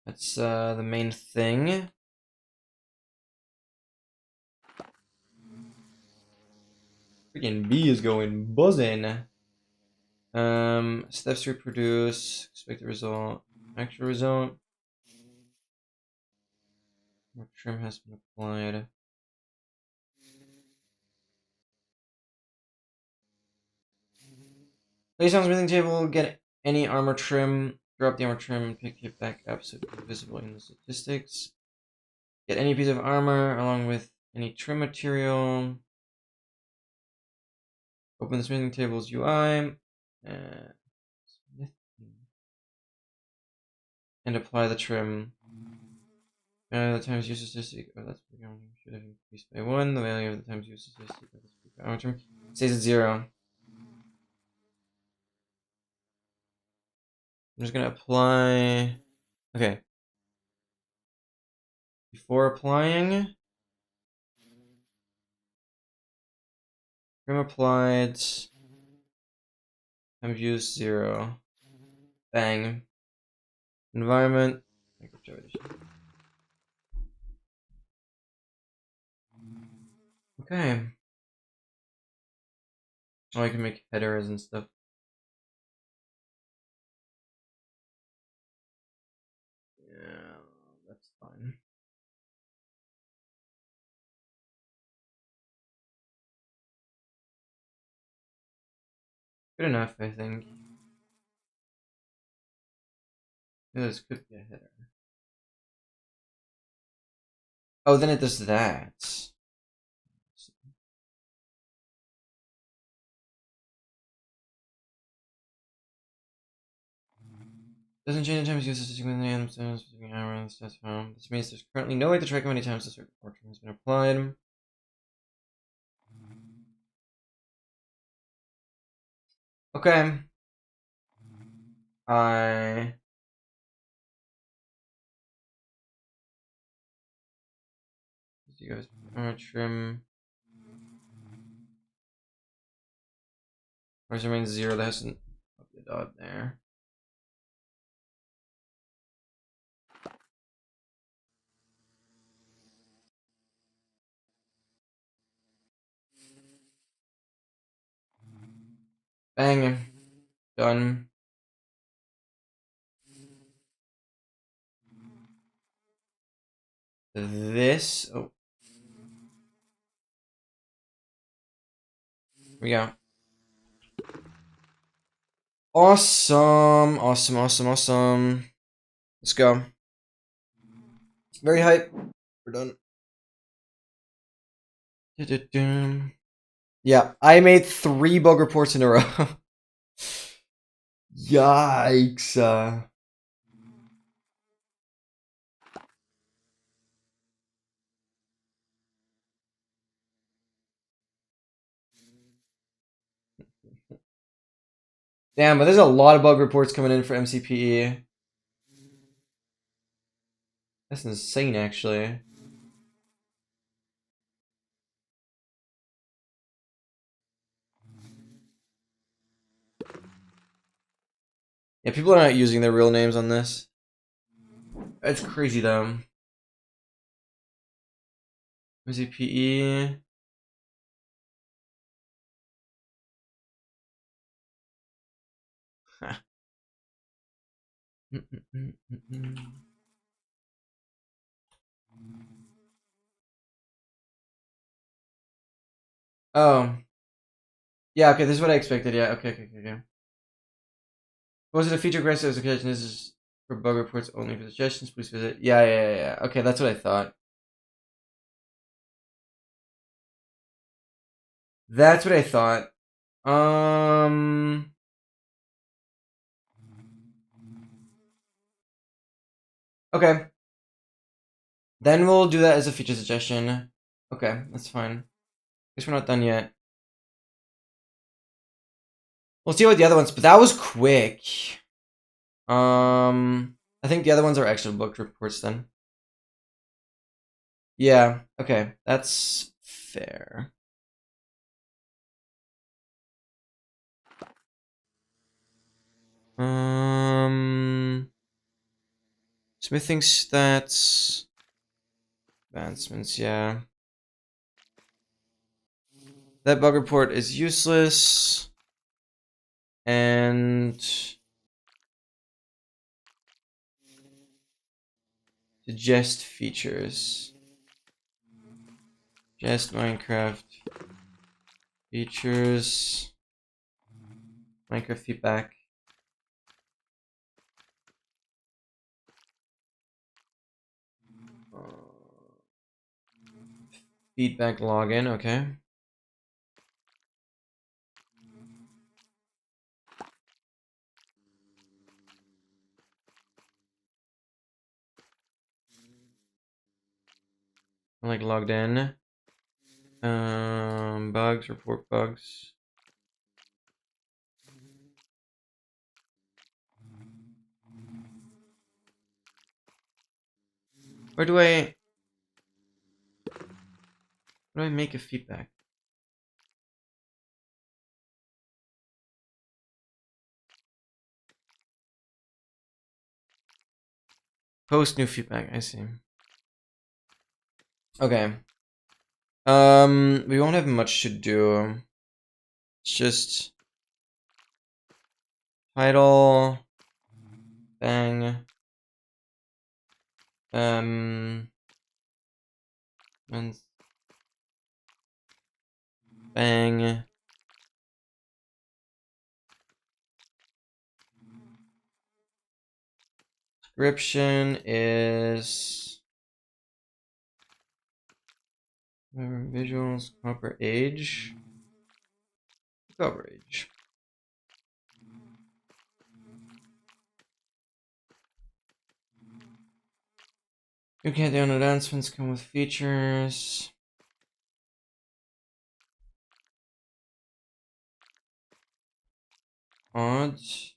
[SPEAKER 1] that's the main thing. Freaking bee is going buzzing. Steps to reproduce. Expected result. Actual result. More trim has been applied. Place on smithing table. Get any armor trim. Drop the armor trim and pick it back up so it's visible in the statistics. Get any piece of armor along with any trim material. Open the smithing table's UI. And apply the trim. The times use statistic. Oh, that's should have increased by 1. The value of the times use statistic of this armor trim stays at 0. I'm just gonna apply. Okay. Before applying, trim applied. Times used 0. Bang. Environment. Okay. Oh, I can make headers and stuff. Yeah, that's fine. Good enough, I think. This could be a header. Oh, then it does that. Doesn't change the times used significantly and specific arrow stats found. This means there's currently no way to track how many times a certain portrait has been applied. Okay. You guys trim. Ours remains 0. That hasn't put the dot there. Bang. Done. This. Oh. Here we go. Awesome. Awesome, awesome, awesome. Let's go. Very hype. We're done. Yeah, I made 3 bug reports in a row. Yikes. Damn, but there's a lot of bug reports coming in for MCPE. That's insane, actually. Yeah, people are not using their real names on this. That's crazy, though. MCPE. Oh. Yeah, okay, this is what I expected. Yeah, okay. Was it a feature aggressive suggestion? This is for bug reports only. For suggestions, please visit. Yeah. Okay, that's what I thought. That's what I thought. Okay. Then we'll do that as a feature suggestion. Okay, that's fine. Guess we're not done yet. We'll see what the other ones, but that was quick. I think the other ones are actual book reports then. Yeah, okay, that's fair. Smithing stats. Advancements, yeah. That bug report is useless. And suggest features. Suggest Minecraft features. Minecraft feedback. Feedback login, okay. I'm like logged in. Bugs, report bugs. Where do I make a feedback? Post new feedback, I see. Okay. We won't have much to do. It's just title, bang, and bang. Description is visuals, cover age. Cover age. Okay, the announcements come with features. Odds.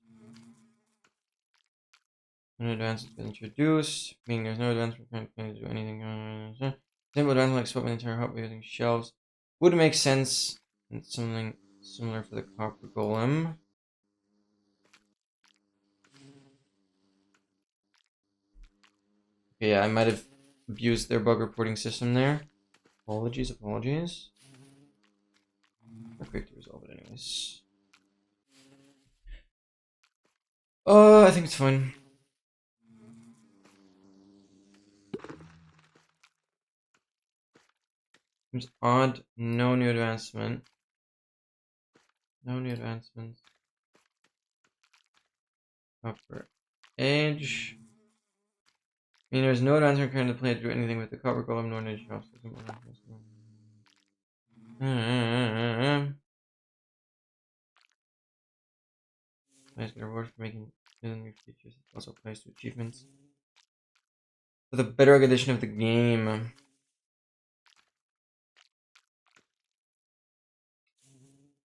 [SPEAKER 1] No advancement been introduced, meaning there's no advancement can't do anything. Simple advancement like swapping the entire hub using shelves would make sense, and something similar for the copper golem. Okay, yeah, I might have abused their bug reporting system there. Apologies. We're quick to resolve it anyways. I think it's fine. Seems odd. No new advancement. No new advancements. Copper age. I mean, there's no advancement current to play to do anything with the copper golem nor ninja shop system. Nice reward for making new features. It also applies to achievements. For the better edition of the game.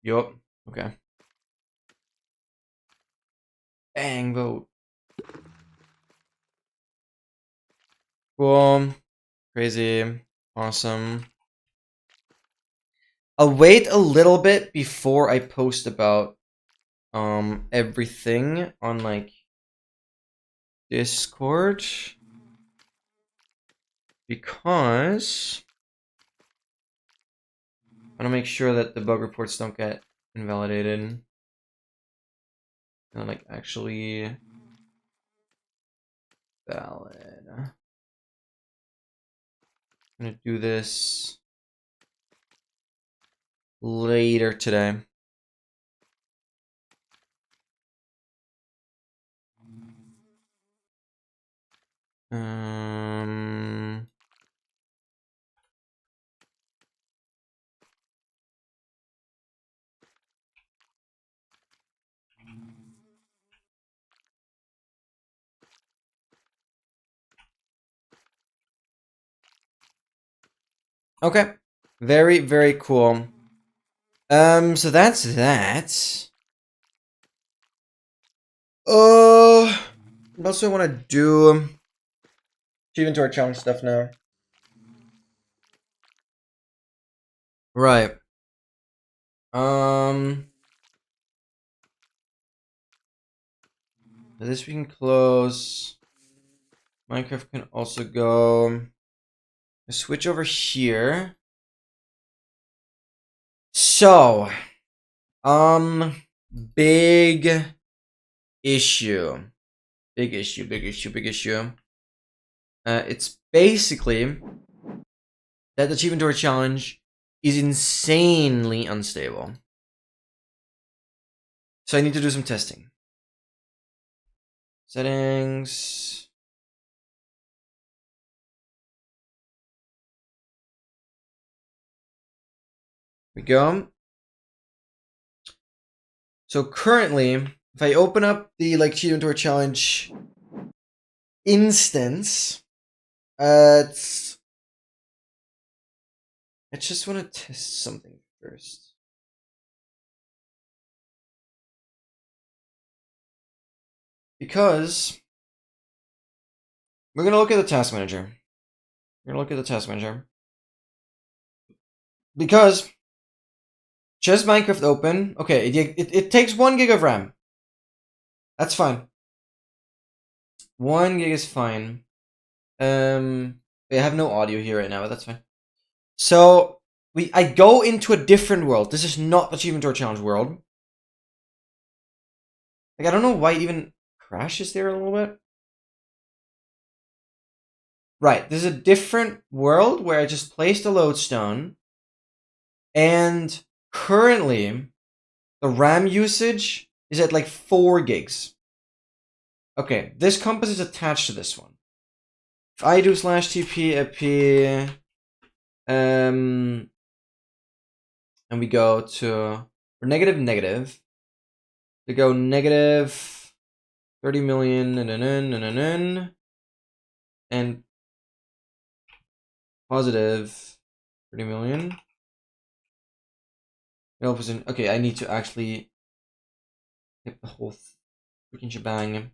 [SPEAKER 1] Yup. Okay. Bang, vote. Cool. Crazy. Awesome. I'll wait a little bit before I post about everything on like Discord, because I want to make sure that the bug reports don't get invalidated. And like actually valid. I'm gonna do this later today. Okay. Very, very cool. So that's that. What else do I want to do? Achievement to our challenge stuff now. Right. This we can close. Minecraft can also go. Switch over here. So, big issue. Big issue. It's basically that the Achievement Door Challenge is insanely unstable. So I need to do some testing. Settings. We go. So currently, if I open up the Achievement Door Challenge instance, I just want to test something first. Because we're going to look at the task manager. Because just Minecraft open. Okay, it takes 1 gig of RAM. That's fine. 1 gig is fine. I have no audio here right now, but that's fine. So I go into a different world. This is not Achievement Door Challenge world. Like, I don't know why it even crashes there a little bit. Right, this is a different world where I just placed a lodestone. And currently, the RAM usage is at like 4 gigs. Okay, this compass is attached to this one. If I do /tp ep, and we go to, or negative, we go negative 30 million, and positive 30 million. Okay, I need to actually hit the whole freaking shebang.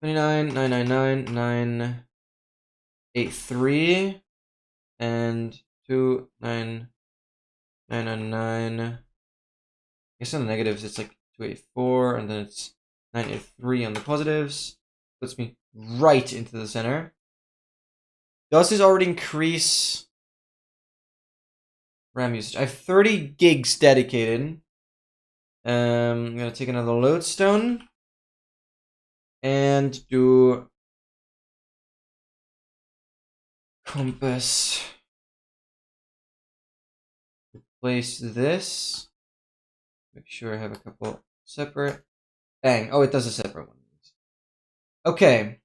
[SPEAKER 1] 29,999,983 and 2,999. I guess on the negatives it's like 284, and then it's 983 on the positives. Puts me right into the center. Does this already increase RAM usage? I have 30 gigs dedicated. I'm gonna take another lodestone and do compass. Replace this. Make sure I have a couple separate. Bang. Oh, it does a separate one. Okay.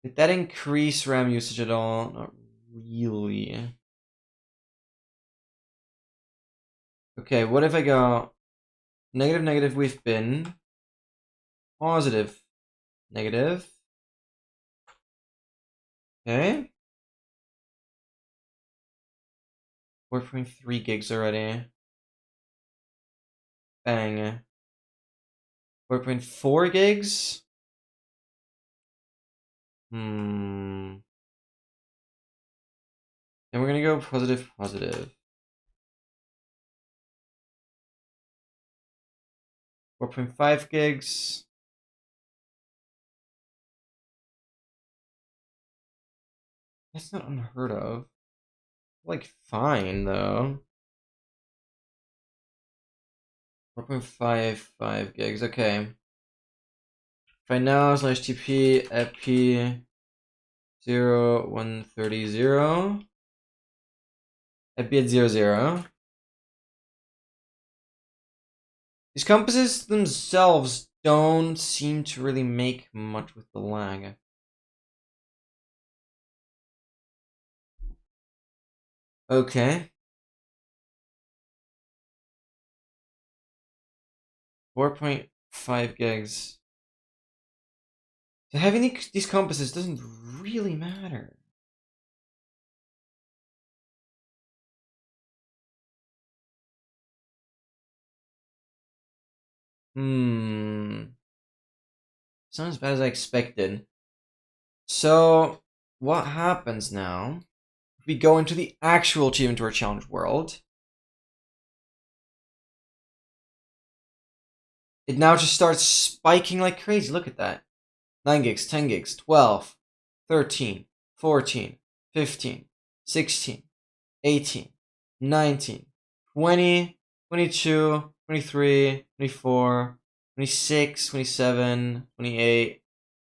[SPEAKER 1] Did that increase RAM usage at all? Not really. Okay, what if I go negative we've been, positive negative. Okay. 4.3 gigs already. Bang. 4.4 gigs. And we're gonna go positive. 4.5 gigs. That's not unheard of. Like, fine though. 4.55 gigs. Okay. If I now /tp ep 0130 ep at 00. These compasses themselves don't seem to really make much with the lag. Okay. 4.5 gigs. So having these compasses doesn't really matter. It's not as bad as I expected. So, what happens now? If we go into the actual Achievement Door Challenge world, it now just starts spiking like crazy. Look at that. 9 gigs, 10 gigs, 12, 13, 14, 15, 16, 18, 19, 20, 22, 23, 24, 26, 27, 28,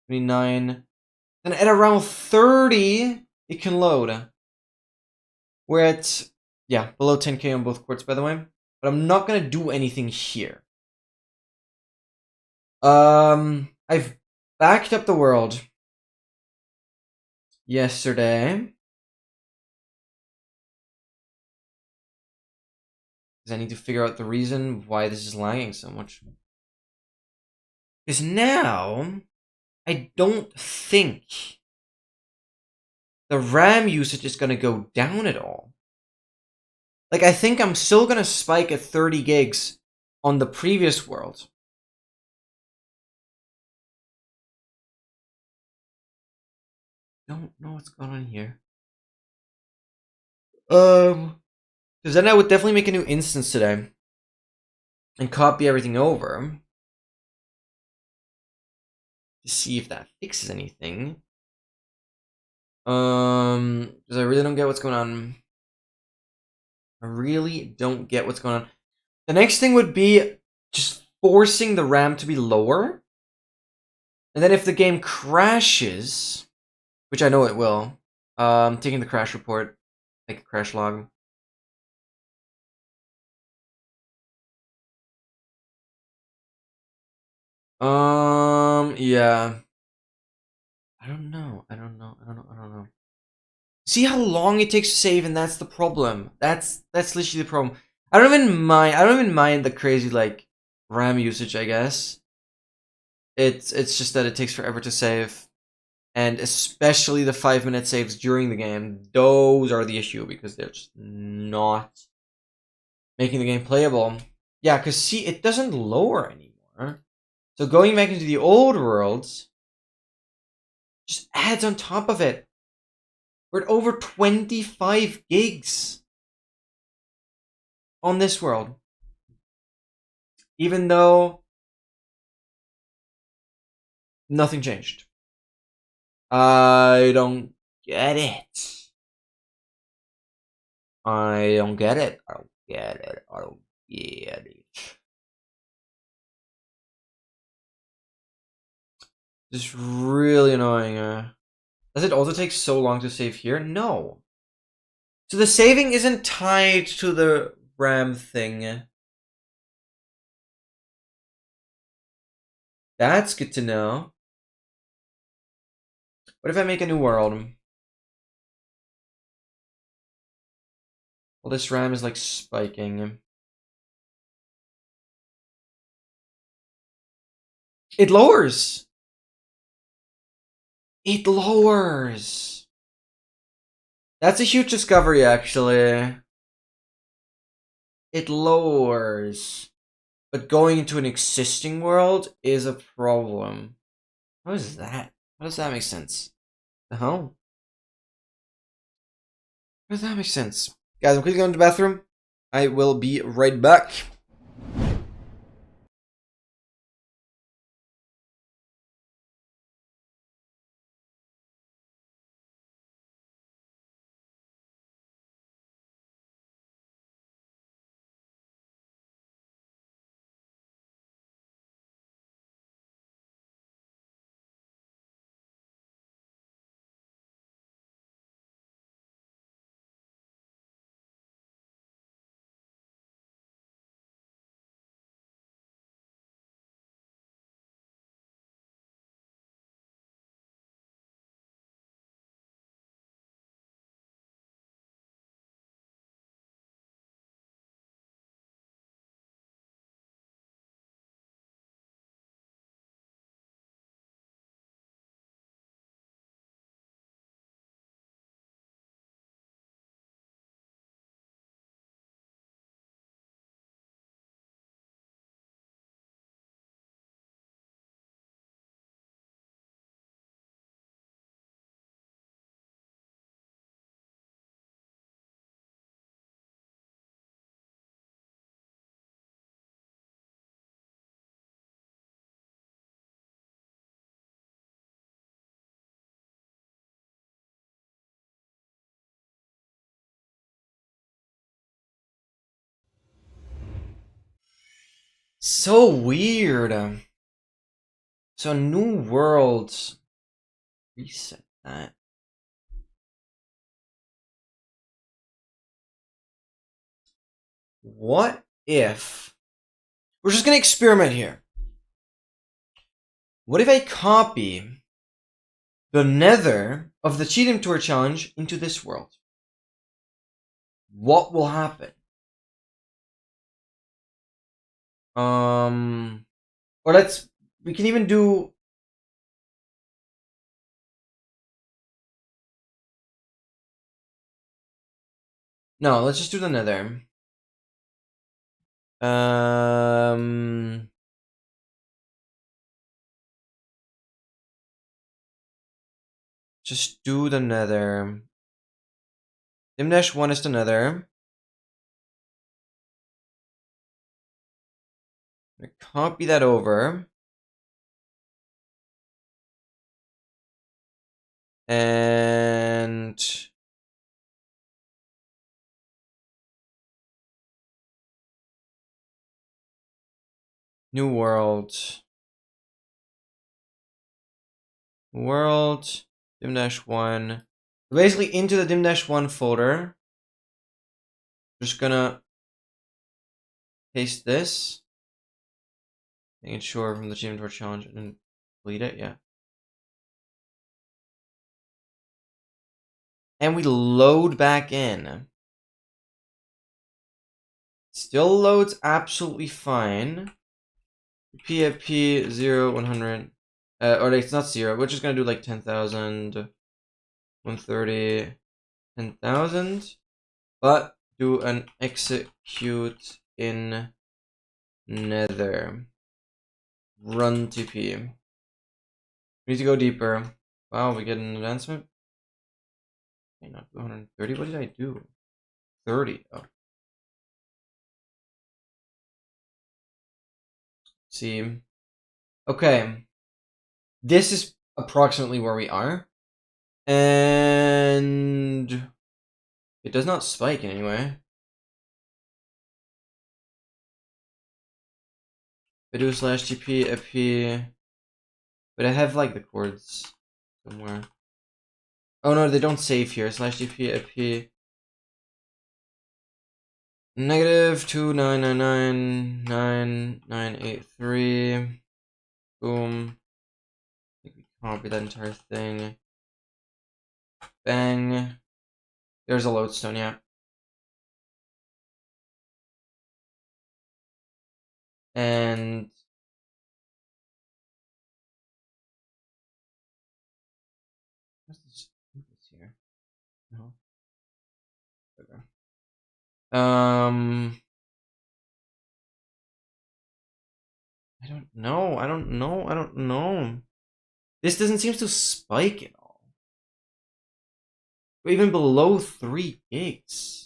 [SPEAKER 1] 29. And at around 30, it can load. We're at, yeah, below 10k on both quartz, by the way. But I'm not going to do anything here. I've backed up the world yesterday. Because I need to figure out the reason why this is lagging so much. Because now, I don't think the RAM usage is going to go down at all. Like, I think I'm still going to spike at 30 gigs on the previous world. Don't know what's going on here. Because then I would definitely make a new instance today. And copy everything over. To see if that fixes anything. Because I really don't get what's going on. I really don't get what's going on. The next thing would be just forcing the RAM to be lower. And then if the game crashes, which I know it will, taking the crash report, like a crash log. Yeah. I don't know. See how long it takes to save, and that's the problem. That's literally the problem. I don't even mind the crazy like RAM usage, I guess. It's just that it takes forever to save. And especially the 5-minute saves during the game, those are the issue because they're just not making the game playable. Yeah, because see, it doesn't lower anymore. So going back into the old worlds just adds on top of it. We're at over 25 gigs on this world. Even though nothing changed. I don't get it. I don't get it. This is really annoying. Does it also take so long to save here? No. So the saving isn't tied to the RAM thing. That's good to know. What if I make a new world? Well, this RAM is like spiking. It lowers. It lowers. That's a huge discovery, actually. It lowers. But going into an existing world is a problem. How is that? How does that make sense? The hell? How does that make sense? Guys, I'm quickly going to the bathroom. I will be right back. So weird. So new worlds. Reset that. What if we're just gonna experiment here? What if I copy the nether of the Cheat Him Tour challenge into this world? What will happen? Or we can even do. No, let's just do the nether. Just do the nether. Dim-1 is the nether. I'm gonna copy that over. And new world. World. Dim-1. Basically into the Dim-1 folder. Just gonna paste this. Making sure from the Cheat Him Tour challenge and delete it, yeah. And we load back in. Still loads absolutely fine. PFP 0, 100. Or it's not 0. We're just gonna do like 10,000, 130, 10,000. But do an execute in nether. Run TP. We need to go deeper. Wow, we get an advancement. Okay, not 230. What did I do? 30. Oh. See. Okay. This is approximately where we are. And it does not spike in any way. I do /TP FP. But I have like the chords somewhere. Oh no, they don't save here. /TP FP. -29999983. Boom. I think we copy that entire thing. Bang. There's a lodestone, yeah. And what's this here? No. Okay. I don't know. This doesn't seem to spike at all. Or even below 3 gigs.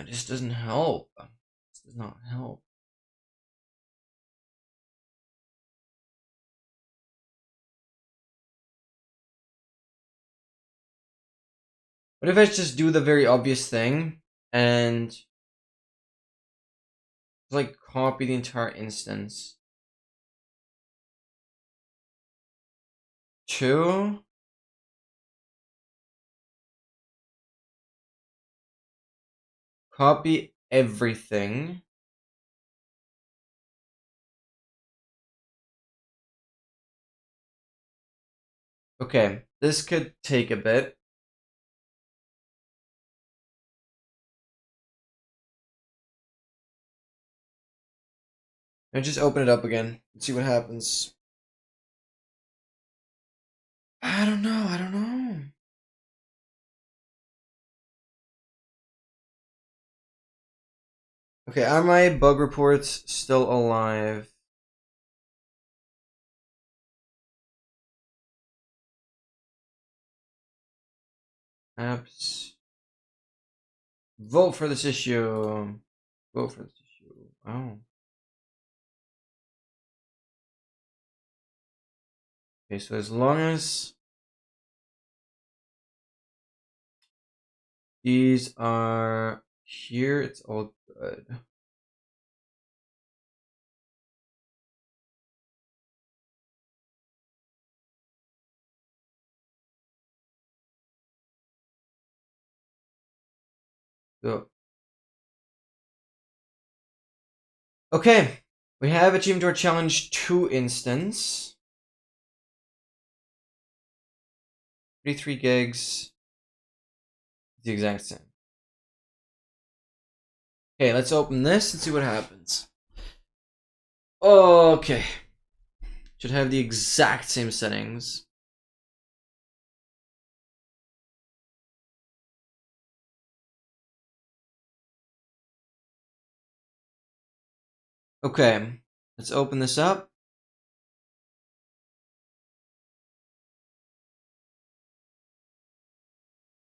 [SPEAKER 1] This doesn't help. This does not help. What if I just do the very obvious thing and like copy the entire instance? 2. Copy everything. Okay, this could take a bit. And just open it up again and see what happens. I don't know. Okay, are my bug reports still alive? Apps. Vote for this issue. Vote for this issue. Oh. Okay, so as long as these are here, it's all good. Go. Okay, we have achieved our challenge 2 instance. 33 gigs. The exact same. Okay, let's open this and see what happens. Okay. Should have the exact same settings. Okay, let's open this up.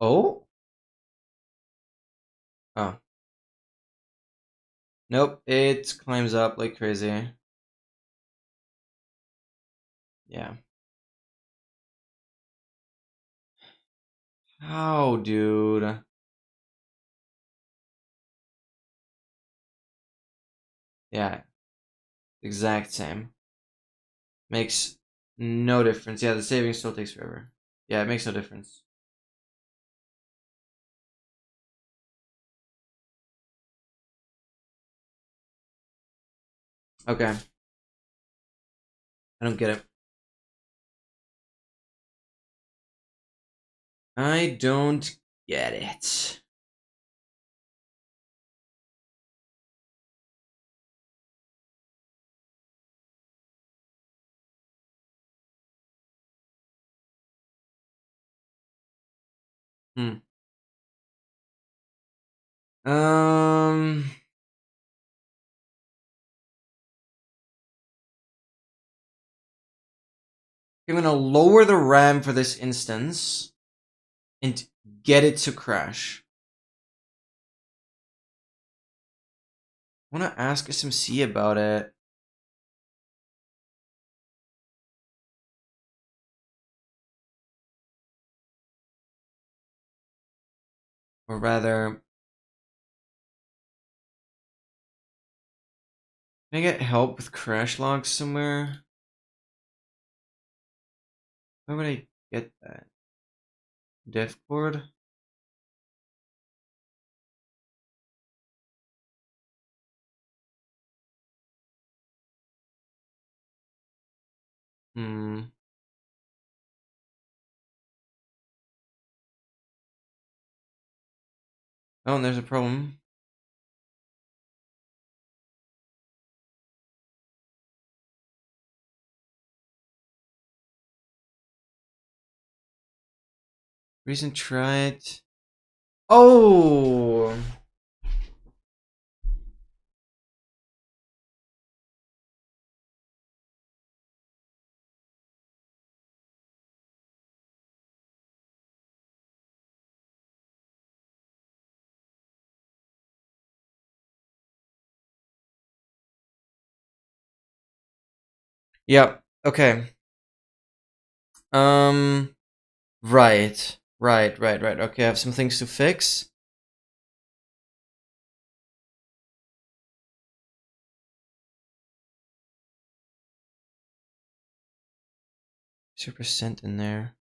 [SPEAKER 1] Oh? Oh. Nope, it climbs up like crazy. Yeah. How, dude? Yeah. Exact same. Makes no difference. Yeah, the saving still takes forever. Yeah, it makes no difference. Okay. I don't get it. I don't get it. Hmm. Um. I'm gonna lower the RAM for this instance and get it to crash. I wanna ask SMC about it. Or rather, can I get help with crash logs somewhere? Where would I get that? Dev cord? Hmm. Oh, and there's a problem. Recent try it. Oh! Yep. Okay. Right. Right. Okay, I have some things to fix. Is there percent in there?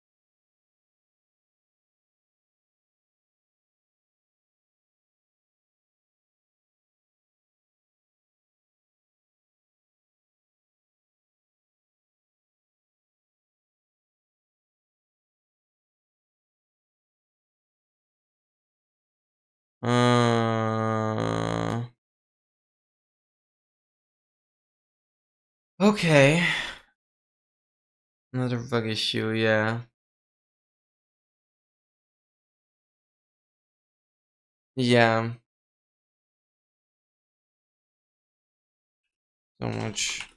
[SPEAKER 1] Okay. Another bug issue, yeah. Yeah. So much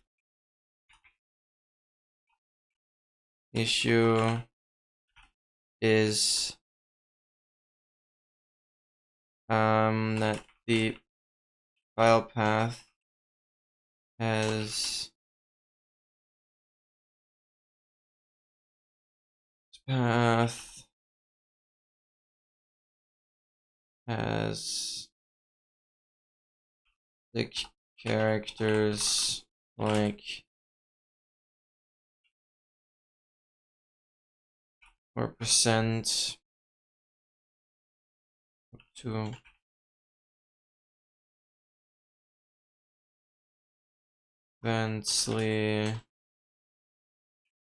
[SPEAKER 1] issue is that the file path has the characters like 4% to eventually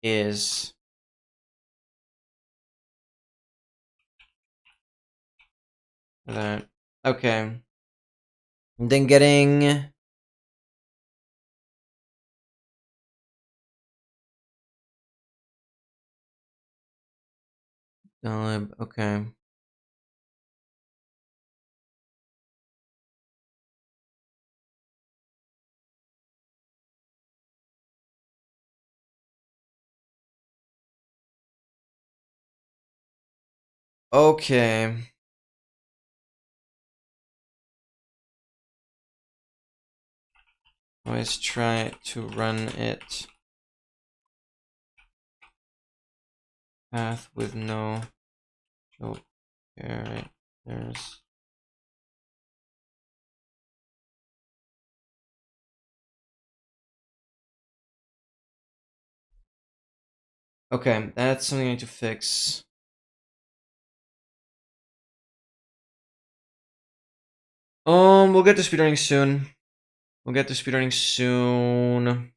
[SPEAKER 1] is that. Okay. And then getting okay. Okay. Always try to run it path with no characters. Okay, that's something I need to fix. We'll get to speedrunning soon.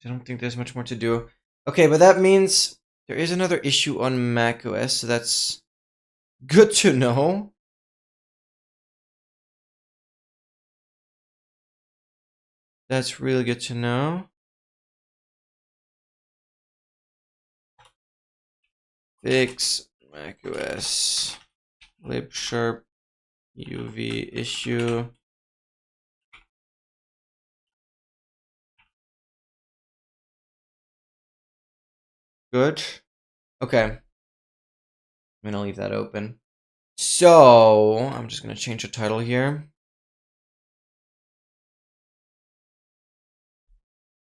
[SPEAKER 1] I don't think there's much more to do. Okay, but that means there is another issue on macOS, so that's good to know. That's really good to know. Fix macOS libsharp UV issue. Good. Okay. I'm gonna leave that open. So, I'm just gonna change the title here.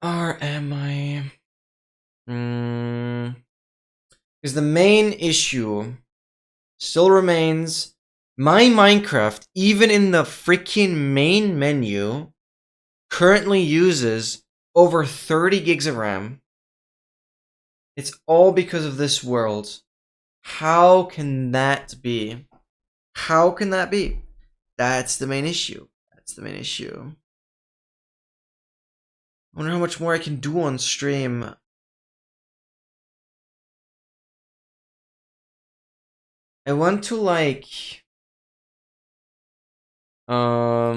[SPEAKER 1] RMI. Because the main issue still remains my Minecraft, even in the freaking main menu, currently uses over 30 gigs of RAM. It's all because of this world. How can that be? How can that be? That's the main issue. That's the main issue. I wonder how much more I can do on stream. I want to like I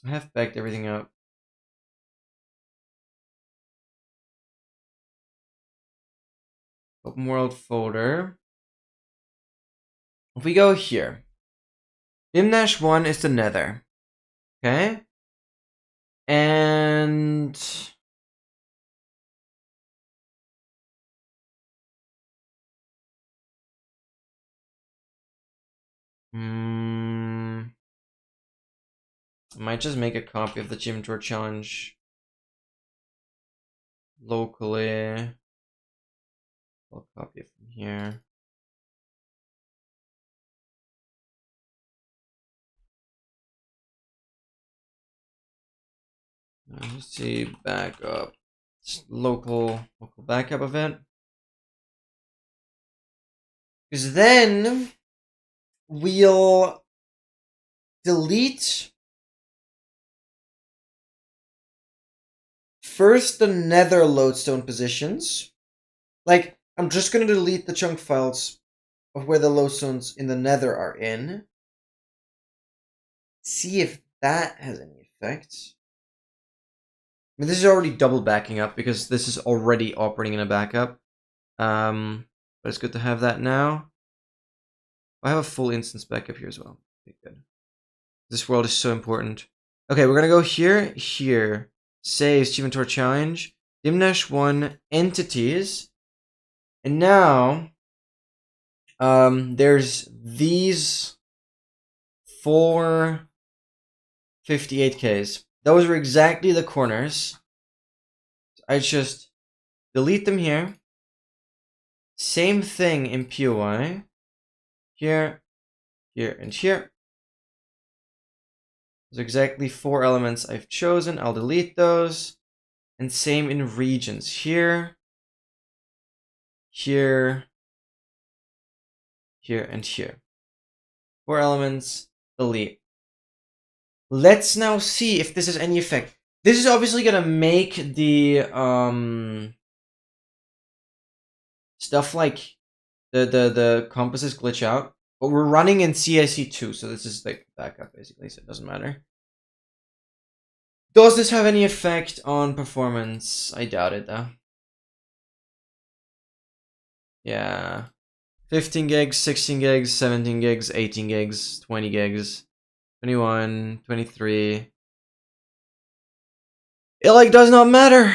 [SPEAKER 1] have backed everything up. Open world folder. If we go here, Dim-1 is the nether. Okay? And I might just make a copy of the Gym Tour challenge locally. I'll copy it from here. Let's see, backup. Local backup event. Because then we'll delete first the nether lodestone positions. Like, I'm just going to delete the chunk files of where the lodestones in the nether are in. See if that has any effect. I mean, this is already double backing up because this is already operating in a backup. But it's good to have that now. I have a full instance backup here as well. Okay, good. This world is so important. Okay, we're gonna go here, save Achievement Tour Challenge, Dim-1 entities, and now There's these 4 58Ks. Those are exactly the corners. I just delete them here. Same thing in POI. Here, here, and here. There's exactly 4 elements I've chosen. I'll delete those. And same in regions. Here, here, here, and here. 4 elements, delete. Let's now see if this has any effect. This is obviously gonna make the stuff like the compasses glitch out, but we're running in CIC 2, so this is like backup basically, so it doesn't matter. Does this have any effect on performance? I doubt it though. Yeah. 15 gigs, 16 gigs, 17 gigs, 18 gigs, 20 gigs, 21, 23. It like does not matter.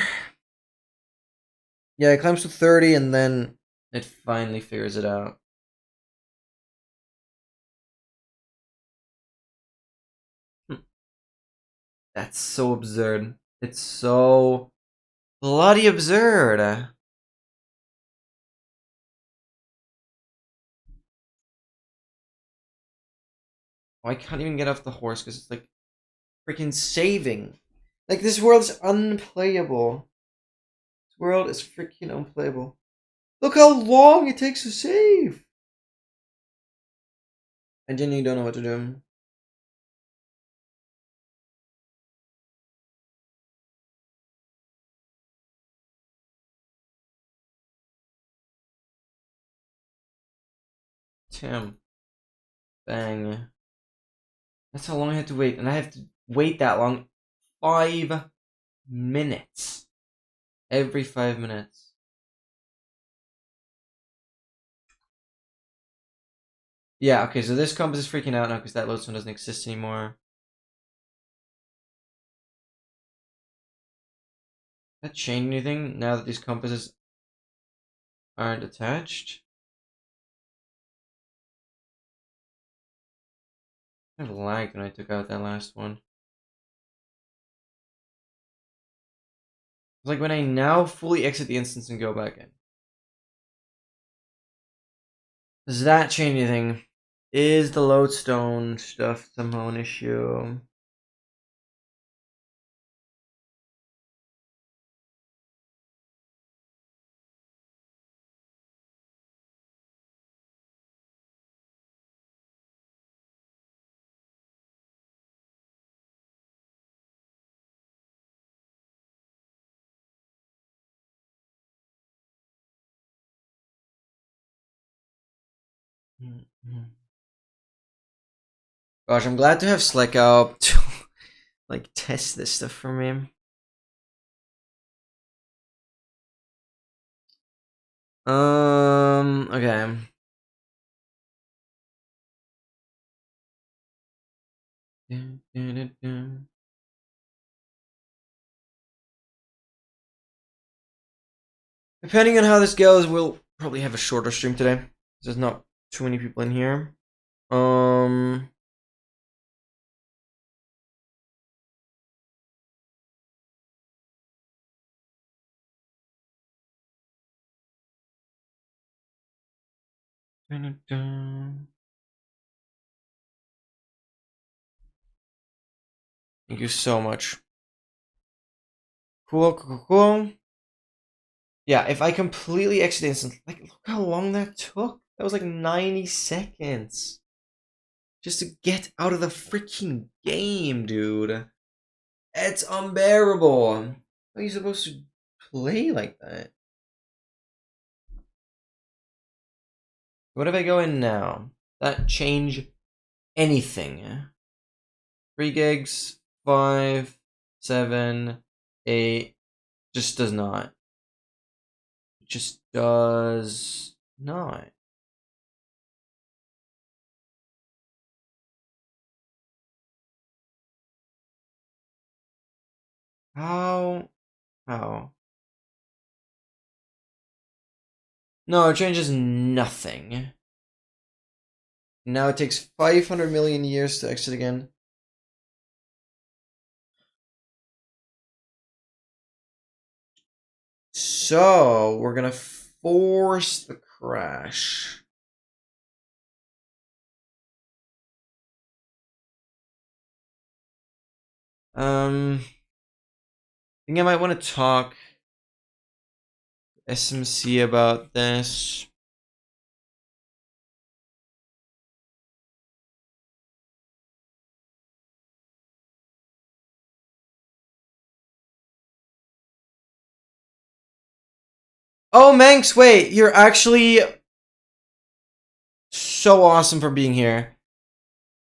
[SPEAKER 1] Yeah, it climbs to 30 and then it finally figures it out. That's so absurd. It's so bloody absurd. Oh, I can't even get off the horse because it's like freaking saving. Like, this world is unplayable. This world is freaking unplayable. Look how long it takes to save. I genuinely don't know what to do. Tim. Bang. That's how long I had to wait. And I have to wait that long. 5 minutes. Every 5 minutes. Yeah, okay, so this compass is freaking out now because that lodestone doesn't exist anymore. Does that change anything now that these compasses aren't attached? I kind of lagged when I took out that last one. It's like when I now fully exit the instance and go back in. Does that change anything? Is the lodestone stuff somehow an issue? Gosh, I'm glad to have Slick out to like test this stuff for me. Okay. Depending on how this goes, we'll probably have a shorter stream today. There's not too many people in here. Thank you so much. Cool. Yeah, if I completely exit the instance, like, look how long that took. That was like 90 seconds. Just to get out of the freaking game, dude. It's unbearable. How are you supposed to play like that? What if I go in now? That change anything? 3 gigs, 5, 7, 8. Just does not. Just does not. How? How? No, it changes nothing. Now it takes 500 million years to exit again. So, we're gonna force the crash. I think I might want to talk SMC about this. Oh, Manx, wait, you're actually so awesome for being here.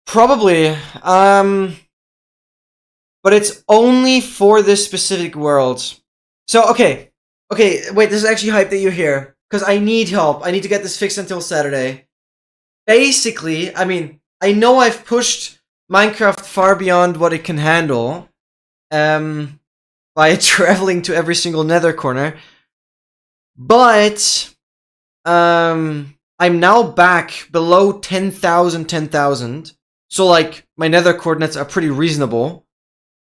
[SPEAKER 1] Probably, but it's only for this specific world. So, okay, wait, this is actually hype that you're here, because I need help. I need to get this fixed until Saturday. Basically, I mean, I know I've pushed Minecraft far beyond what it can handle, by traveling to every single nether corner, but, I'm now back below 10,000. So, like, my nether coordinates are pretty reasonable.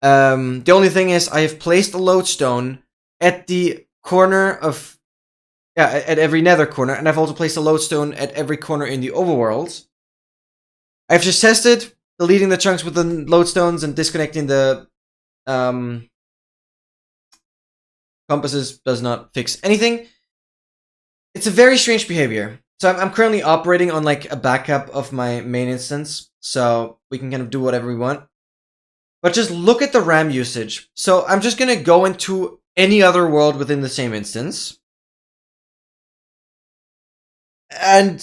[SPEAKER 1] The only thing is, I have placed a lodestone at the corner of, at every nether corner, and I've also placed a lodestone at every corner in the overworld. I've just tested deleting the chunks with the lodestones and disconnecting the, compasses does not fix anything. It's a very strange behavior. So I'm currently operating on like a backup of my main instance, so we can kind of do whatever we want. But just look at the RAM usage. So I'm just gonna go into any other world within the same instance. And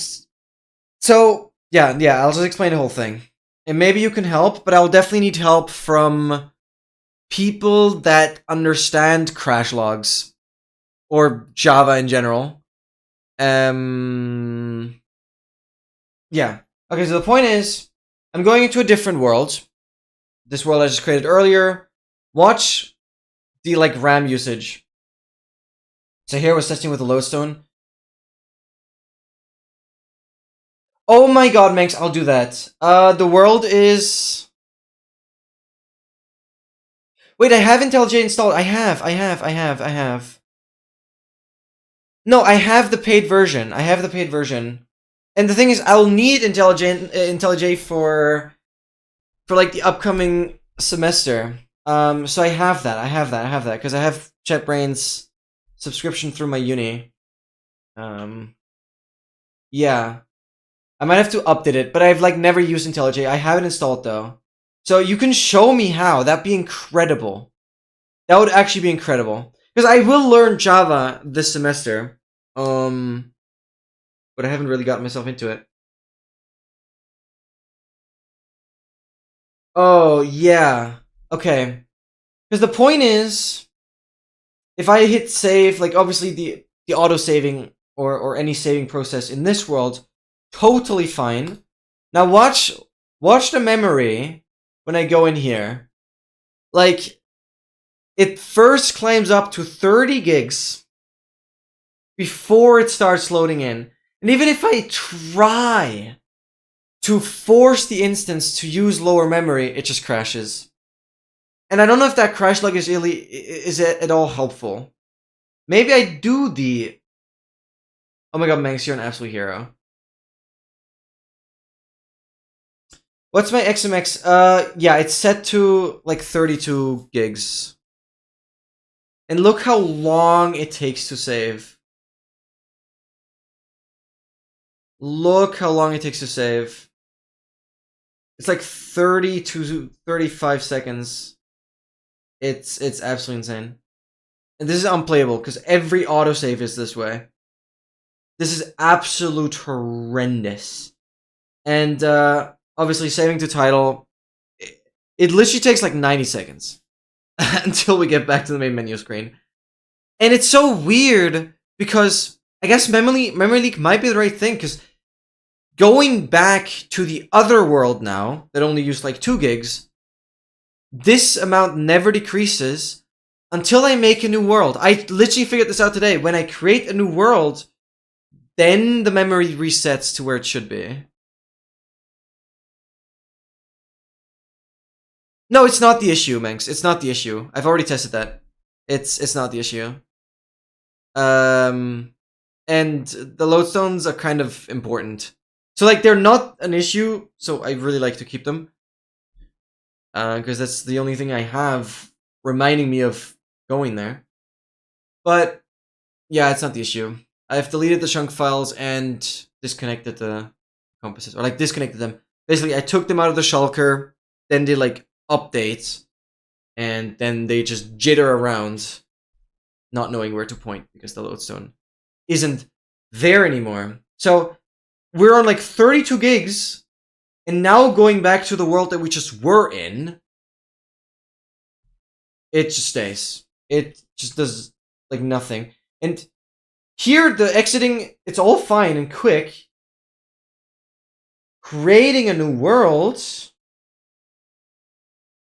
[SPEAKER 1] so, yeah, I'll just explain the whole thing. And maybe you can help, but I'll definitely need help from people that understand crash logs. Or Java in general. Yeah. Okay, so the point is, I'm going into a different world. This world I just created earlier. Watch the, like, RAM usage. So here I was testing with the lodestone. Oh my god, Manx, I'll do that. The world is... Wait, I have IntelliJ installed. I have. No, I have the paid version. And the thing is, I'll need IntelliJ for like the upcoming semester. So I have that, because I have JetBrains subscription through my uni. Yeah. I might have to update it, but I've like never used IntelliJ. I have it installed though. So you can show me how. That'd be incredible. That would actually be incredible. Because I will learn Java this semester. But I haven't really gotten myself into it. Oh, yeah. Okay. Because the point is, if I hit save, like obviously the auto-saving or any saving process in this world, totally fine. Now watch the memory when I go in here. Like, it first climbs up to 30 gigs before it starts loading in. And even if I try to force the instance to use lower memory, it just crashes. And I don't know if that crash log is really is at all helpful. Maybe I do the... Oh my god, Manx, you're an absolute hero. What's my XMX? Yeah, it's set to like 32 gigs. And look how long it takes to save. Look how long it takes to save. It's like 30 to 35 seconds. It's absolutely insane. And this is unplayable because every autosave is this way. This is absolute horrendous. And obviously saving to title, it literally takes like 90 seconds until we get back to the main menu screen. And it's so weird because I guess memory leak might be the right thing, because going back to the other world now that only used like 2 gigs, this amount never decreases until I make a new world. I literally figured this out today. When I create a new world, then the memory resets to where it should be. No, it's not the issue, Manx. It's not the issue. I've already tested that. It's not the issue. And the lodestones are kind of important. So like they're not an issue, so I really like to keep them. Because that's the only thing I have reminding me of going there. But yeah, it's not the issue. I've deleted the chunk files and disconnected the compasses, or like disconnected them. Basically, I took them out of the shulker, then did like updates, and then they just jitter around, not knowing where to point because the lodestone isn't there anymore. So we're on like 32 gigs, and now going back to the world that we just were in, it just stays. It just does like nothing. And here, the exiting, it's all fine and quick. Creating a new world,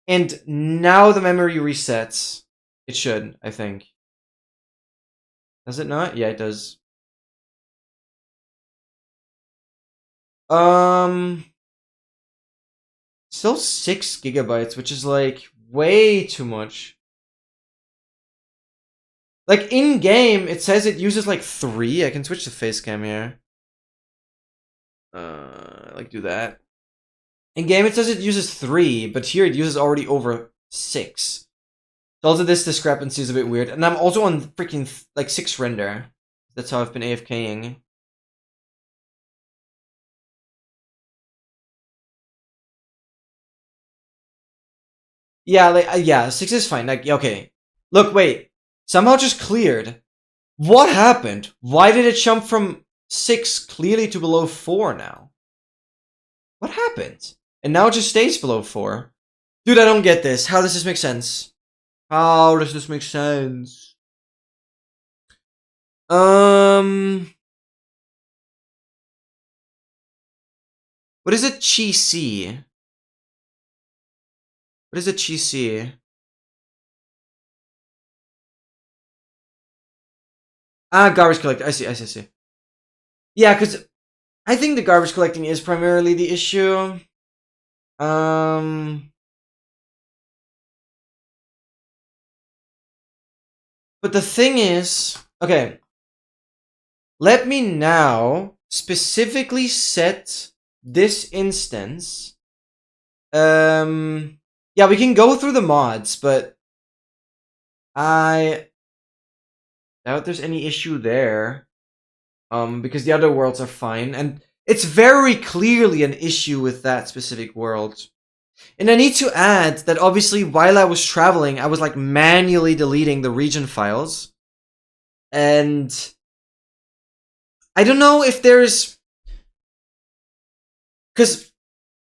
[SPEAKER 1] and now the memory resets. It should, I think. Does it not? Yeah, it does. Still 6 gigabytes, which is like way too much. Like in game, it says it uses like 3. I can switch to face cam here. Like do that. In game, it says it uses 3, but here it uses already over 6. So also this discrepancy is a bit weird. And I'm also on freaking like 6 render. That's how I've been AFKing. Yeah, like yeah, 6 is fine. Like okay, look, wait, somehow just cleared. What happened? Why did it jump from 6 clearly to below 4 now? What happened? And now it just stays below 4. Dude, I don't get this. How does this make sense? How does this make sense? What is a CIC? What is a CIC? Ah, garbage collector. I see. Yeah, because I think the garbage collecting is primarily the issue. But the thing is, okay, let me now specifically set this instance. Yeah, we can go through the mods, but I doubt there's any issue there. Because the other worlds are fine, and it's very clearly an issue with that specific world. And I need to add that obviously while I was traveling, I was like manually deleting the region files. And I don't know if there's... Because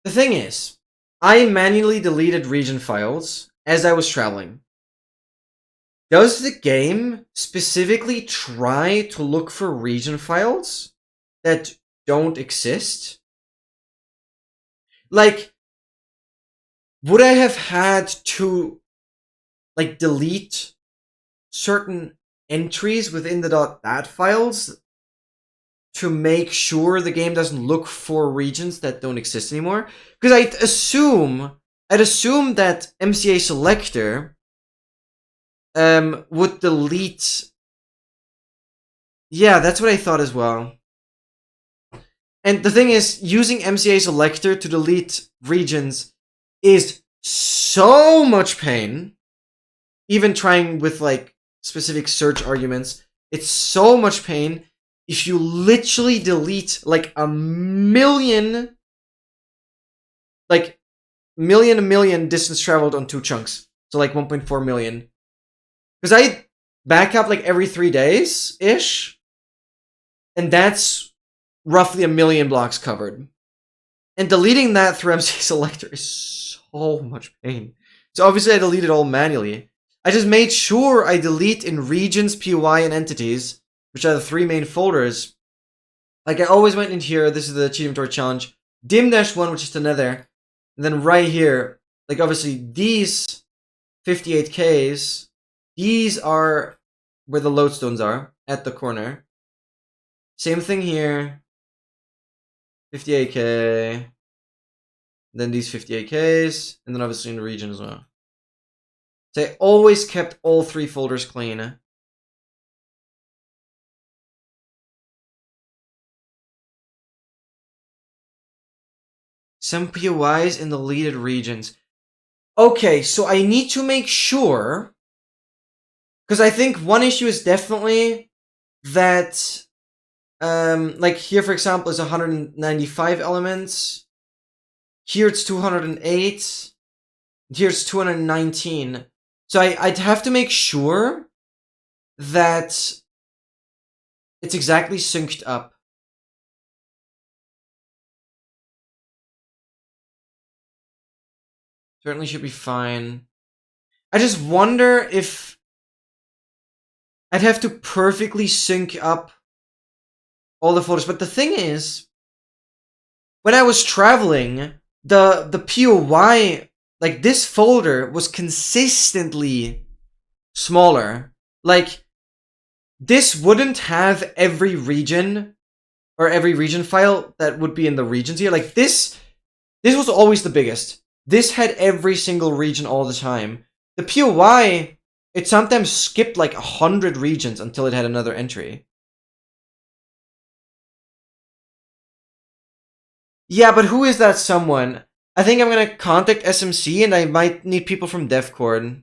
[SPEAKER 1] the thing is, I manually deleted region files as I was traveling. Does the game specifically try to look for region files that don't exist? Like, would I have had to, like, delete certain entries within the .dat files to make sure the game doesn't look for regions that don't exist anymore? Because I'd assume that MCA selector would delete... Yeah, that's what I thought as well. And the thing is, using MCA selector to delete regions is so much pain. Even trying with, like, specific search arguments, it's so much pain if you literally delete, like, a million distance traveled on 2 chunks. So, like, 1.4 million. Because I back up, like, every 3 days-ish. And that's roughly 1 million blocks covered. And deleting that through MC Selector is so much pain. So obviously I delete it all manually. I just made sure I delete in regions, POI, and entities, which are the 3 main folders. Like I always went in here, this is the Cheat Inventory Challenge, dim-1, which is the nether, and then right here, like obviously these 58Ks, these are where the lodestones are, at the corner. Same thing here. 58K. Then these 58Ks, and then obviously in the region as well. So I always kept all 3 folders clean. Some POIs in the deleted regions. Okay, so I need to make sure, because I think one issue is definitely that, like here for example is 195 elements. Here it's 208. Here it's 219. So I'd have to make sure that it's exactly synced up. Certainly should be fine. I just wonder if I'd have to perfectly sync up all the folders. But the thing is, when I was traveling, the POI, like this folder was consistently smaller. Like, this wouldn't have every region or every region file that would be in the regions here. Like this was always the biggest. This had every single region all the time. The POI, it sometimes skipped like 100 regions until it had another entry. Yeah, but who is that someone? I think I'm gonna contact SMC and I might need people from DevCord.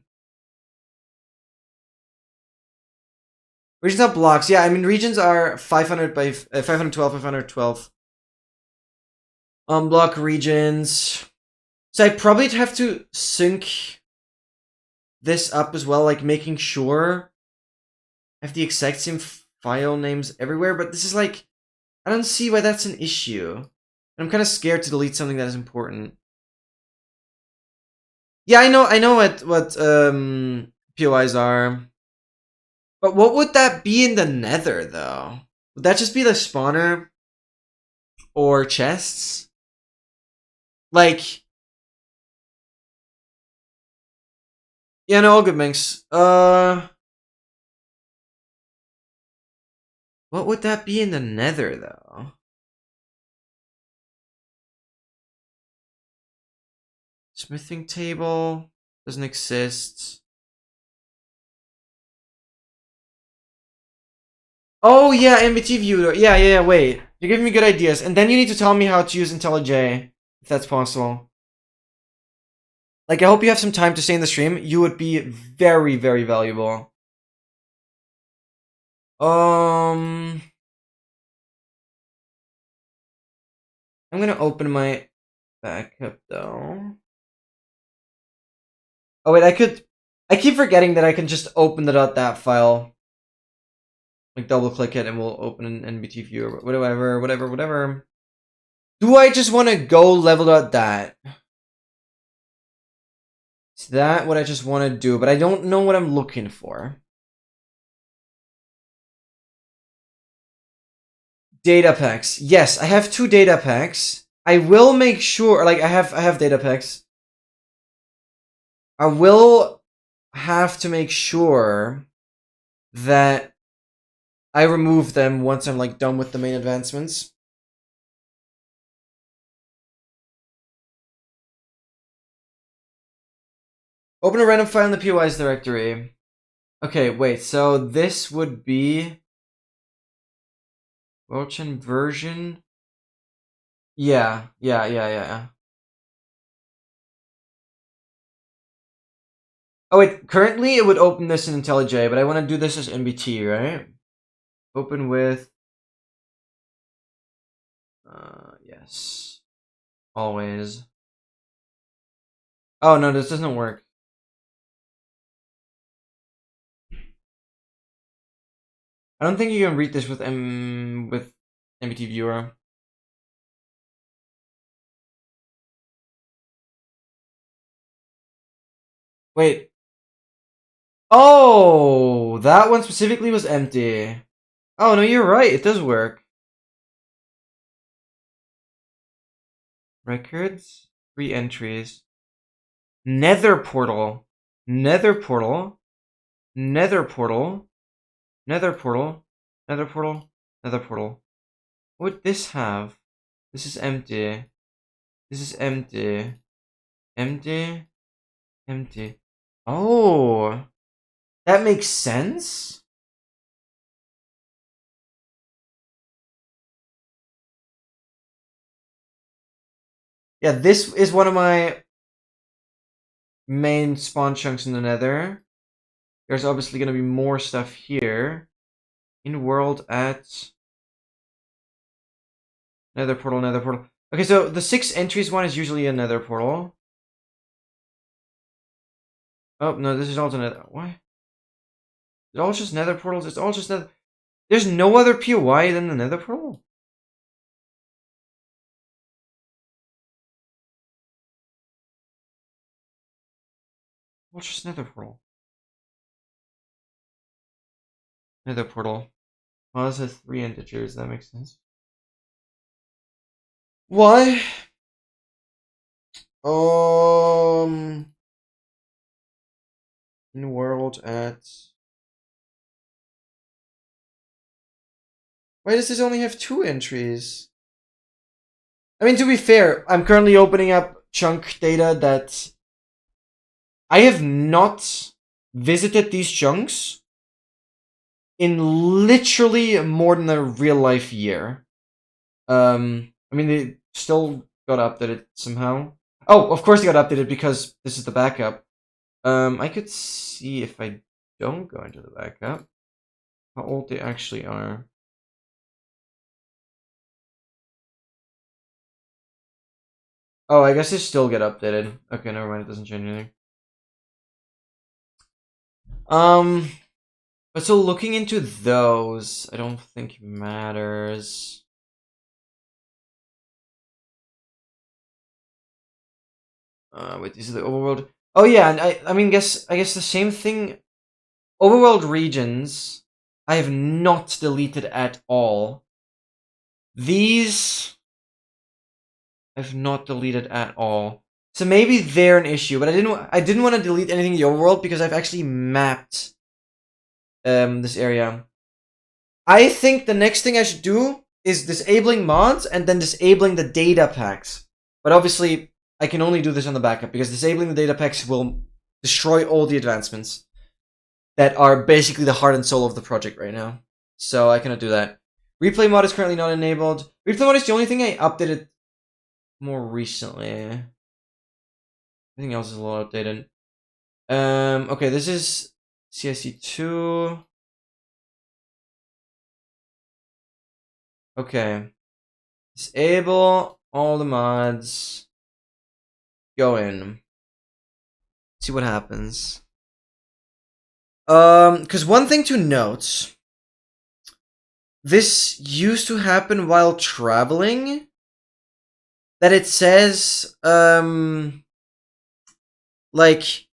[SPEAKER 1] Regions have blocks. Yeah, I mean regions are 500 by 512, 512. Block regions. So I probably have to sync this up as well, like making sure I have the exact same file names everywhere. But this is like, I don't see why that's an issue. I'm kind of scared to delete something that is important. Yeah, I know what POIs are. But what would that be in the Nether though? Would that just be the spawner or chests? Like, yeah, no, all good, Minx. What would that be in the Nether though? Smithing table doesn't exist. Oh yeah, MBT viewer. Yeah, wait. You're giving me good ideas. And then you need to tell me how to use IntelliJ, if that's possible. Like, I hope you have some time to stay in the stream. You would be very, very valuable. I'm gonna open my backup though. Oh wait, I keep forgetting that I can just open the .dat file. Like double click it and we'll open an NBT viewer. Whatever. Do I just want to go level.dat? Is that what I just want to do? But I don't know what I'm looking for. Data packs. Yes, I have 2 data packs. I will make sure, like I have data packs. I will have to make sure that I remove them once I'm like done with the main advancements. Open a random file in the POIs directory. Okay, wait, so this would be Welchen version. Yeah. Oh wait, currently it would open this in IntelliJ, but I want to do this as NBT, right? Open with yes. Always. Oh no, this doesn't work. I don't think you can read this with NBT viewer. Wait. Oh, that one specifically was empty. Oh no, you're right. It does work. Records, 3 entries. Nether portal. Nether portal. Nether portal. Nether portal. Nether portal. Nether portal. What would this have? This is empty. This is empty. Empty. Empty. Oh. That makes sense? Yeah, this is one of my main spawn chunks in the nether. There's obviously going to be more stuff here. In world at... Nether portal, nether portal. Okay, so the 6 entries one is usually a nether portal. Oh, no, this is also nether... What? It's all just nether portals? It's all just nether... There's no other POI than the nether portal? What's just nether portal? Nether portal. Oh, this has 3 integers. That makes sense. Why? In world at... Why does this only have 2 entries? I mean, to be fair, I'm currently opening up chunk data that... I have not visited these chunks in literally more than a real life year. I mean, they still got updated somehow. Oh, of course they got updated because this is the backup. I could see if I don't go into the backup how old they actually are. Oh, I guess they still get updated. Okay, never mind. It doesn't change anything. But so looking into those, I don't think matters. Wait, these are the overworld. Oh yeah, and I mean, I guess the same thing. Overworld regions, I have not deleted at all. These, I've not deleted at all. So maybe they're an issue, but I didn't want to delete anything in the overworld because I've actually mapped this area. I think the next thing I should do is disabling mods and then disabling the data packs. But obviously, I can only do this on the backup because disabling the data packs will destroy all the advancements that are basically the heart and soul of the project right now. So I cannot do that. Replay mod is currently not enabled. Replay mod is the only thing I updated more recently. Everything else is a little outdated. Okay, this is CIC 2. Okay. Disable all the mods. Go in. See what happens. Because one thing to note, this used to happen while traveling, that it says, like,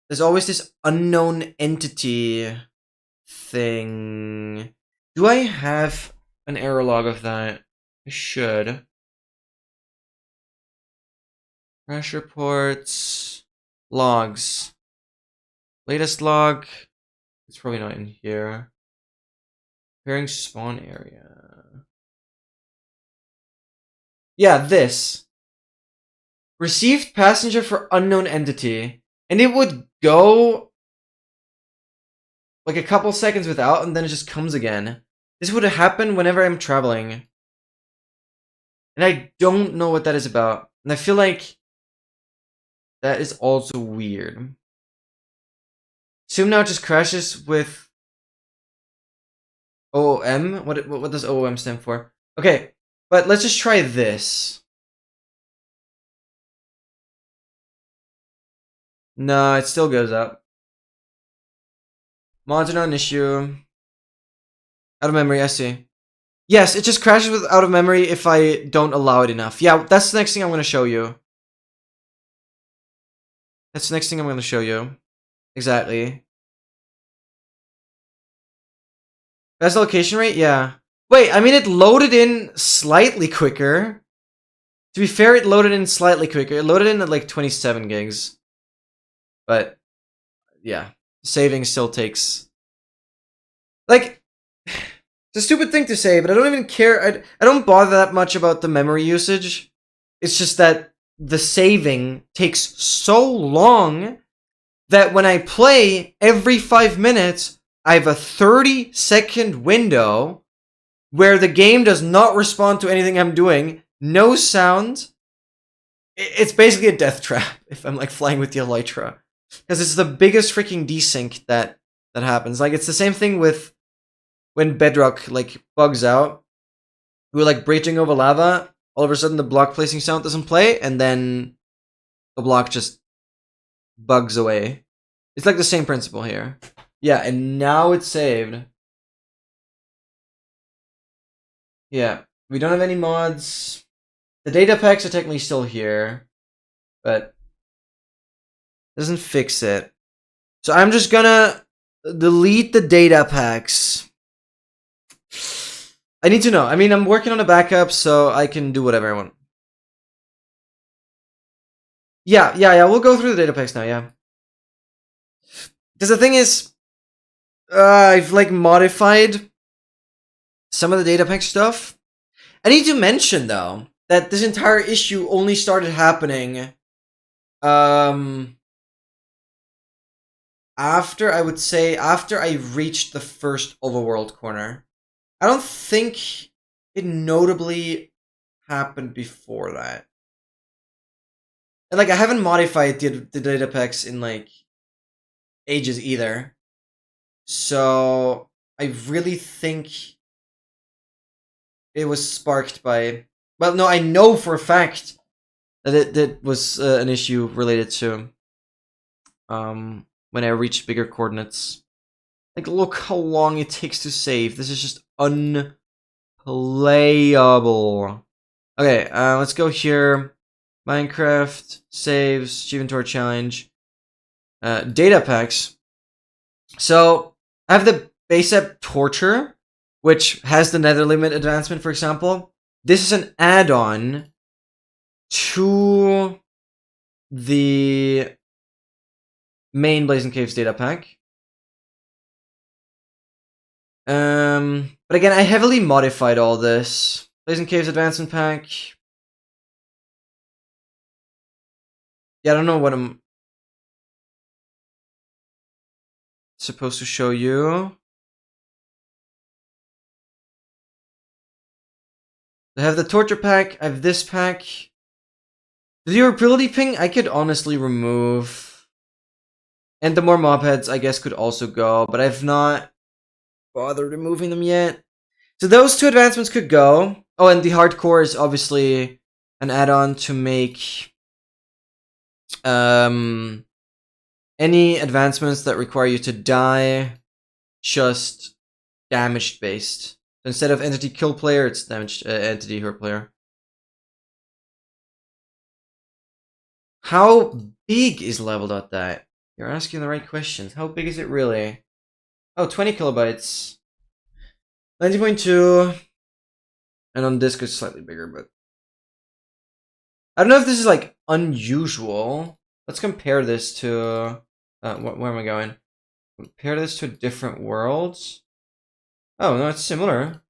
[SPEAKER 1] there's always this unknown entity thing. Do I have an error log of that? I should. Crash reports. Logs. Latest log. It's probably not in here. Preparing spawn area. Yeah, this. Received passenger for unknown entity. And it would go like a couple seconds without, and then it just comes again. This would happen whenever I'm traveling. And I don't know what that is about. And I feel like that is also weird. Zoom now just crashes with OOM. What does OOM stand for? Okay, but let's just try this. No, it still goes up. Mods are not an issue. Out of memory, I see. Yes, it just crashes with out of memory if I don't allow it enough. Yeah, that's the next thing I'm going to show you. That's the next thing I'm going to show you. Exactly. That's the location rate? Yeah. Wait, I mean, it loaded in slightly quicker. To be fair, it loaded in slightly quicker. It loaded in at like 27 gigs. But, yeah. Saving still takes... Like, It's a stupid thing to say, but I don't even care. I don't bother that much about the memory usage. It's just that the saving takes so long that when I play every 5 minutes, I have a 30-second window where the game does not respond to anything I'm doing. No sound. It's basically a death trap if I'm like flying with the Elytra. Because it's the biggest freaking desync that happens. Like, it's the same thing with when Bedrock like bugs out. We're like breaching over lava. All of a sudden, the block placing sound doesn't play, and then the block just bugs away. It's like the same principle here. Yeah, and now it's saved. Yeah, we don't have any mods. The data packs are technically still here, but it doesn't fix it. So I'm just gonna delete the data packs. I need to know. I mean, I'm working on a backup, so I can do whatever I want. Yeah, we'll go through the data packs now, yeah. Because the thing is, I've like modified some of the data pack stuff. I need to mention, though, that this entire issue only started happening after I reached the first overworld corner. I don't think it notably happened before that. And like, I haven't modified the data packs in like ages either. So I really think it was sparked by, well, no, I know for a fact that it was an issue related to when I reached bigger coordinates. Like, look how long it takes to save. This is just unplayable. Okay, let's go here. Minecraft, saves, achievement tour challenge. Data packs. So, I have the base app Torture, which has the nether limit advancement, for example. This is an add-on to the main Blazing Caves data pack. But again, I heavily modified all this. Blazing Caves advancement pack. Yeah, I don't know what I'm supposed to show you. I have the torture pack, I have this pack. The durability ping, I could honestly remove. And the more mob heads, I guess, could also go, but I've not bothered removing them yet. So those two advancements could go. Oh, and the hardcore is obviously an add-on to make any advancements that require you to die just damaged based. Instead of entity kill player, it's damaged entity hurt player. How big is level.dat? You're asking the right questions. How big is it really? Oh, 20 kilobytes. 90.2. And on disk it's slightly bigger, but I don't know if this is like unusual. Let's compare this to where am I going? Compare this to different worlds. Oh no, it's similar.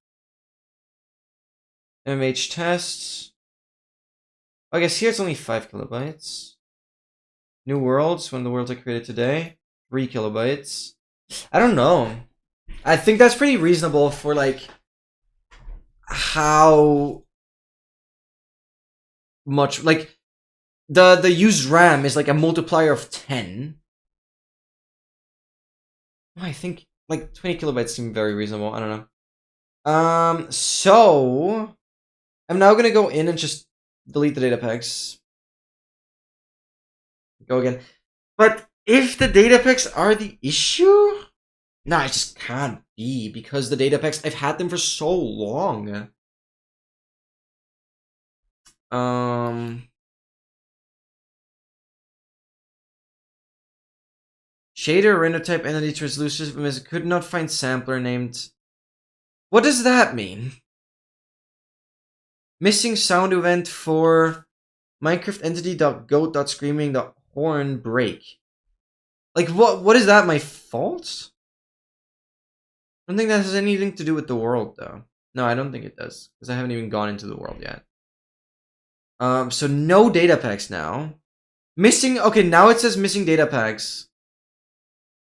[SPEAKER 1] MH tests. I guess here it's only 5 kilobytes. New worlds, when the worlds are created today, 3 kilobytes. I don't know. I think that's pretty reasonable for like how much, like the used RAM is like a multiplier of 10. I think like 20 kilobytes seem very reasonable. I don't know. So I'm now gonna go in and just delete the data packs. Go again. But if the data packs are the issue, no, it just can't be, because the data packs, I've had them for so long. Shader render type entity translucent could not find sampler named. What does that mean? Missing sound event for Minecraft entity.goat.screaming.horn break. Like what is that, my fault? I don't think that has anything to do with the world, though. No, I don't think it does, because I haven't even gone into the world yet. So no data packs now. Missing, okay, now it says missing data packs.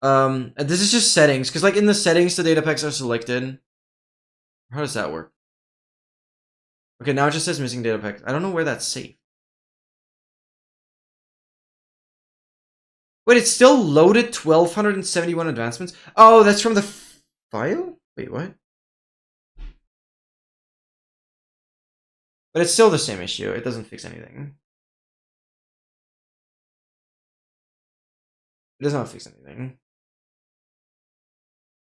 [SPEAKER 1] This is just settings, because like in the settings, the data packs are selected. How does that work? Okay, now it just says missing data packs. I don't know where that's saved. Wait, it's still loaded 1271 advancements? Oh, that's from the file? Wait, what? But it's still the same issue. It doesn't fix anything. It does not fix anything.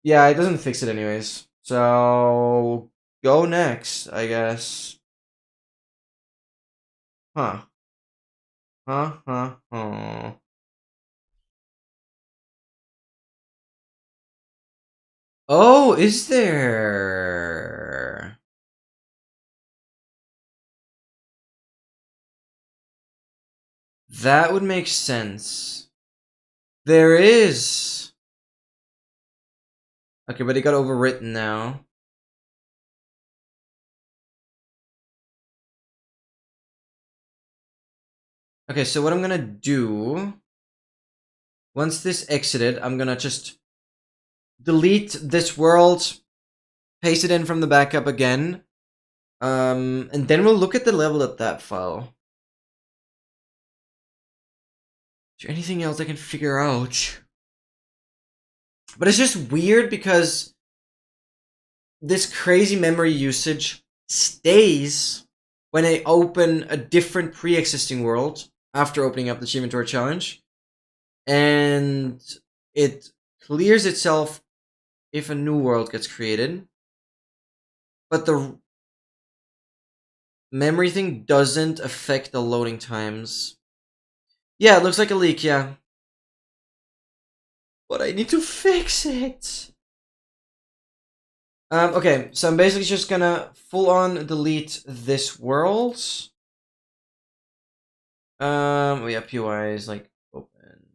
[SPEAKER 1] Yeah, it doesn't fix it anyways. So, go next, I guess. Huh. Huh. Oh, is there? That would make sense. There is. Okay, but it got overwritten now. Okay, so what I'm gonna do, once this exited, I'm gonna just delete this world, paste it in from the backup again, and then we'll look at the level of that file. Is there anything else I can figure out? But it's just weird because this crazy memory usage stays when I open a different pre-existing world after opening up the inventory challenge, and it clears itself if a new world gets created, but the memory thing doesn't affect the loading times. Yeah, it looks like a leak, yeah. But I need to fix it. Okay, so I'm basically just gonna full-on delete this world. Oh yeah, PY is like open.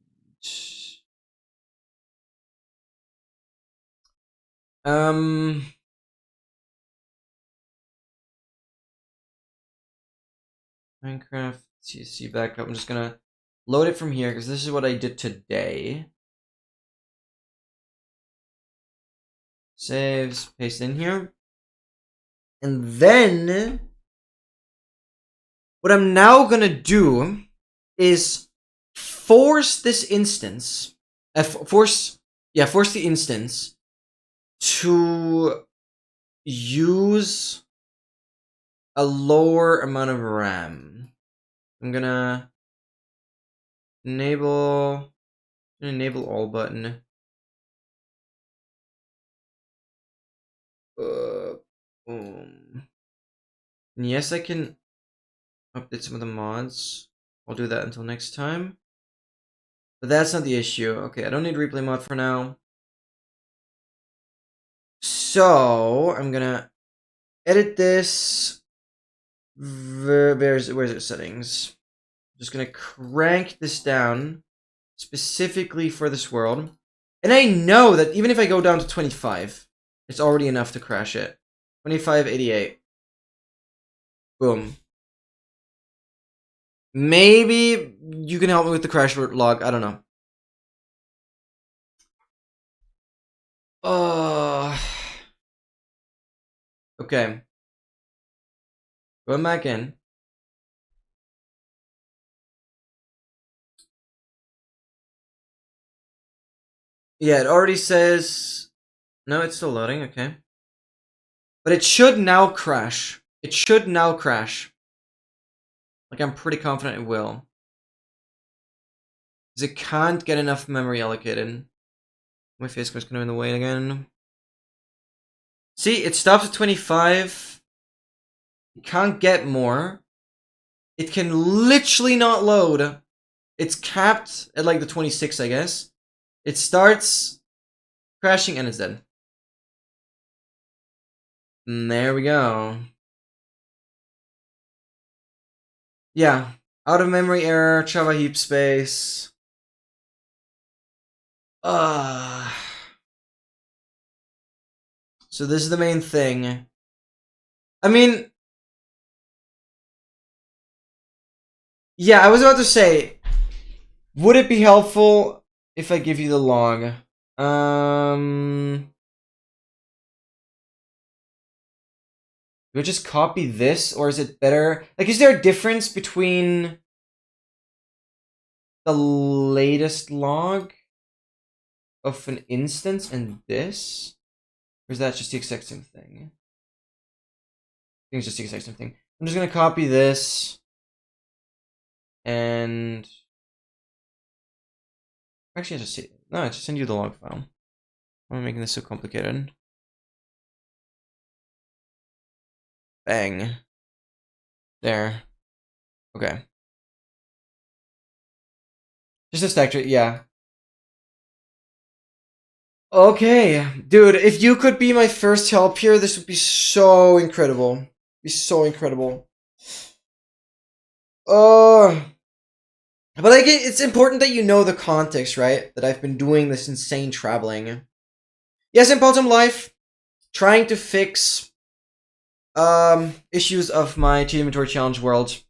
[SPEAKER 1] Minecraft CIC backup. I'm just gonna load it from here because this is what I did today. Saves, paste in here. And then what I'm now gonna do is force this instance, force the instance to use a lower amount of RAM. I'm gonna enable all button. And yes, I can update some of the mods. I'll do that until next time. But that's not the issue. Okay, I don't need replay mod for now. So I'm gonna edit this. Where's it? Settings. I'm just gonna crank this down specifically for this world. And I know that even if I go down to 25, it's already enough to crash it. 2588. Boom. Maybe you can help me with the crash log. I don't know. Okay. Going back in. Yeah, it already says... No, it's still loading, okay. But it should now crash. It should now crash. Like, I'm pretty confident it will. Because it can't get enough memory allocated. My face was kind of in the way again. See, it stops at 25. It can't get more. It can literally not load. It's capped at like the 26, I guess. It starts crashing and it's dead. And there we go. Yeah. Out of memory error, Java heap space. So this is the main thing. I mean, yeah, I was about to say, would it be helpful if I give you the log? Do I just copy this, or is it better? Like, is there a difference between the latest log of an instance and this? Or is that just the exact same thing? I think it's just the exact same thing. I'm just gonna copy this. And... Actually, I just see... No, I just send you the log file. Why am I making this so complicated? Bang. There. Okay. Just a stack tree, yeah. Okay, dude, if you could be my first help here, this would be so incredible. It'd be so incredible. But like, it's important that you know the context, right? That I've been doing this insane traveling. Yes, in part-time life, trying to fix issues of my cheat inventory challenge world,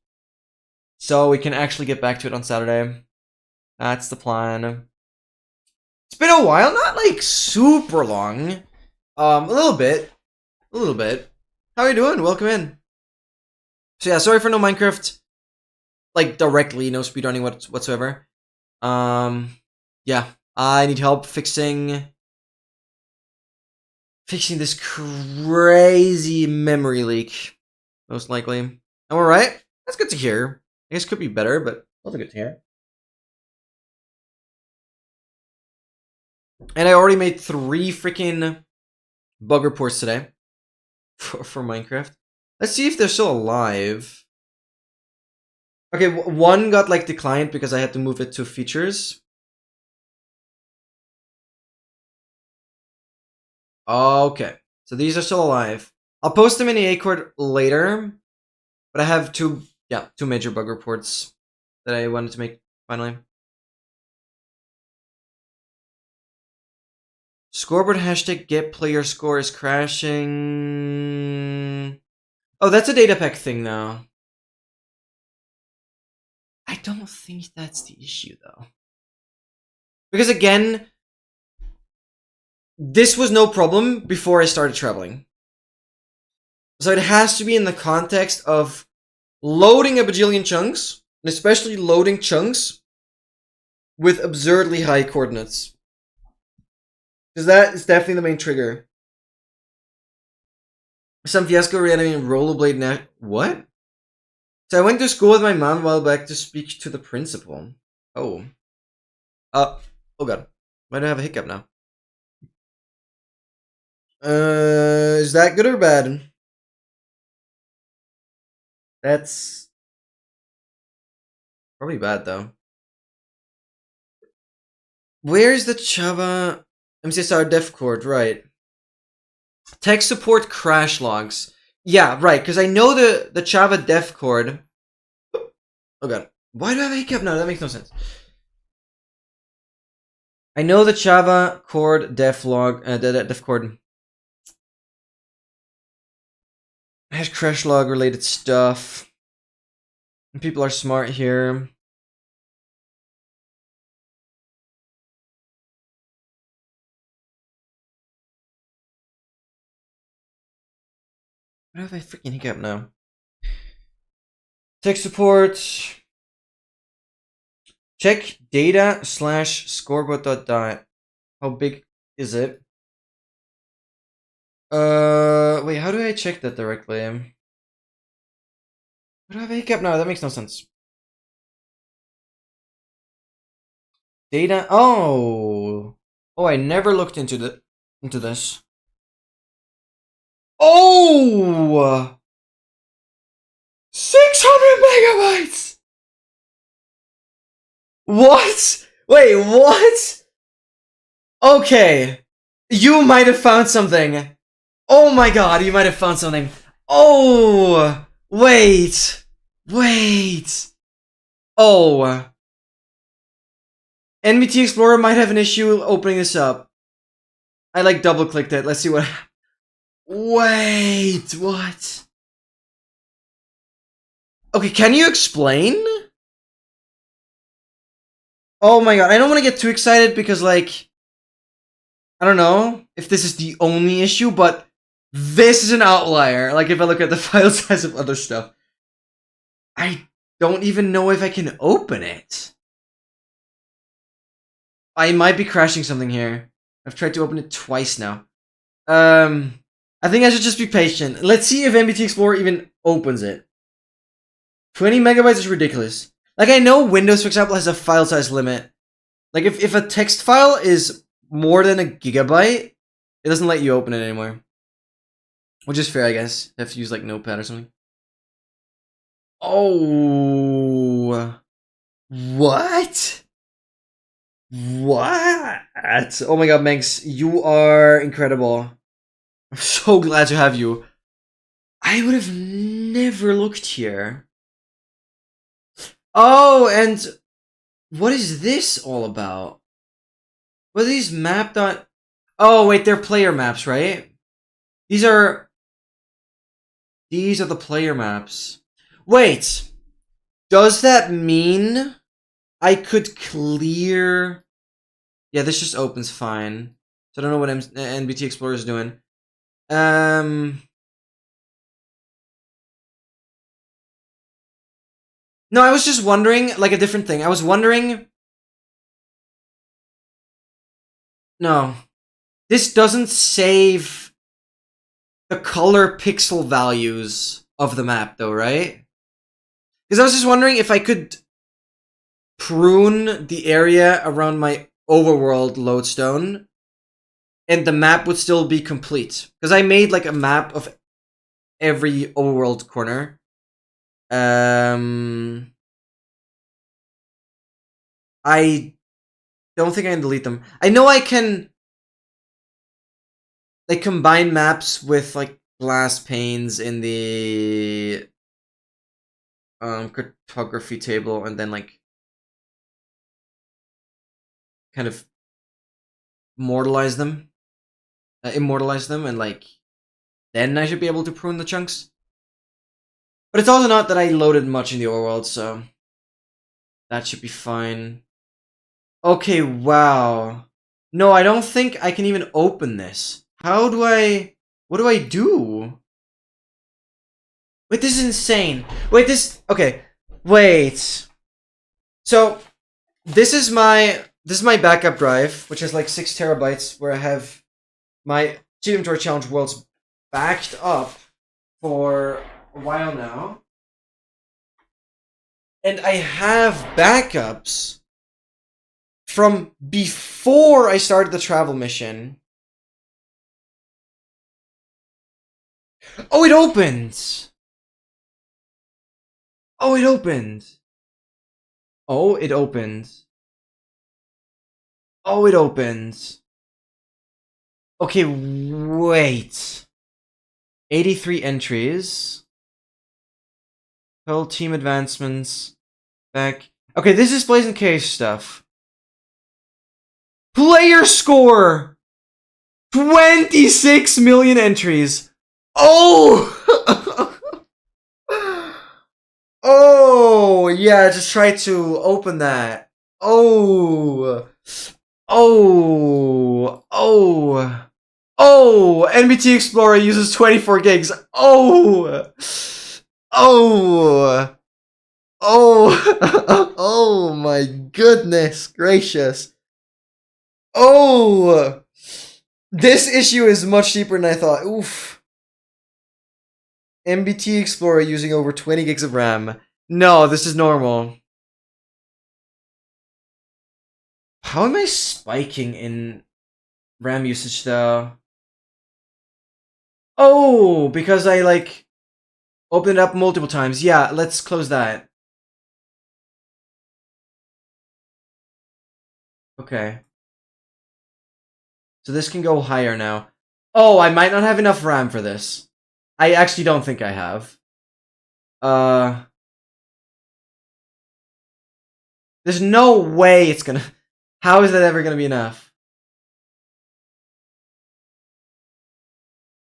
[SPEAKER 1] so we can actually get back to it on Saturday. That's the plan. It's been a while, not like super long. A little bit. How are you doing? Welcome in. So yeah, sorry for no Minecraft, like directly, no speedrunning whatsoever. Yeah, I need help fixing this crazy memory leak, most likely. And we're right. That's good to hear. I guess it could be better, but also good to hear. And I already made 3 freaking bug reports today for Minecraft. Let's see if they're still alive. Okay, one got like declined because I had to move it to features. Okay, so these are still alive. I'll post them in the Acord later, but I have 2 major bug reports that I wanted to make finally. Scoreboard hashtag get player score is crashing. Oh, that's a data pack thing now. I don't think that's the issue though. Because again, this was no problem before I started traveling. So it has to be in the context of loading a bajillion chunks, and especially loading chunks with absurdly high coordinates. Because that is definitely the main trigger. Some fiasco reanimating rollerblade now. What? So I went to school with my mom a while back to speak to the principal. Oh. Oh god. Why do I have a hiccup now? Is that good or bad? That's probably bad though. Where's the Java MCSR def cord? Right. Tech support crash logs. Yeah, right, because I know the Java def cord. Oh god. Why do I have a hiccup now? That makes no sense. I know the Java cord def log, the def cord has crash log related stuff. And people are smart here. Why do I have a freaking hiccup now? Tech support. Check data / scoreboard.dot. How big is it? Wait, how do I check that directly? Why do I have a hiccup now? That makes no sense. Data. Oh, I never looked into this. Oh, 600 megabytes. What? Wait, what? Okay, you might have found something. Oh my god, you might have found something. Oh, wait. Oh. NBT Explorer might have an issue opening this up. I like double clicked it. Let's see what. Wait, what? Okay, can you explain? Oh my god, I don't want to get too excited because, like, I don't know if this is the only issue, but this is an outlier. Like, if I look at the file size of other stuff, I don't even know if I can open it. I might be crashing something here. I've tried to open it twice now. I think I should just be patient. Let's see if MBT Explorer even opens it. 20 megabytes is ridiculous. Like, I know Windows, for example, has a file size limit. Like, if a text file is more than a gigabyte, it doesn't let you open it anymore. Which is fair, I guess. You have to use, like, Notepad or something. Oh. What? What? Oh my god, Mengs, you are incredible. I'm so glad to have you. I would have never looked here. Oh, and what is this all about? What are these mapped on? Oh, wait, they're player maps, right? These are the player maps. Wait, does that mean I could clear? Yeah, this just opens fine. So I don't know what NBT Explorer is doing. No, I was just wondering, like, a different thing. I was wondering. No, this doesn't save the color pixel values of the map, though, right? Because I was just wondering if I could prune the area around my overworld lodestone and the map would still be complete. Because I made, like, a map of every overworld corner. I don't think I can delete them. I know I can, like, combine maps with, like, glass panes in the cartography table and then, like, kind of immortalize them, and, like, then I should be able to prune the chunks. But it's also not that I loaded much in the overworld, so that should be fine. Okay, wow. No, I don't think I can even open this. How do I... What do I do? Wait, this is insane. Wait, this... Okay. Wait. So, this is my backup drive, which has like 6 terabytes, where I have my Cheat Inventory Challenge worlds backed up for a while now. And I have backups from before I started the travel mission. Oh, it opens! Oh, it opened! Oh, it opened. Oh, it opens. Okay, wait. 83 entries. Total team advancements. Back. Okay, this is Blaze and Case stuff. Player score! 26 million entries. Oh! Oh, yeah, just try to open that. Oh. Oh. Oh. Oh, NBT Explorer uses 24 gigs. Oh. Oh. Oh. Oh my goodness gracious. Oh. This issue is much deeper than I thought. Oof. MBT Explorer using over 20 gigs of RAM. No, this is normal. How am I spiking in RAM usage though? Oh, because I like opened it up multiple times. Yeah, let's close that. Okay. So this can go higher now. Oh, I might not have enough RAM for this. I actually don't think I have. There's no way it's gonna... How is that ever gonna be enough?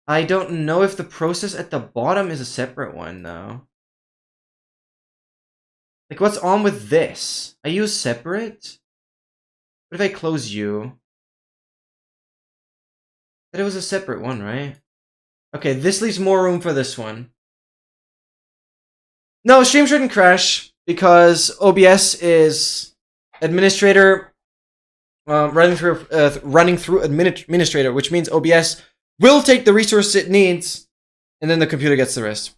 [SPEAKER 1] I don't know if the process at the bottom is a separate one, though. Like, what's on with this? Are you separate? What if I close you? But it was a separate one, right? Okay, this leaves more room for this one. No, stream shouldn't crash because OBS is administrator running through administrator, which means OBS will take the resources it needs, and then the computer gets the rest.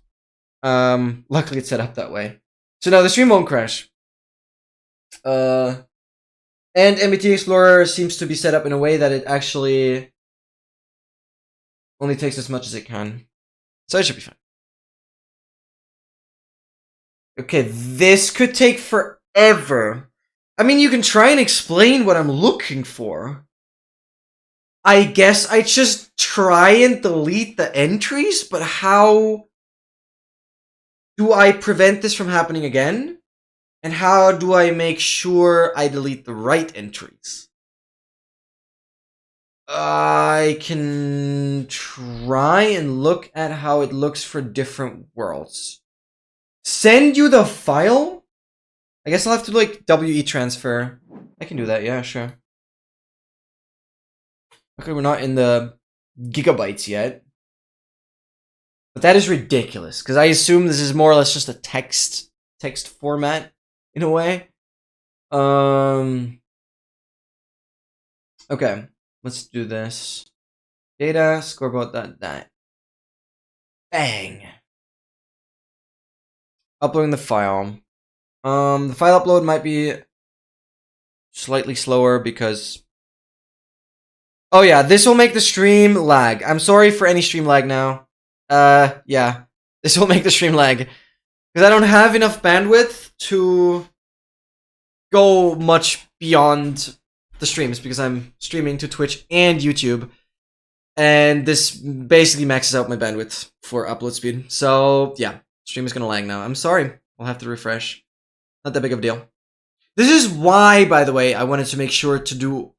[SPEAKER 1] Luckily, it's set up that way. So now the stream won't crash. And MBT Explorer seems to be set up in a way that it actually only takes as much as it can. So it should be fine. Okay, this could take forever. I mean, you can try and explain what I'm looking for. I guess I just try and delete the entries, but how do I prevent this from happening again? And how do I make sure I delete the right entries? I can try and look at how it looks for different worlds. Send you the file? I guess I'll have to like WE transfer. I can do that, yeah, sure. Okay, we're not in the gigabytes yet. But that is ridiculous, because I assume this is more or less just a text format, in a way. Okay, let's do this. Data, scoreboard, that. Bang! Uploading the file. The file upload might be slightly slower because... Oh yeah, this will make the stream lag. I'm sorry for any stream lag now. Yeah. This will make the stream lag. Because I don't have enough bandwidth to go much beyond the streams, because I'm streaming to Twitch and YouTube. And this basically maxes out my bandwidth for upload speed. So, yeah. Stream is gonna lag now. I'm sorry. I'll have to refresh. Not that big of a deal. This is why, by the way, I wanted to make sure to do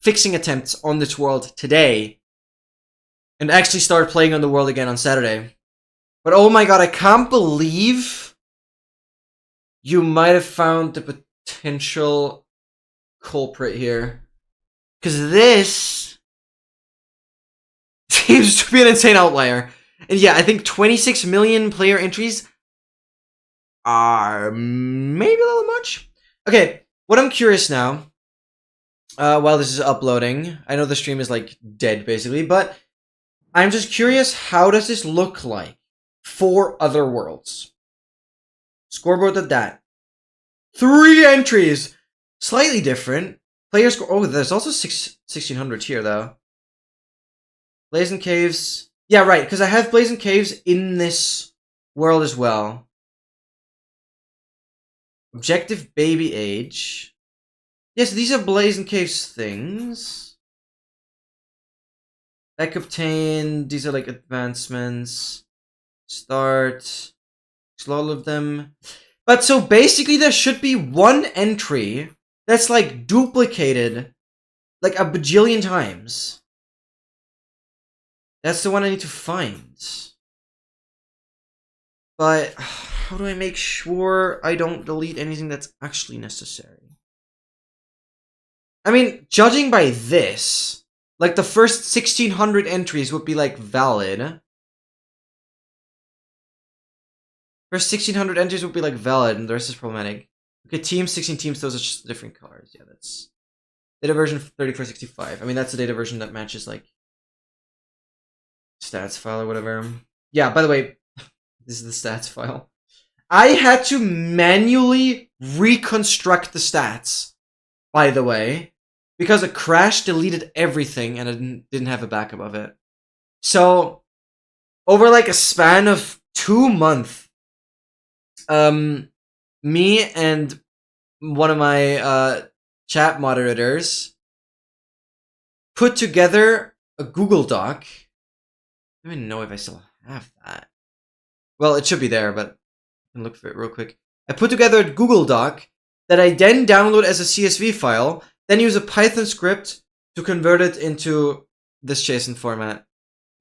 [SPEAKER 1] fixing attempts on this world today and actually start playing on the world again on Saturday. But oh my god, I can't believe you might have found the potential culprit here. Because this seems to be an insane outlier. And yeah, I think 26 million player entries are maybe a little much. Okay, what I'm curious now, while this is uploading, I know the stream is like dead basically, but I'm just curious, how does this look like for other worlds? Scoreboard of that. 3 entries! Slightly different. Player score. Oh, there's also 1600 here though. Blazing Caves. Yeah, right, because I have Blazing Caves in this world as well. Objective Baby Age. Yes, these are Blazing Caves things. Deck obtained. These are like advancements. Start. All of them. But so basically there should be one entry that's like duplicated like a bajillion times. That's the one I need to find. But how do I make sure I don't delete anything that's actually necessary? I mean, judging by this, like the first 1600 entries would be like valid. First 1600 entries would be like valid, and the rest is problematic. Okay, teams, 16 teams, those are just different colors. Yeah, that's data version 3465. I mean, that's the data version that matches like stats file or whatever. Yeah, by the way, this is the stats file. I had to manually reconstruct the stats, by the way, because a crash deleted everything and I didn't have a backup of it. So, over like a span of 2 months, me and one of my chat moderators put together a Google Doc. I don't even know if I still have that. Well, it should be there, but I can look for it real quick. I put together a Google Doc that I then download as a CSV file, then use a Python script to convert it into this JSON format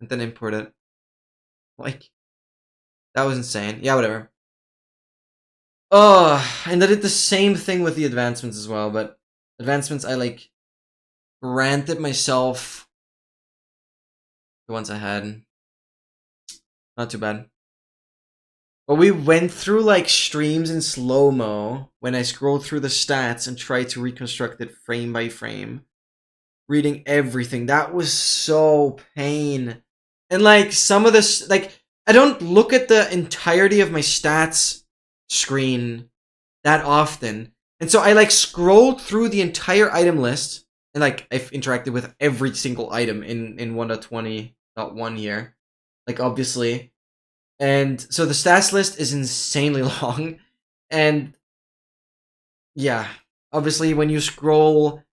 [SPEAKER 1] and then import it. Like, that was insane. Yeah, whatever. And I did the same thing with the advancements as well, but advancements I like granted myself the ones I had. Not too bad. But we went through like streams in slow-mo when I scrolled through the stats and tried to reconstruct it frame by frame. Reading everything. That was so pain. And like some of this, like I don't look at the entirety of my stats screen that often. And so I like scrolled through the entire item list and like I've interacted with every single item in 1.20.1 here. Like obviously. And so the stats list is insanely long. And yeah, obviously when you scroll,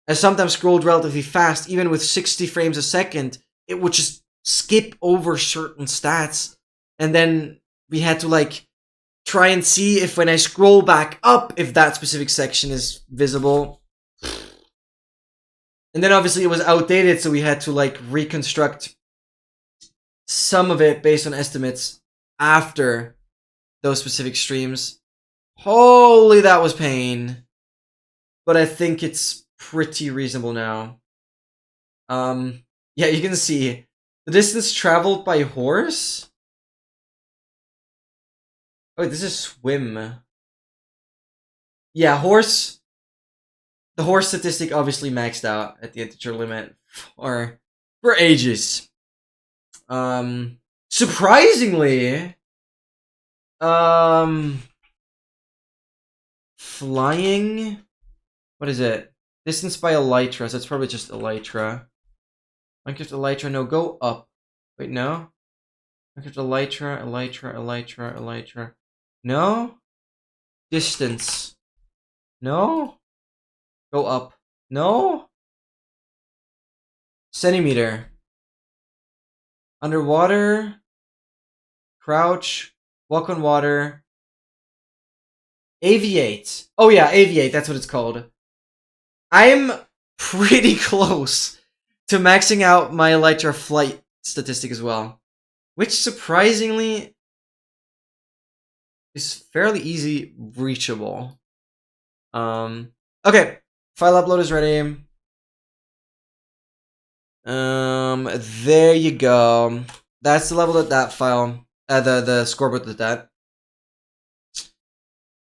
[SPEAKER 1] I sometimes scrolled relatively fast, even with 60 frames a second, it would just skip over certain stats. And then we had to like try and see if when I scroll back up, if that specific section is visible. And then obviously it was outdated, so we had to like reconstruct some of it based on estimates after those specific streams. Holy, that was pain. But I think it's pretty reasonable now. Yeah, you can see the distance traveled by horse. Oh, wait, this is swim. Yeah, horse. The horse statistic obviously maxed out at the integer limit for ages. Surprisingly, flying. What is it? Distance by elytra. So it's probably just elytra. Minecraft elytra. No, go up. Wait, no. Minecraft elytra. No. Distance. No. Go up. No. Centimeter. Underwater. Crouch. Walk on water. Aviate. Oh yeah, aviate. That's what it's called. I'm pretty close to maxing out my elytra flight statistic as well, which surprisingly is fairly easy reachable. Okay, file upload is ready. There you go. That's the level that that file, the scoreboard with that.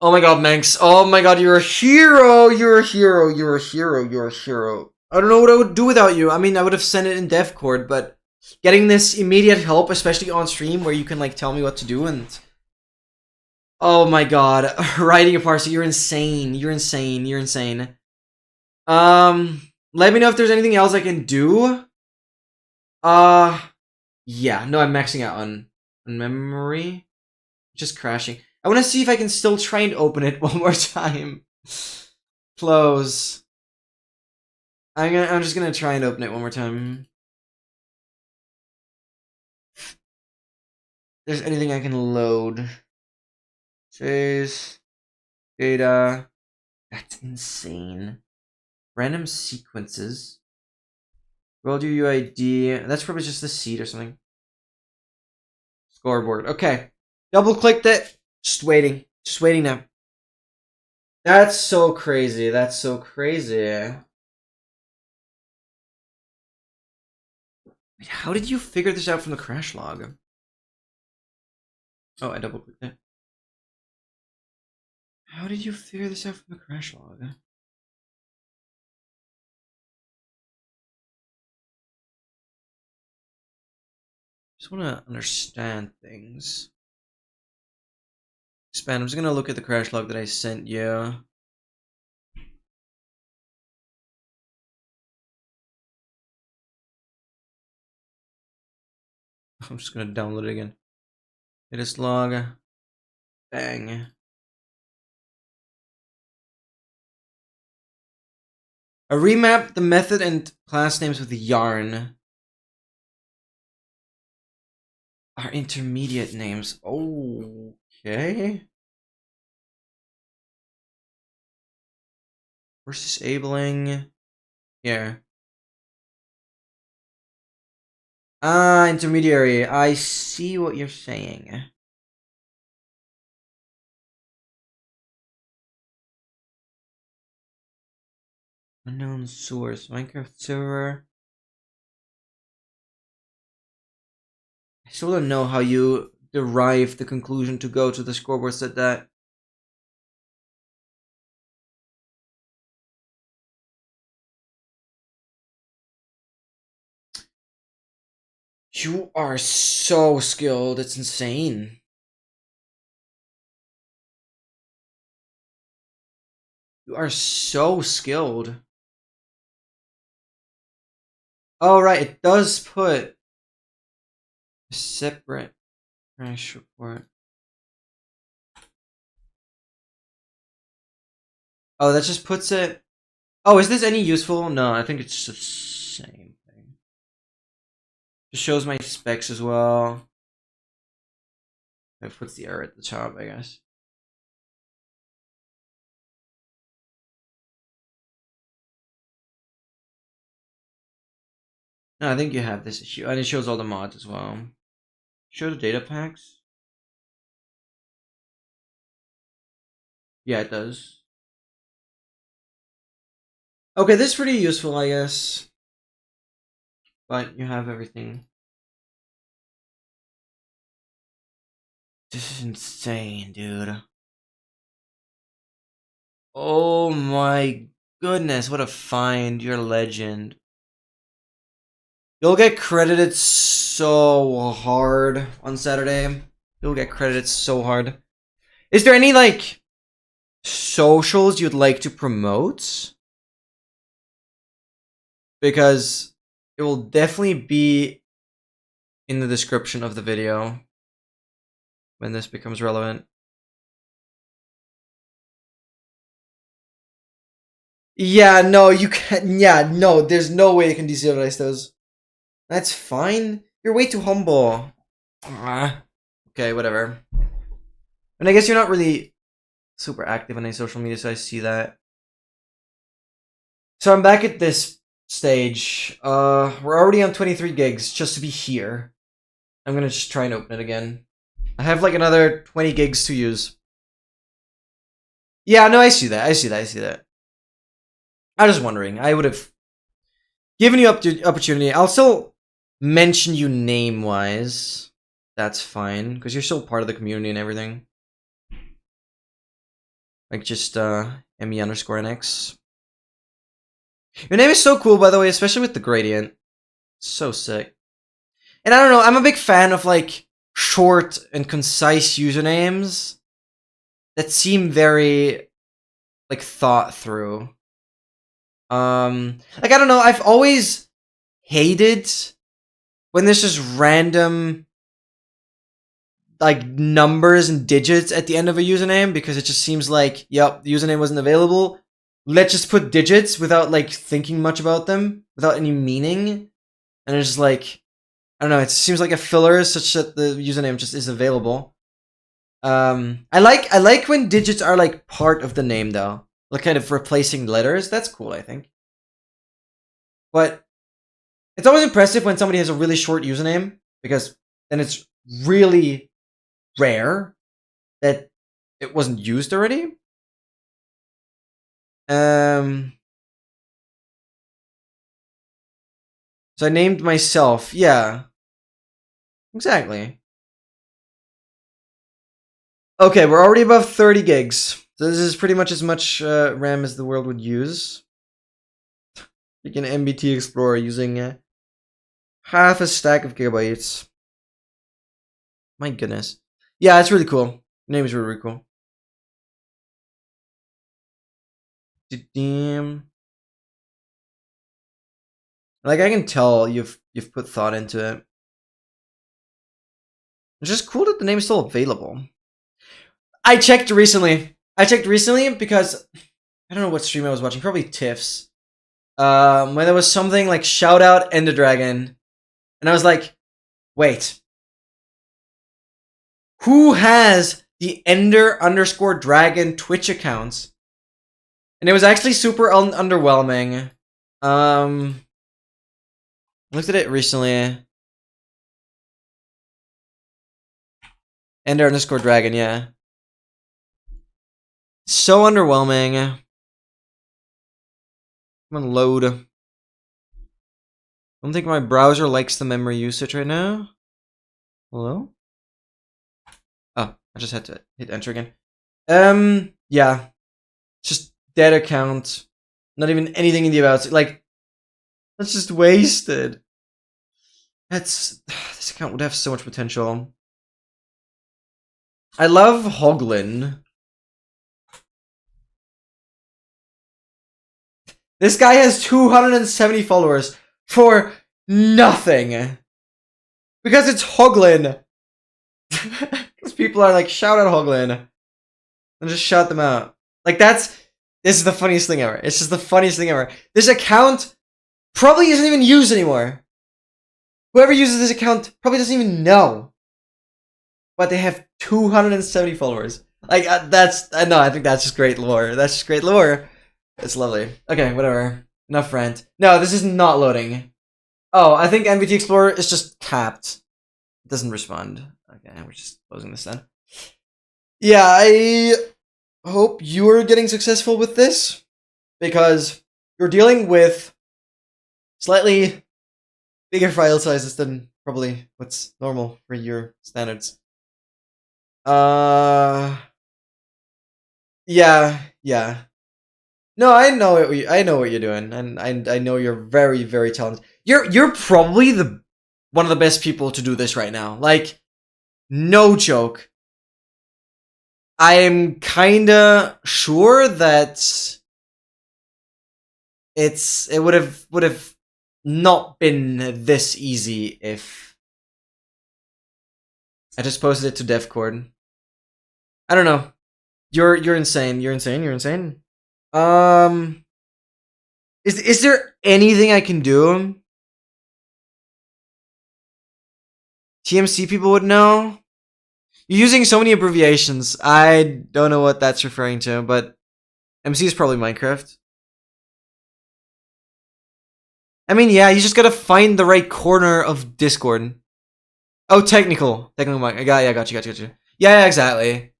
[SPEAKER 1] Oh my god, Manx. Oh my god, you're a hero. You're a hero. You're a hero. You're a hero. I don't know what I would do without you. I mean, I would have sent it in DevCord, but getting this immediate help, especially on stream where you can like tell me what to do and... Oh my god. Writing a parser, you're insane. You're insane. You're insane. Let me know if there's anything else I can do. Yeah. No, I'm maxing out on memory. Just crashing. I want to see if I can still try and open it one more time. Close. I'm just gonna try and open it one more time. If there's anything I can load. Chase. Data. That's insane. Random sequences. World UUID. That's probably just the seed or something. Scoreboard. Okay. Double clicked it. Just waiting. Just waiting now. That's so crazy. That's so crazy. Wait, how did you figure this out from the crash log? Oh, I double clicked it. How did you figure this out from the crash log? Just want to understand things. Expand. I'm just gonna look at the crash log that I sent you. I'm just gonna download it again. Latest log. Bang. I remapped the method and class names with yarn. Our intermediate names. Okay. Where's disabling? Here. Ah, intermediary. I see what you're saying. Unknown source. Minecraft server. I still don't know how you derive the conclusion to go to the scoreboard set that. You are so skilled. It's insane. You are so skilled. Oh, right. It does put a separate crash report. Oh, that just puts it. Oh, is this any useful? No, I think it's the same thing. Just shows my specs as well. It puts the error at the top, I guess. No, I think you have this issue. And it shows all the mods as well. Show the data packs? Yeah, it does. Okay, this is pretty useful, I guess. But you have everything. This is insane, dude. Oh my goodness, what a find. You're a legend. You'll get credited so hard on Saturday. You'll get credited so hard. Is there any, like, socials you'd like to promote? Because it will definitely be in the description of the video when this becomes relevant. Yeah, no, you can't. Yeah, no, there's no way you can deserialize those. That's fine. You're way too humble. Okay, whatever. And I guess you're not really super active on any social media, so I see that. So I'm back at this stage. We're already on 23 gigs just to be here. I'm gonna just try and open it again. I have like another 20 gigs to use. Yeah, no, I see that. I see that. I was just wondering. I would have given you opportunity. I'll still mention you name-wise. That's fine, because you're still part of the community and everything. Like just ME_NX. Your name is so cool, by the way, especially with the gradient. So sick. And I don't know, I'm a big fan of like short and concise usernames that seem very like thought through. Like I don't know, I've always hated when there's just random like numbers and digits at the end of a username, because it just seems like, yep, the username wasn't available. Let's just put digits without like thinking much about them, without any meaning. And it's just like, I don't know, it seems like a filler such that the username just is available. I like when digits are like part of the name though. Like kind of replacing letters. That's cool, I think. But it's always impressive when somebody has a really short username, because then it's really rare that it wasn't used already. So I named myself. Yeah. Exactly. Okay, we're already above 30 gigs. So this is pretty much as much RAM as the world would use. You can MBT Explorer using half a stack of gigabytes. My goodness. Yeah, it's really cool. The name is really, really cool. Damn. Like I can tell you've put thought into it. It's just cool that the name is still available. I checked recently because I don't know what stream I was watching. Probably Tiff's. When there was something like shout out Ender Dragon, and I was like, wait, who has the Ender_Dragon Twitch accounts? And it was actually super underwhelming. Looked at it recently. Ender_dragon, yeah. So underwhelming. I'm gonna load. I don't think my browser likes the memory usage right now. Hello? Oh, I just had to hit enter again. Yeah. Just dead account. Not even anything in the about. Like, that's just wasted. This account would have so much potential. I love Hoglin. This guy has 270 followers for nothing. Because it's Hoglin. Because people are like, shout out Hoglin. And just shout them out. Like, this is the funniest thing ever. It's just the funniest thing ever. This account probably isn't even used anymore. Whoever uses this account probably doesn't even know. But they have 270 followers. Like, no, I think that's just great lore. That's just great lore. It's lovely. Okay, whatever. Enough rant. No, this is not loading. Oh, I think NVT Explorer is just capped. It doesn't respond. Okay, we're just closing this then. Yeah, I hope you're getting successful with this, because you're dealing with slightly bigger file sizes than probably what's normal for your standards. Yeah. No, I know what you're doing, and I know you're very, very talented. You're probably one of the best people to do this right now. Like, no joke. I am kinda sure that it would have not been this easy if I just posted it to Devcord. I don't know. You're insane. You're insane. You're insane. Is there anything I can do? TMC people would know. You're using so many abbreviations. I don't know what that's referring to, but MC is probably Minecraft. I mean, yeah, you just gotta find the right corner of Discord. Oh, technical mic. I got you. Yeah, exactly.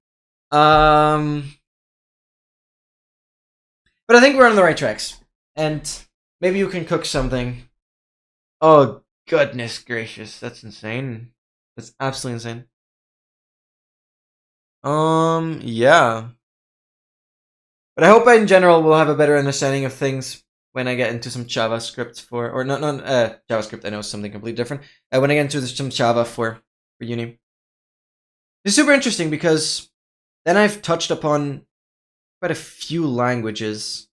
[SPEAKER 1] But I think we're on the right tracks, and maybe you can cook something. Oh, goodness gracious, that's insane. That's absolutely insane. Yeah. But I hope in general we'll have a better understanding of things when I get into some JavaScript JavaScript, I know something completely different. When I get into some Java for uni. It's super interesting because then I've touched upon quite a few languages.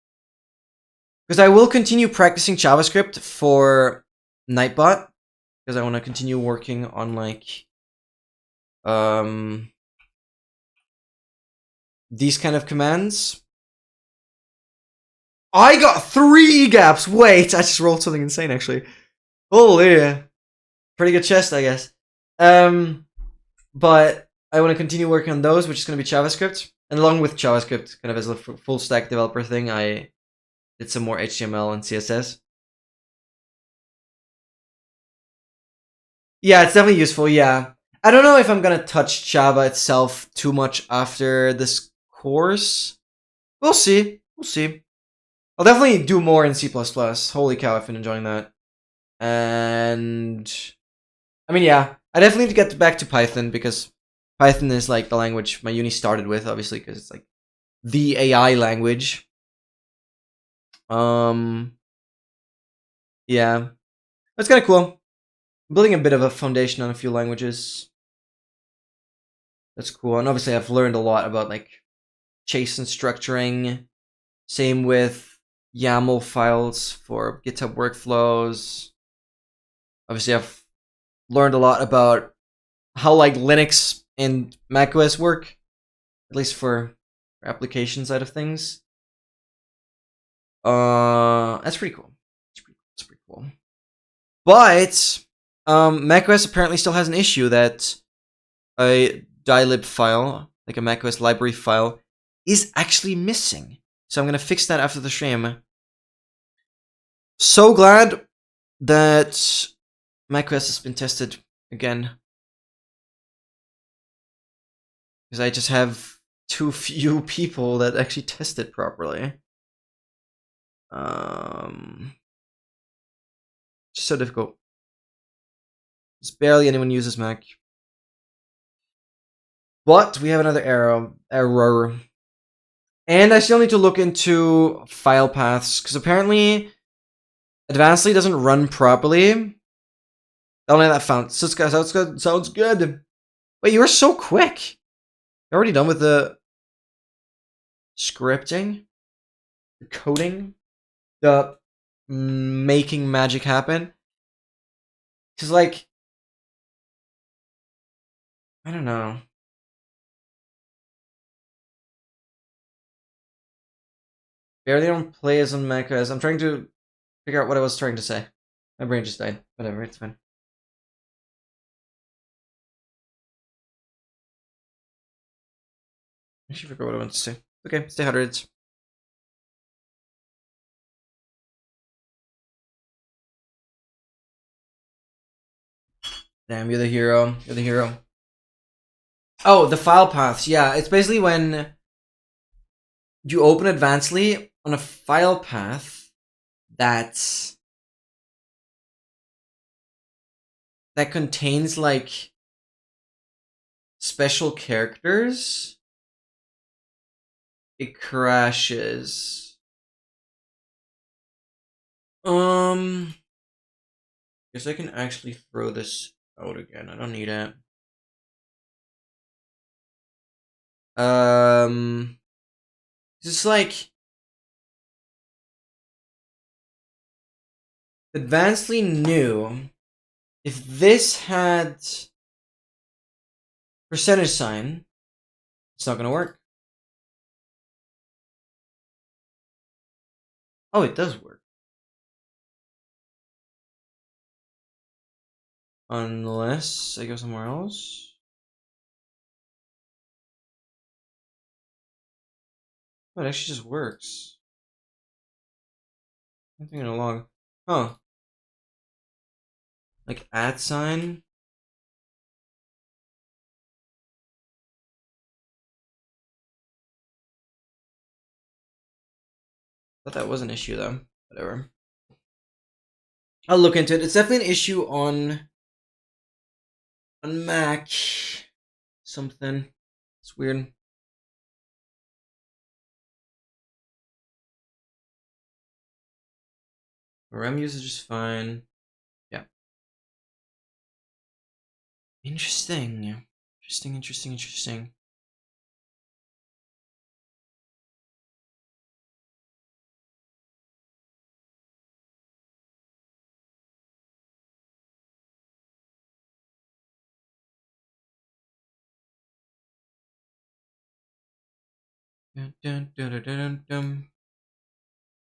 [SPEAKER 1] Because I will continue practicing JavaScript for Nightbot, because I want to continue working on like these kind of commands. I got 3 gaps. Wait, I just rolled something insane actually. Holy, pretty good chest, I guess. But I want to continue working on those, which is going to be JavaScript, and along with JavaScript, kind of as a full stack developer thing, I did some more HTML and CSS. Yeah, it's definitely useful. Yeah, I don't know if I'm gonna touch Java itself too much after this course. We'll see. We'll see. I'll definitely do more in C++. Holy cow, I've been enjoying that. And I mean, yeah, I definitely need to get back to Python, because Python is like the language my uni started with, obviously, because it's like the AI language. Yeah, that's kind of cool. I'm building a bit of a foundation on a few languages. That's cool, and obviously I've learned a lot about like JSON structuring. Same with YAML files for GitHub workflows. Obviously, I've learned a lot about how like Linux and macOS work, at least for application side of things. That's pretty cool. That's pretty cool. But macOS apparently still has an issue that a dylib file, like a macOS library file, is actually missing. So I'm gonna fix that after the stream. So glad that macOS has been tested again. Because I just have too few people that actually test it properly. Just so difficult. Just barely anyone uses Mac. But we have another error. And I still need to look into file paths, because apparently Advancedly doesn't run properly. Only that found. Sounds good. Wait, you were so quick. You're already done with the scripting, the coding, the making magic happen. Because, like, I don't know. Barely don't play as on mechas. I'm trying to figure out what I was trying to say. My brain just died. Whatever, it's fine. I actually forgot what I wanted to say. Okay, stay hydrated. Damn, you're the hero. You're the hero. Oh, the file paths. Yeah, it's basically when you open Advancedly on a file path that contains, like, special characters. It crashes. Guess I can actually throw this out again. I don't need it. It's like Advancedly knew if this had percentage sign, it's not gonna work. Oh, it does work. Unless I go somewhere else. Oh, it actually just works. Nothing in a log. Huh. Like @ sign. Thought that was an issue though. Whatever. I'll look into it. It's definitely an issue on Mac. Something. It's weird. RAM usage is fine. Yeah. Interesting. Interesting.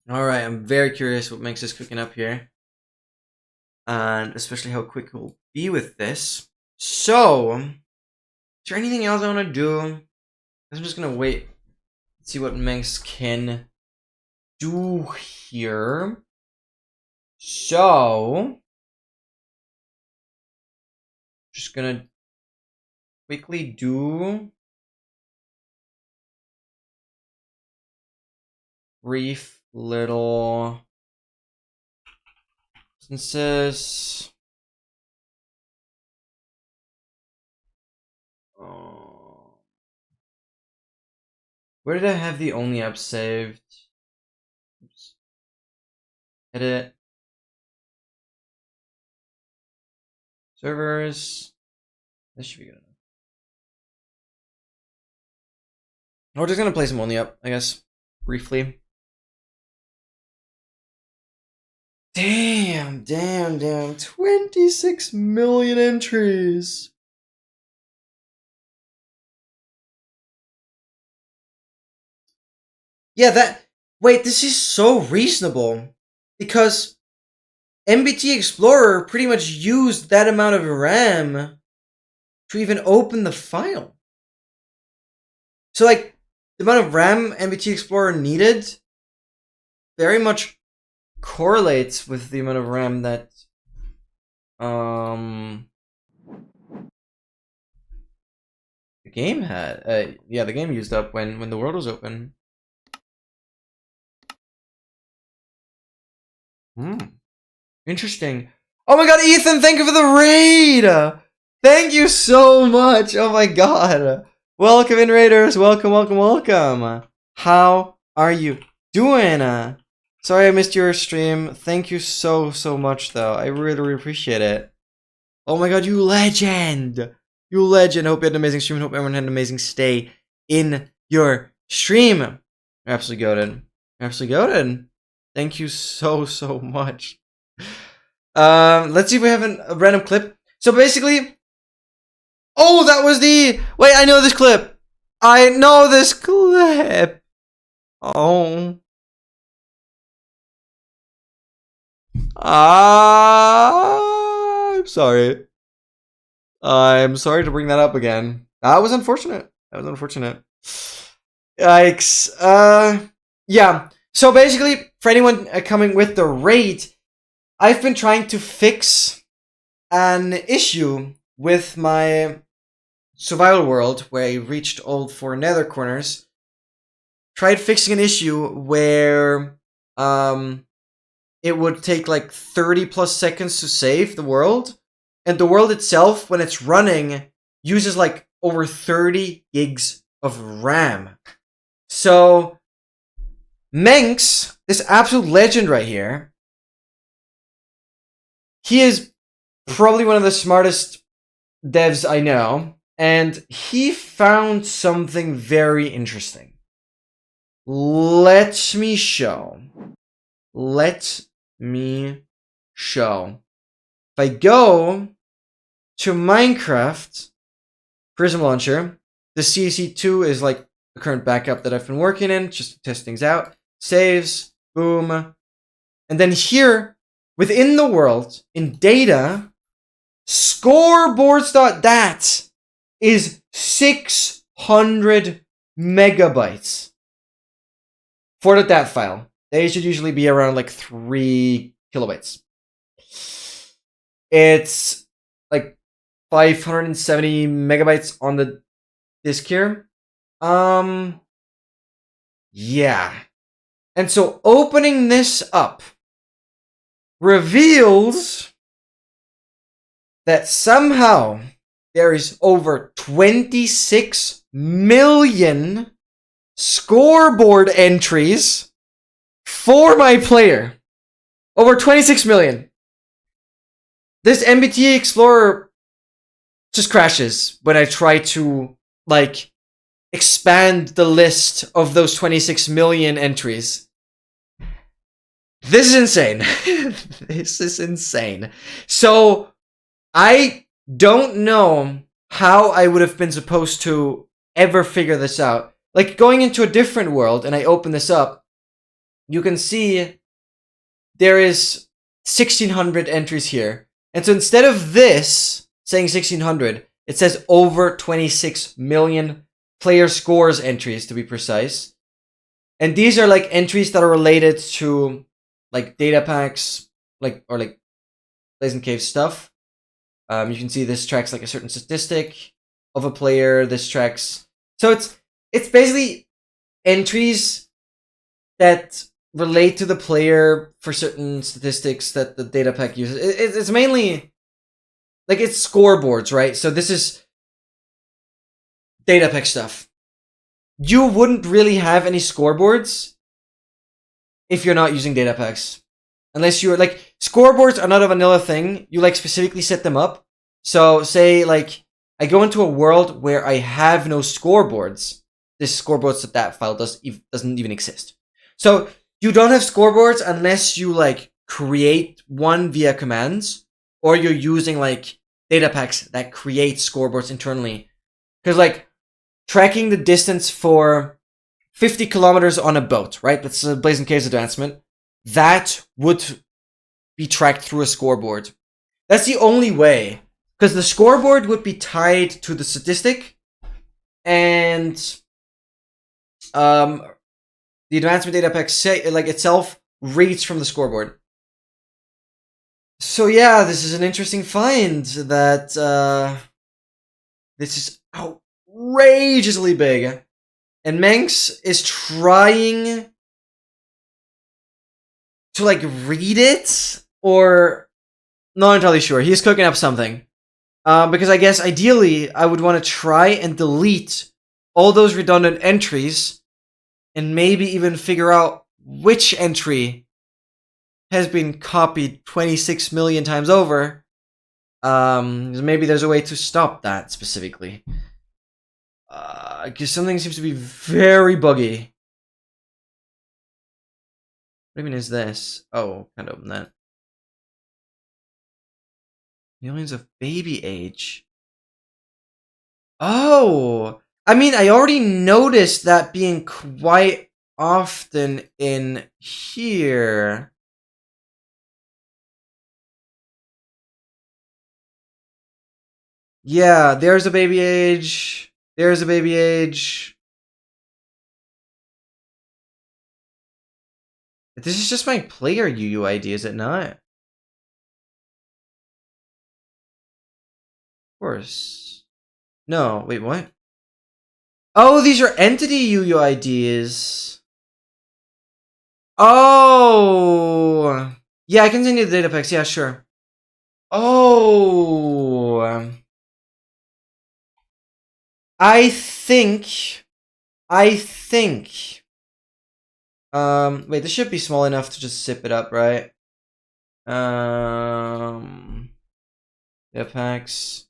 [SPEAKER 1] Alright, I'm very curious what makes this cooking up here. And especially how quick we'll be with this. So, is there anything else I want to do? I'm just gonna wait. See what Manx can do here. So, just gonna quickly do brief little instances. Where did I have the only app saved? Oops. Edit. Servers. This should be good enough. We're just gonna play some only up, I guess, briefly. Damn. 26 million entries. Yeah, wait, this is so reasonable. Because MBT Explorer pretty much used that amount of RAM to even open the file. So, like, the amount of RAM MBT Explorer needed very much correlates with the amount of RAM that game had. Yeah, the game used up when the world was open. Interesting. Oh my god, Ethan, thank you for the raid! Thank you so much! Oh my god. Welcome in, raiders. Welcome, welcome, welcome. How are you doing? Sorry I missed your stream. Thank you so much, though. I really, really appreciate it. Oh my god, you legend! You legend. Hope you had an amazing stream. Hope everyone had an amazing stay in your stream. Absolutely goated. Absolutely goated. Thank you so much. Let's see if we have a random clip. So basically, oh, that was the. Wait, I know this clip. I know this clip. Oh. I'm sorry. I'm sorry to bring that up again. That was unfortunate. That was unfortunate. Yikes. Yeah. So basically, for anyone coming with the raid, I've been trying to fix an issue with my survival world where I reached all 4 nether corners. Tried fixing an issue where it would take like 30 plus seconds to save the world, and the world itself, when it's running, uses like over 30 gigs of RAM. So Menks, this absolute legend right here, he is probably one of the smartest devs I know, and he found something very interesting. Let me show. Let me show. If I go to Minecraft Prism Launcher, the CIC 2 is like the current backup that I've been working in, just to test things out. Saves, boom. And then here, within the world, in data, scoreboards.dat is 600 megabytes for the DAT file. They should usually be around like 3 kilobytes. It's like 570 megabytes on the disk here. Yeah. And so opening this up reveals that somehow there is over 26 million scoreboard entries for my player. Over 26 million. This MBT Explorer just crashes when I try to, like, expand the list of those 26 million entries. This is insane. This is insane. So, I don't know how I would have been supposed to ever figure this out. Like, going into a different world, and I open this up, you can see there is 1,600 entries here. And so instead of this saying 1,600, it says over 26 million player scores entries, to be precise. And these are like entries that are related to like data packs, like, or like Blazing Cave stuff. You can see this tracks like a certain statistic of a player. This tracks, so it's basically entries that relate to the player for certain statistics that the data pack uses. It's mainly like it's scoreboards, right? So this is data pack stuff. You wouldn't really have any scoreboards if you're not using data packs. Unless you're like, scoreboards are not a vanilla thing. You like specifically set them up. So say like I go into a world where I have no scoreboards. This scoreboards.dat file doesn't even exist. So you don't have scoreboards unless you like create one via commands, or you're using like data packs that create scoreboards internally. Because like tracking the distance for 50 kilometers on a boat, right? That's a Blazing Caves advancement. That would be tracked through a scoreboard. That's the only way. Because the scoreboard would be tied to the statistic, and the advancement data pack like itself reads from the scoreboard. So yeah, this is an interesting find that this is outrageously big. And Manx is trying to, like, read it? Or... not entirely sure. He's cooking up something. Because I guess, ideally, I would want to try and delete all those redundant entries and maybe even figure out which entry has been copied 26 million times over. Maybe there's a way to stop that specifically. Because something seems to be very buggy. What even is this? Oh, can't open that. Millions of baby age. Oh! I mean, I already noticed that being quite often in here. Yeah, there's a baby age. There's a baby age. This is just my player UUID, is it not? Of course. No, wait, what? Oh, these are entity UUIDs. Oh! Yeah, I can send you the data packs, yeah, sure. Oh! I think... wait, this should be small enough to just zip it up, right? Data packs.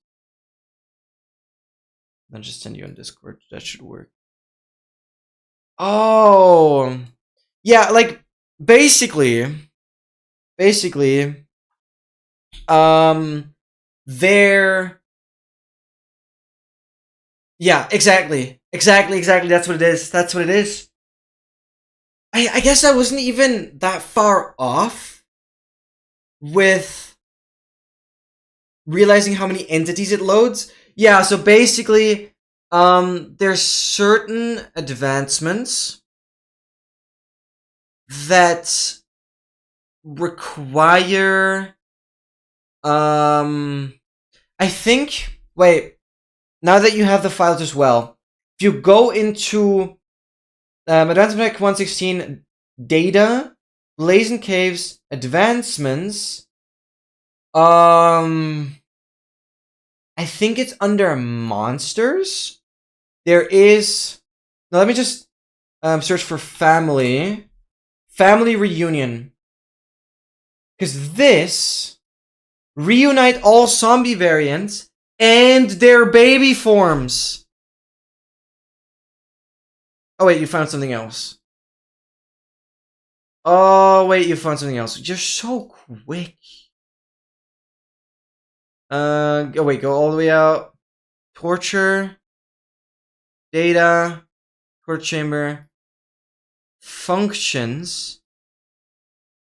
[SPEAKER 1] I'll just send you on Discord. That should work. Oh, yeah, like basically, there. Yeah, exactly. That's what it is. That's what it is. I guess I wasn't even that far off with realizing how many entities it loads. Yeah, so basically, there's certain advancements that require, I think, wait, now that you have the files as well, if you go into Advanced Mech 116 Data, Blazing Caves, Advancements, I think it's under Monsters. There is... Now let me just search for Family. Family Reunion. Because this... reunite all zombie variants and their baby forms. Oh wait, you found something else. Oh wait, you found something else. You're so quick. Oh wait, go all the way out. Torture. Data. Torture chamber. Functions.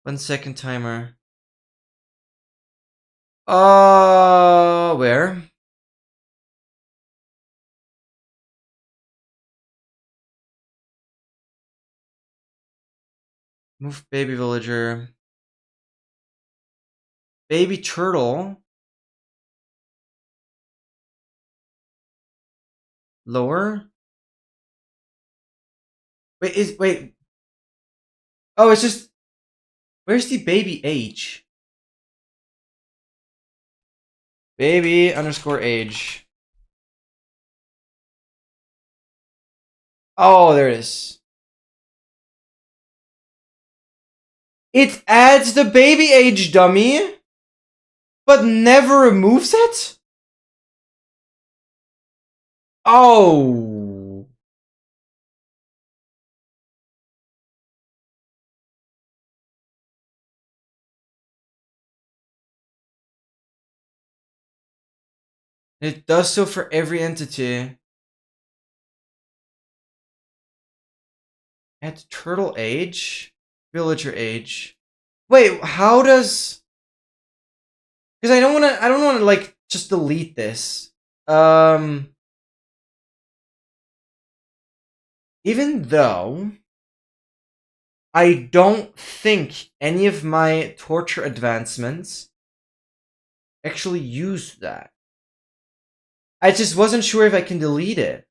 [SPEAKER 1] 1 second timer. Where? Move baby villager. Baby turtle. Lower. Wait. Oh, it's just... Where's the baby age? Baby underscore age. Oh, there it is. It adds the baby age, dummy, but never removes it? Oh. It does so for every entity. Add turtle age, villager age. Wait, how does... Because I don't want to like just delete this. Even though I don't think any of my torture advancements actually use that. I just wasn't sure if I can delete it.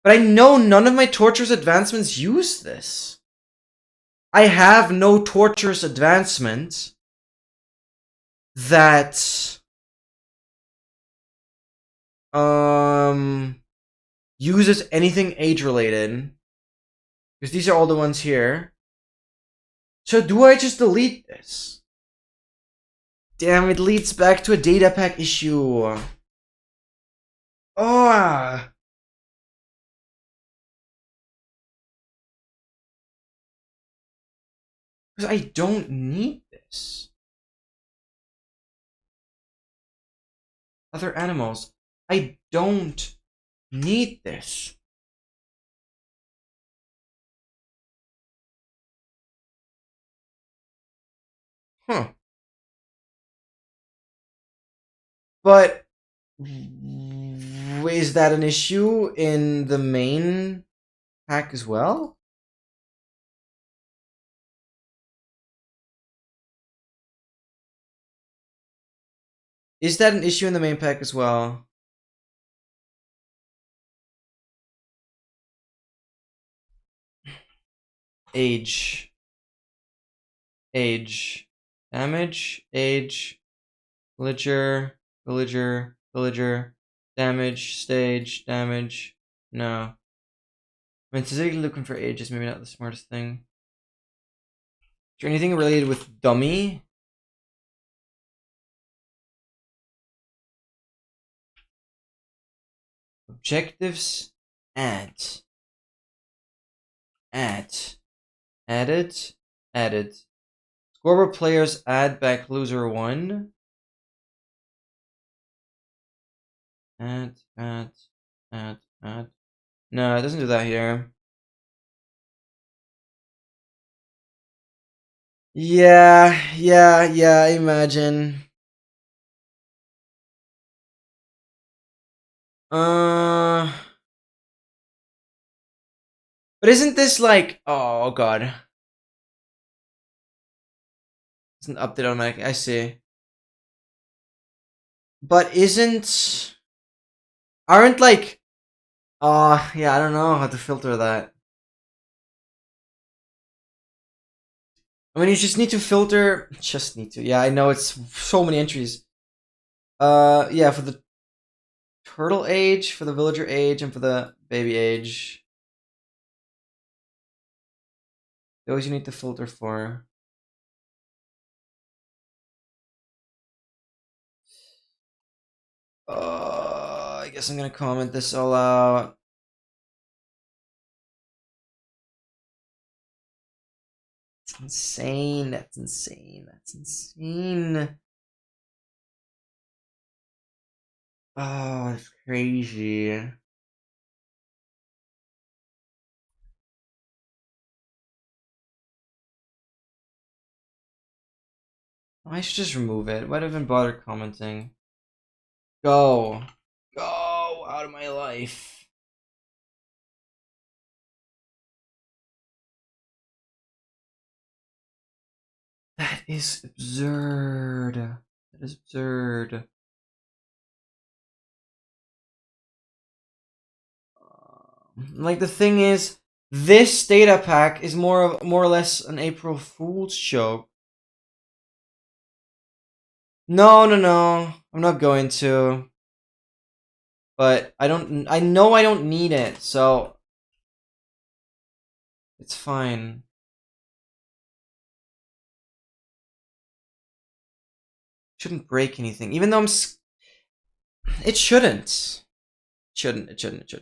[SPEAKER 1] But I know none of my torturous advancements use this. I have no torturous advancement that uses anything age-related. Because these are all the ones here. So do I just delete this? Damn, it leads back to a data pack issue. Oh. Because I don't need this. Other animals. I don't need this. Huh. But is that an issue in the main pack as well? Is that an issue in the main pack as well? Age. Age. Damage. Age. Villager. Villager. Villager. Damage. Stage. Damage. No. I mean, specifically looking for age is maybe not the smartest thing. Is there anything related with dummy? Objectives. Add. Added. Added. Scoreboard players add back loser 1. Add. No, it doesn't do that here. Yeah, I imagine. But isn't this like, oh god. It's an update automatic, I see. But aren't like, yeah, I don't know how to filter that. I mean, you just need to filter, yeah, I know it's so many entries. Yeah, for the turtle age, for the villager age, and for the baby age. Those you need to filter for. I guess I'm gonna comment this all out. That's insane. That's insane. That's insane. Oh, that's crazy. I should just remove it. Why'd I even bother commenting? Go. Go out of my life. That is absurd. That is absurd. Like, the thing is, this data pack is more or less an April Fool's joke. No. I'm not going to. But I know I don't need it, so it's fine. Shouldn't break anything, even though it shouldn't. It shouldn't.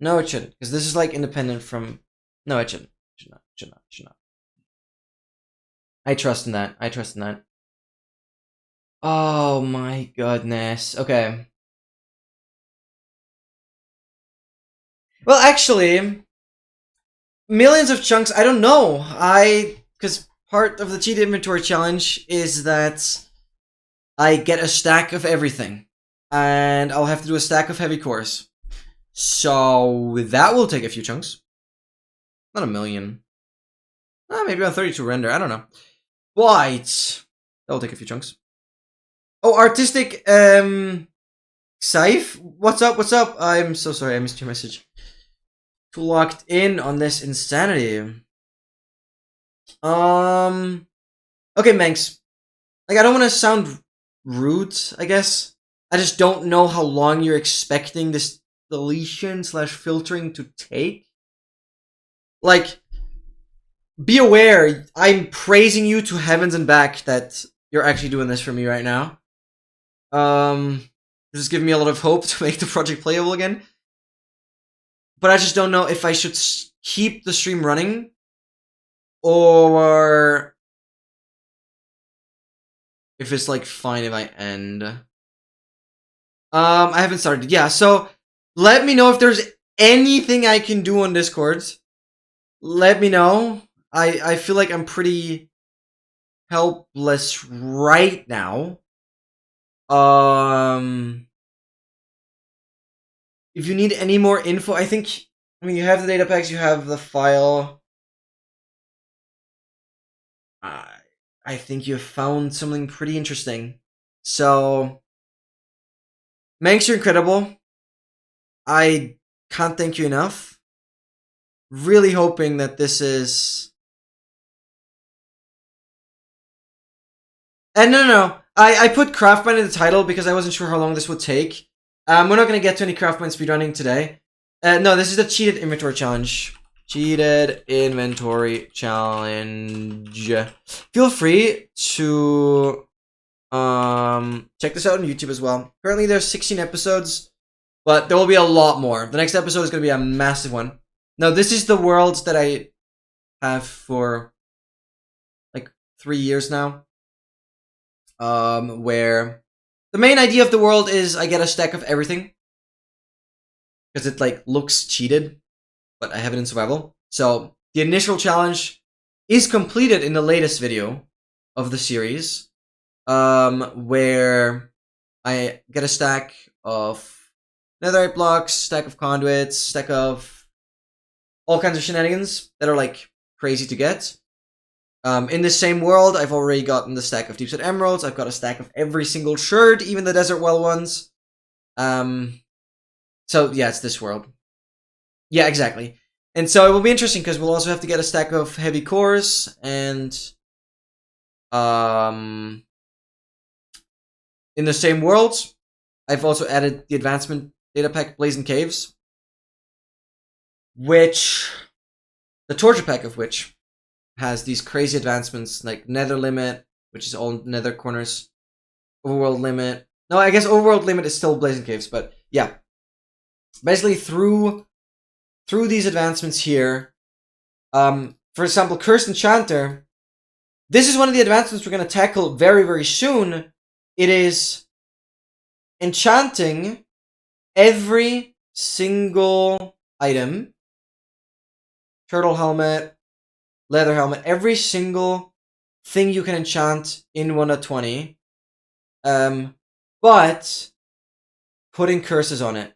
[SPEAKER 1] No, it shouldn't, because this is like independent from. No, it shouldn't. Should not. I trust in that. Oh my goodness. Okay. Well, actually, millions of chunks. I don't know. Because part of the cheat inventory challenge is that I get a stack of everything, and I'll have to do a stack of heavy cores. So that will take a few chunks. Not a million. Maybe on 32 render. I don't know. But that'll take a few chunks. Oh, artistic Saif, what's up? What's up? I'm so sorry, I missed your message. Too locked in on this insanity. Okay, Manx. Like, I don't want to sound rude, I guess. I just don't know how long you're expecting this deletion / filtering to take. Like, be aware, I'm praising you to heavens and back that you're actually doing this for me right now. This is giving me a lot of hope to make the project playable again. But I just don't know if I should keep the stream running or if it's like fine if I end. I haven't started. Yeah, so let me know if there's anything I can do on Discord. Let me know. I feel like I'm pretty helpless right now. If you need any more info, I mean, you have the data packs, you have the file. I think you found something pretty interesting. So, Manx, you're incredible. I can't thank you enough. Really hoping that this is... And no. I put Craftmine in the title because I wasn't sure how long this would take. We're not going to get to any Craftmine speedrunning today. No, this is the cheated inventory challenge. Cheated inventory challenge. Feel free to check this out on YouTube as well. Currently there's 16 episodes, but there will be a lot more. The next episode is going to be a massive one. Now, this is the world that I have for like 3 years now. Where the main idea of the world is I get a stack of everything. Because it like looks cheated, but I have it in survival. So the initial challenge is completed in the latest video of the series. Where I get a stack of netherite blocks, stack of conduits, stack of all kinds of shenanigans that are like crazy to get. In the same world, I've already gotten the stack of deep set emeralds. I've got a stack of every single shard, even the desert well ones. So yeah, it's this world. Yeah, exactly. And so it will be interesting because we'll also have to get a stack of heavy cores and in the same world, I've also added the advancement data pack Blazing Caves, which the torture pack of which has these crazy advancements like Nether Limit, which is all Nether corners, Overworld Limit. No, I guess Overworld Limit is still Blazing Caves, but yeah. Basically, through these advancements here, for example, Cursed Enchanter, this is one of the advancements we're going to tackle very, very soon. It is enchanting every single item, turtle helmet, leather helmet, every single thing you can enchant in 1.20, but putting curses on it.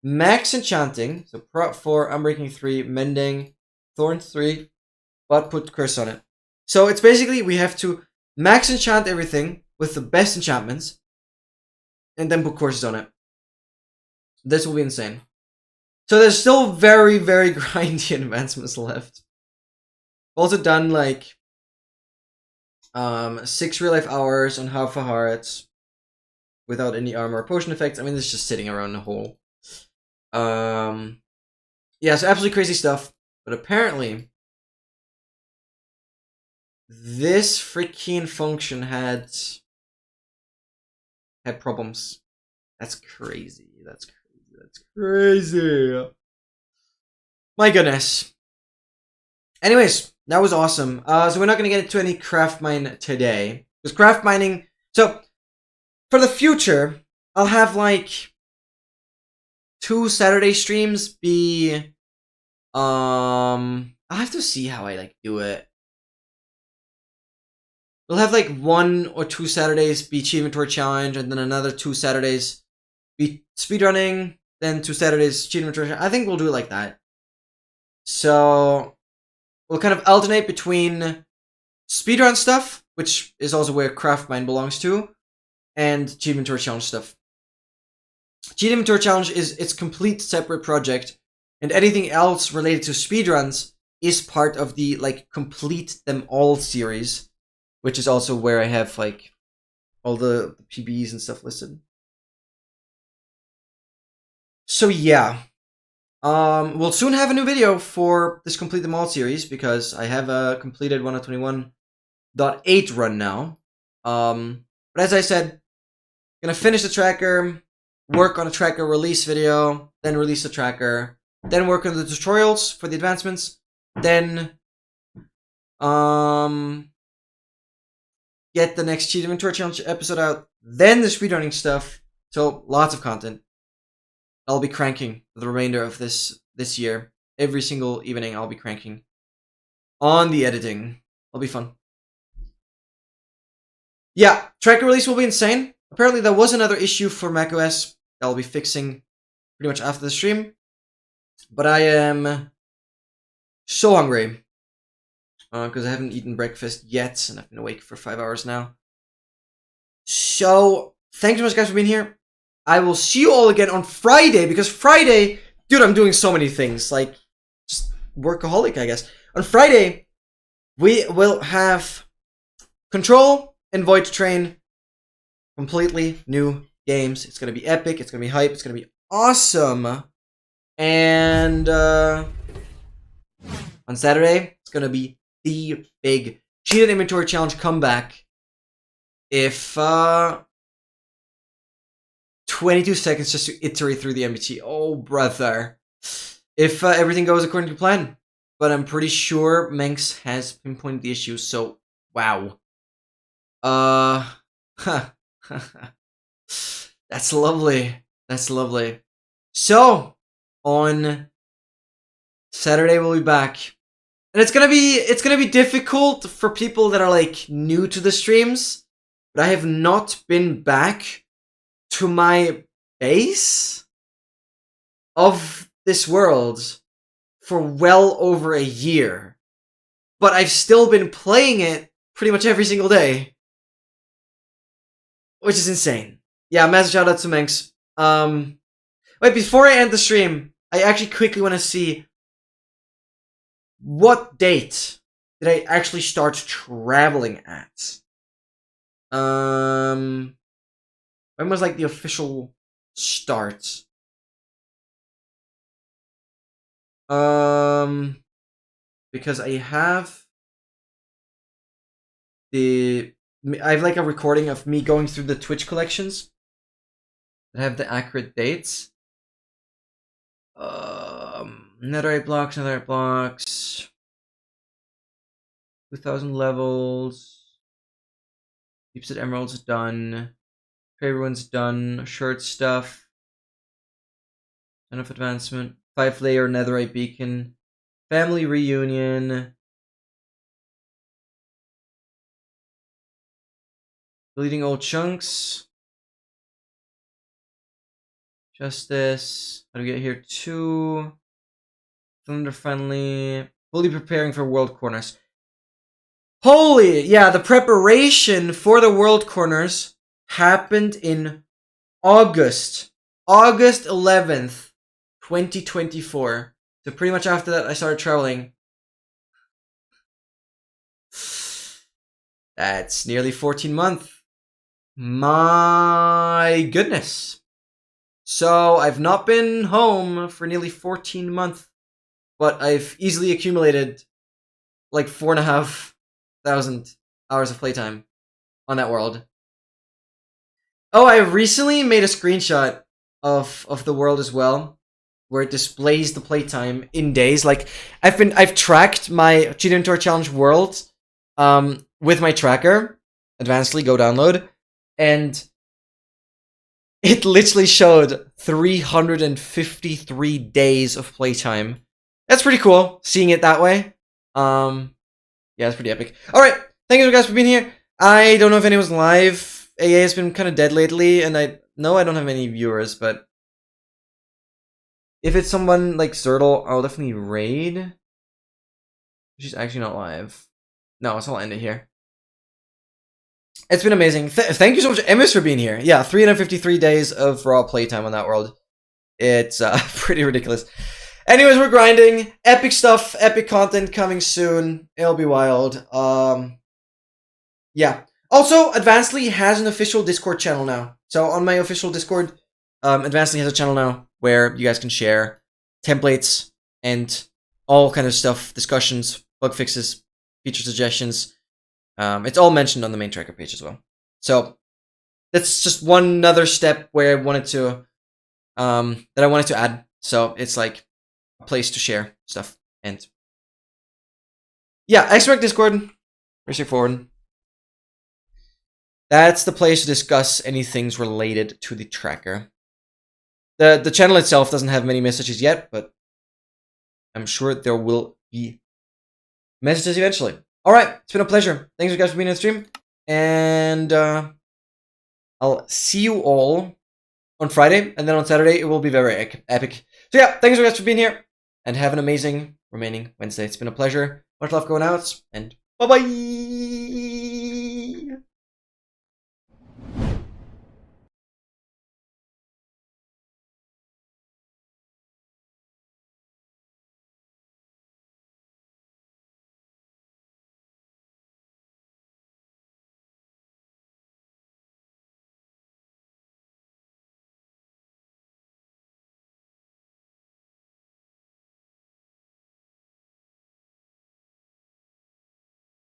[SPEAKER 1] Max enchanting, so prop 4, unbreaking 3, mending, thorn 3, but put curse on it. So it's basically we have to max enchant everything with the best enchantments, and then put courses on it. This will be insane. So there's still very, very grindy advancements left. Also done like 6 real life hours on half a heart without any armor or potion effects. I mean, this is just sitting around the hole. Yeah, so absolutely crazy stuff. But apparently, this freaking function had problems. That's crazy. That's crazy. That's crazy. My goodness. Anyways, that was awesome. So we're not going to get into any Craftmine today. Because Craftmining... So, for the future, I'll have like 2 Saturday streams be... I'll have to see how I like do it. We'll have like 1 or 2 Saturdays be Cheat Inventory Challenge, and then another 2 Saturdays be speedrunning, then 2 Saturdays Cheat Inventory Challenge. I think we'll do it like that. So we'll kind of alternate between speedrun stuff, which is also where Craftmine belongs to, and Cheat Inventory Challenge stuff. Cheat Inventory Challenge is its complete separate project, and anything else related to speedruns is part of the like complete them all series, which is also where I have like all the PBs and stuff listed. So yeah, we'll soon have a new video for this complete them all series because I have a completed 121.8 run now. But as I said, gonna finish the tracker, work on a tracker release video, then release the tracker, then work on the tutorials for the advancements, then get the next Cheat Inventory Challenge episode out, then the speedrunning stuff. So lots of content. I'll be cranking for the remainder of this year. Every single evening I'll be cranking on the editing. It'll be fun. Yeah, tracker release will be insane. Apparently there was another issue for macOS that I'll be fixing pretty much after the stream. But I am so hungry because I haven't eaten breakfast yet and I've been awake for 5 hours now. So thanks so much guys for being here. I will see you all again on Friday, because Friday, dude, I'm doing so many things, like, just workaholic, I guess. On Friday, we will have Control and Void Train, completely new games. It's gonna be epic, it's gonna be hype, it's gonna be awesome. And, on Saturday, it's gonna be the big Cheated Inventory Challenge comeback. If, 22 seconds just to iterate through the MBT. Oh, brother. If everything goes according to plan. But I'm pretty sure Manx has pinpointed the issue, so wow. That's lovely. That's lovely. So, on Saturday we'll be back. And it's gonna be difficult for people that are like new to the streams. But I have not been back to my base of this world for well over a year. But I've still been playing it pretty much every single day. Which is insane. Yeah, massive shout out to Manx. Wait, before I end the stream, I actually quickly want to see what date did I actually start traveling at. When was like the official start? Because I have like a recording of me going through the Twitch collections. I have the accurate dates. Netherite blocks. 2000 levels. Deepset emeralds done. Everyone's done. Shirt stuff. Enough advancement. 5-layer netherite beacon. Family reunion. Deleting old chunks. Justice. How do we get here? 2. Thunder friendly. Fully preparing for world corners. Holy! Yeah, the preparation for the world corners happened in August 11th, 2024. So pretty much after that, I started traveling. That's nearly 14 months. My goodness. So I've not been home for nearly 14 months, but I've easily accumulated like 4,500 hours of playtime on that world. Oh, I recently made a screenshot of the world as well, where it displays the playtime in days. Like I've tracked my Cheat Inventory Challenge world with my tracker, Advancedly, go download, and it literally showed 353 days of playtime. That's pretty cool, seeing it that way. Yeah, it's pretty epic. Alright, thank you guys for being here. I don't know if anyone's live. AA has been kind of dead lately, and I don't have any viewers, but if it's someone like Zertle, I'll definitely raid. She's actually not live. No, so I'll end it here. It's been amazing. Thank you so much, MS, for being here. Yeah, 353 days of raw playtime on that world. It's pretty ridiculous. Anyways, we're grinding. Epic stuff, epic content coming soon. It'll be wild. Yeah. Also, Advancedly has an official Discord channel now. So on my official Discord, Advancedly has a channel now where you guys can share templates and all kind of stuff, discussions, bug fixes, feature suggestions. It's all mentioned on the main tracker page as well. So that's just one other step where I wanted to add. So it's like a place to share stuff. And yeah, expect Discord. Very straightforward. That's the place to discuss any things related to the tracker. The channel itself doesn't have many messages yet, but I'm sure there will be messages eventually. Alright, it's been a pleasure. Thanks you guys for being on the stream. And I'll see you all on Friday, and then on Saturday it will be very epic. So yeah, thanks you guys for being here, and have an amazing remaining Wednesday. It's been a pleasure. Much love going out, and bye-bye!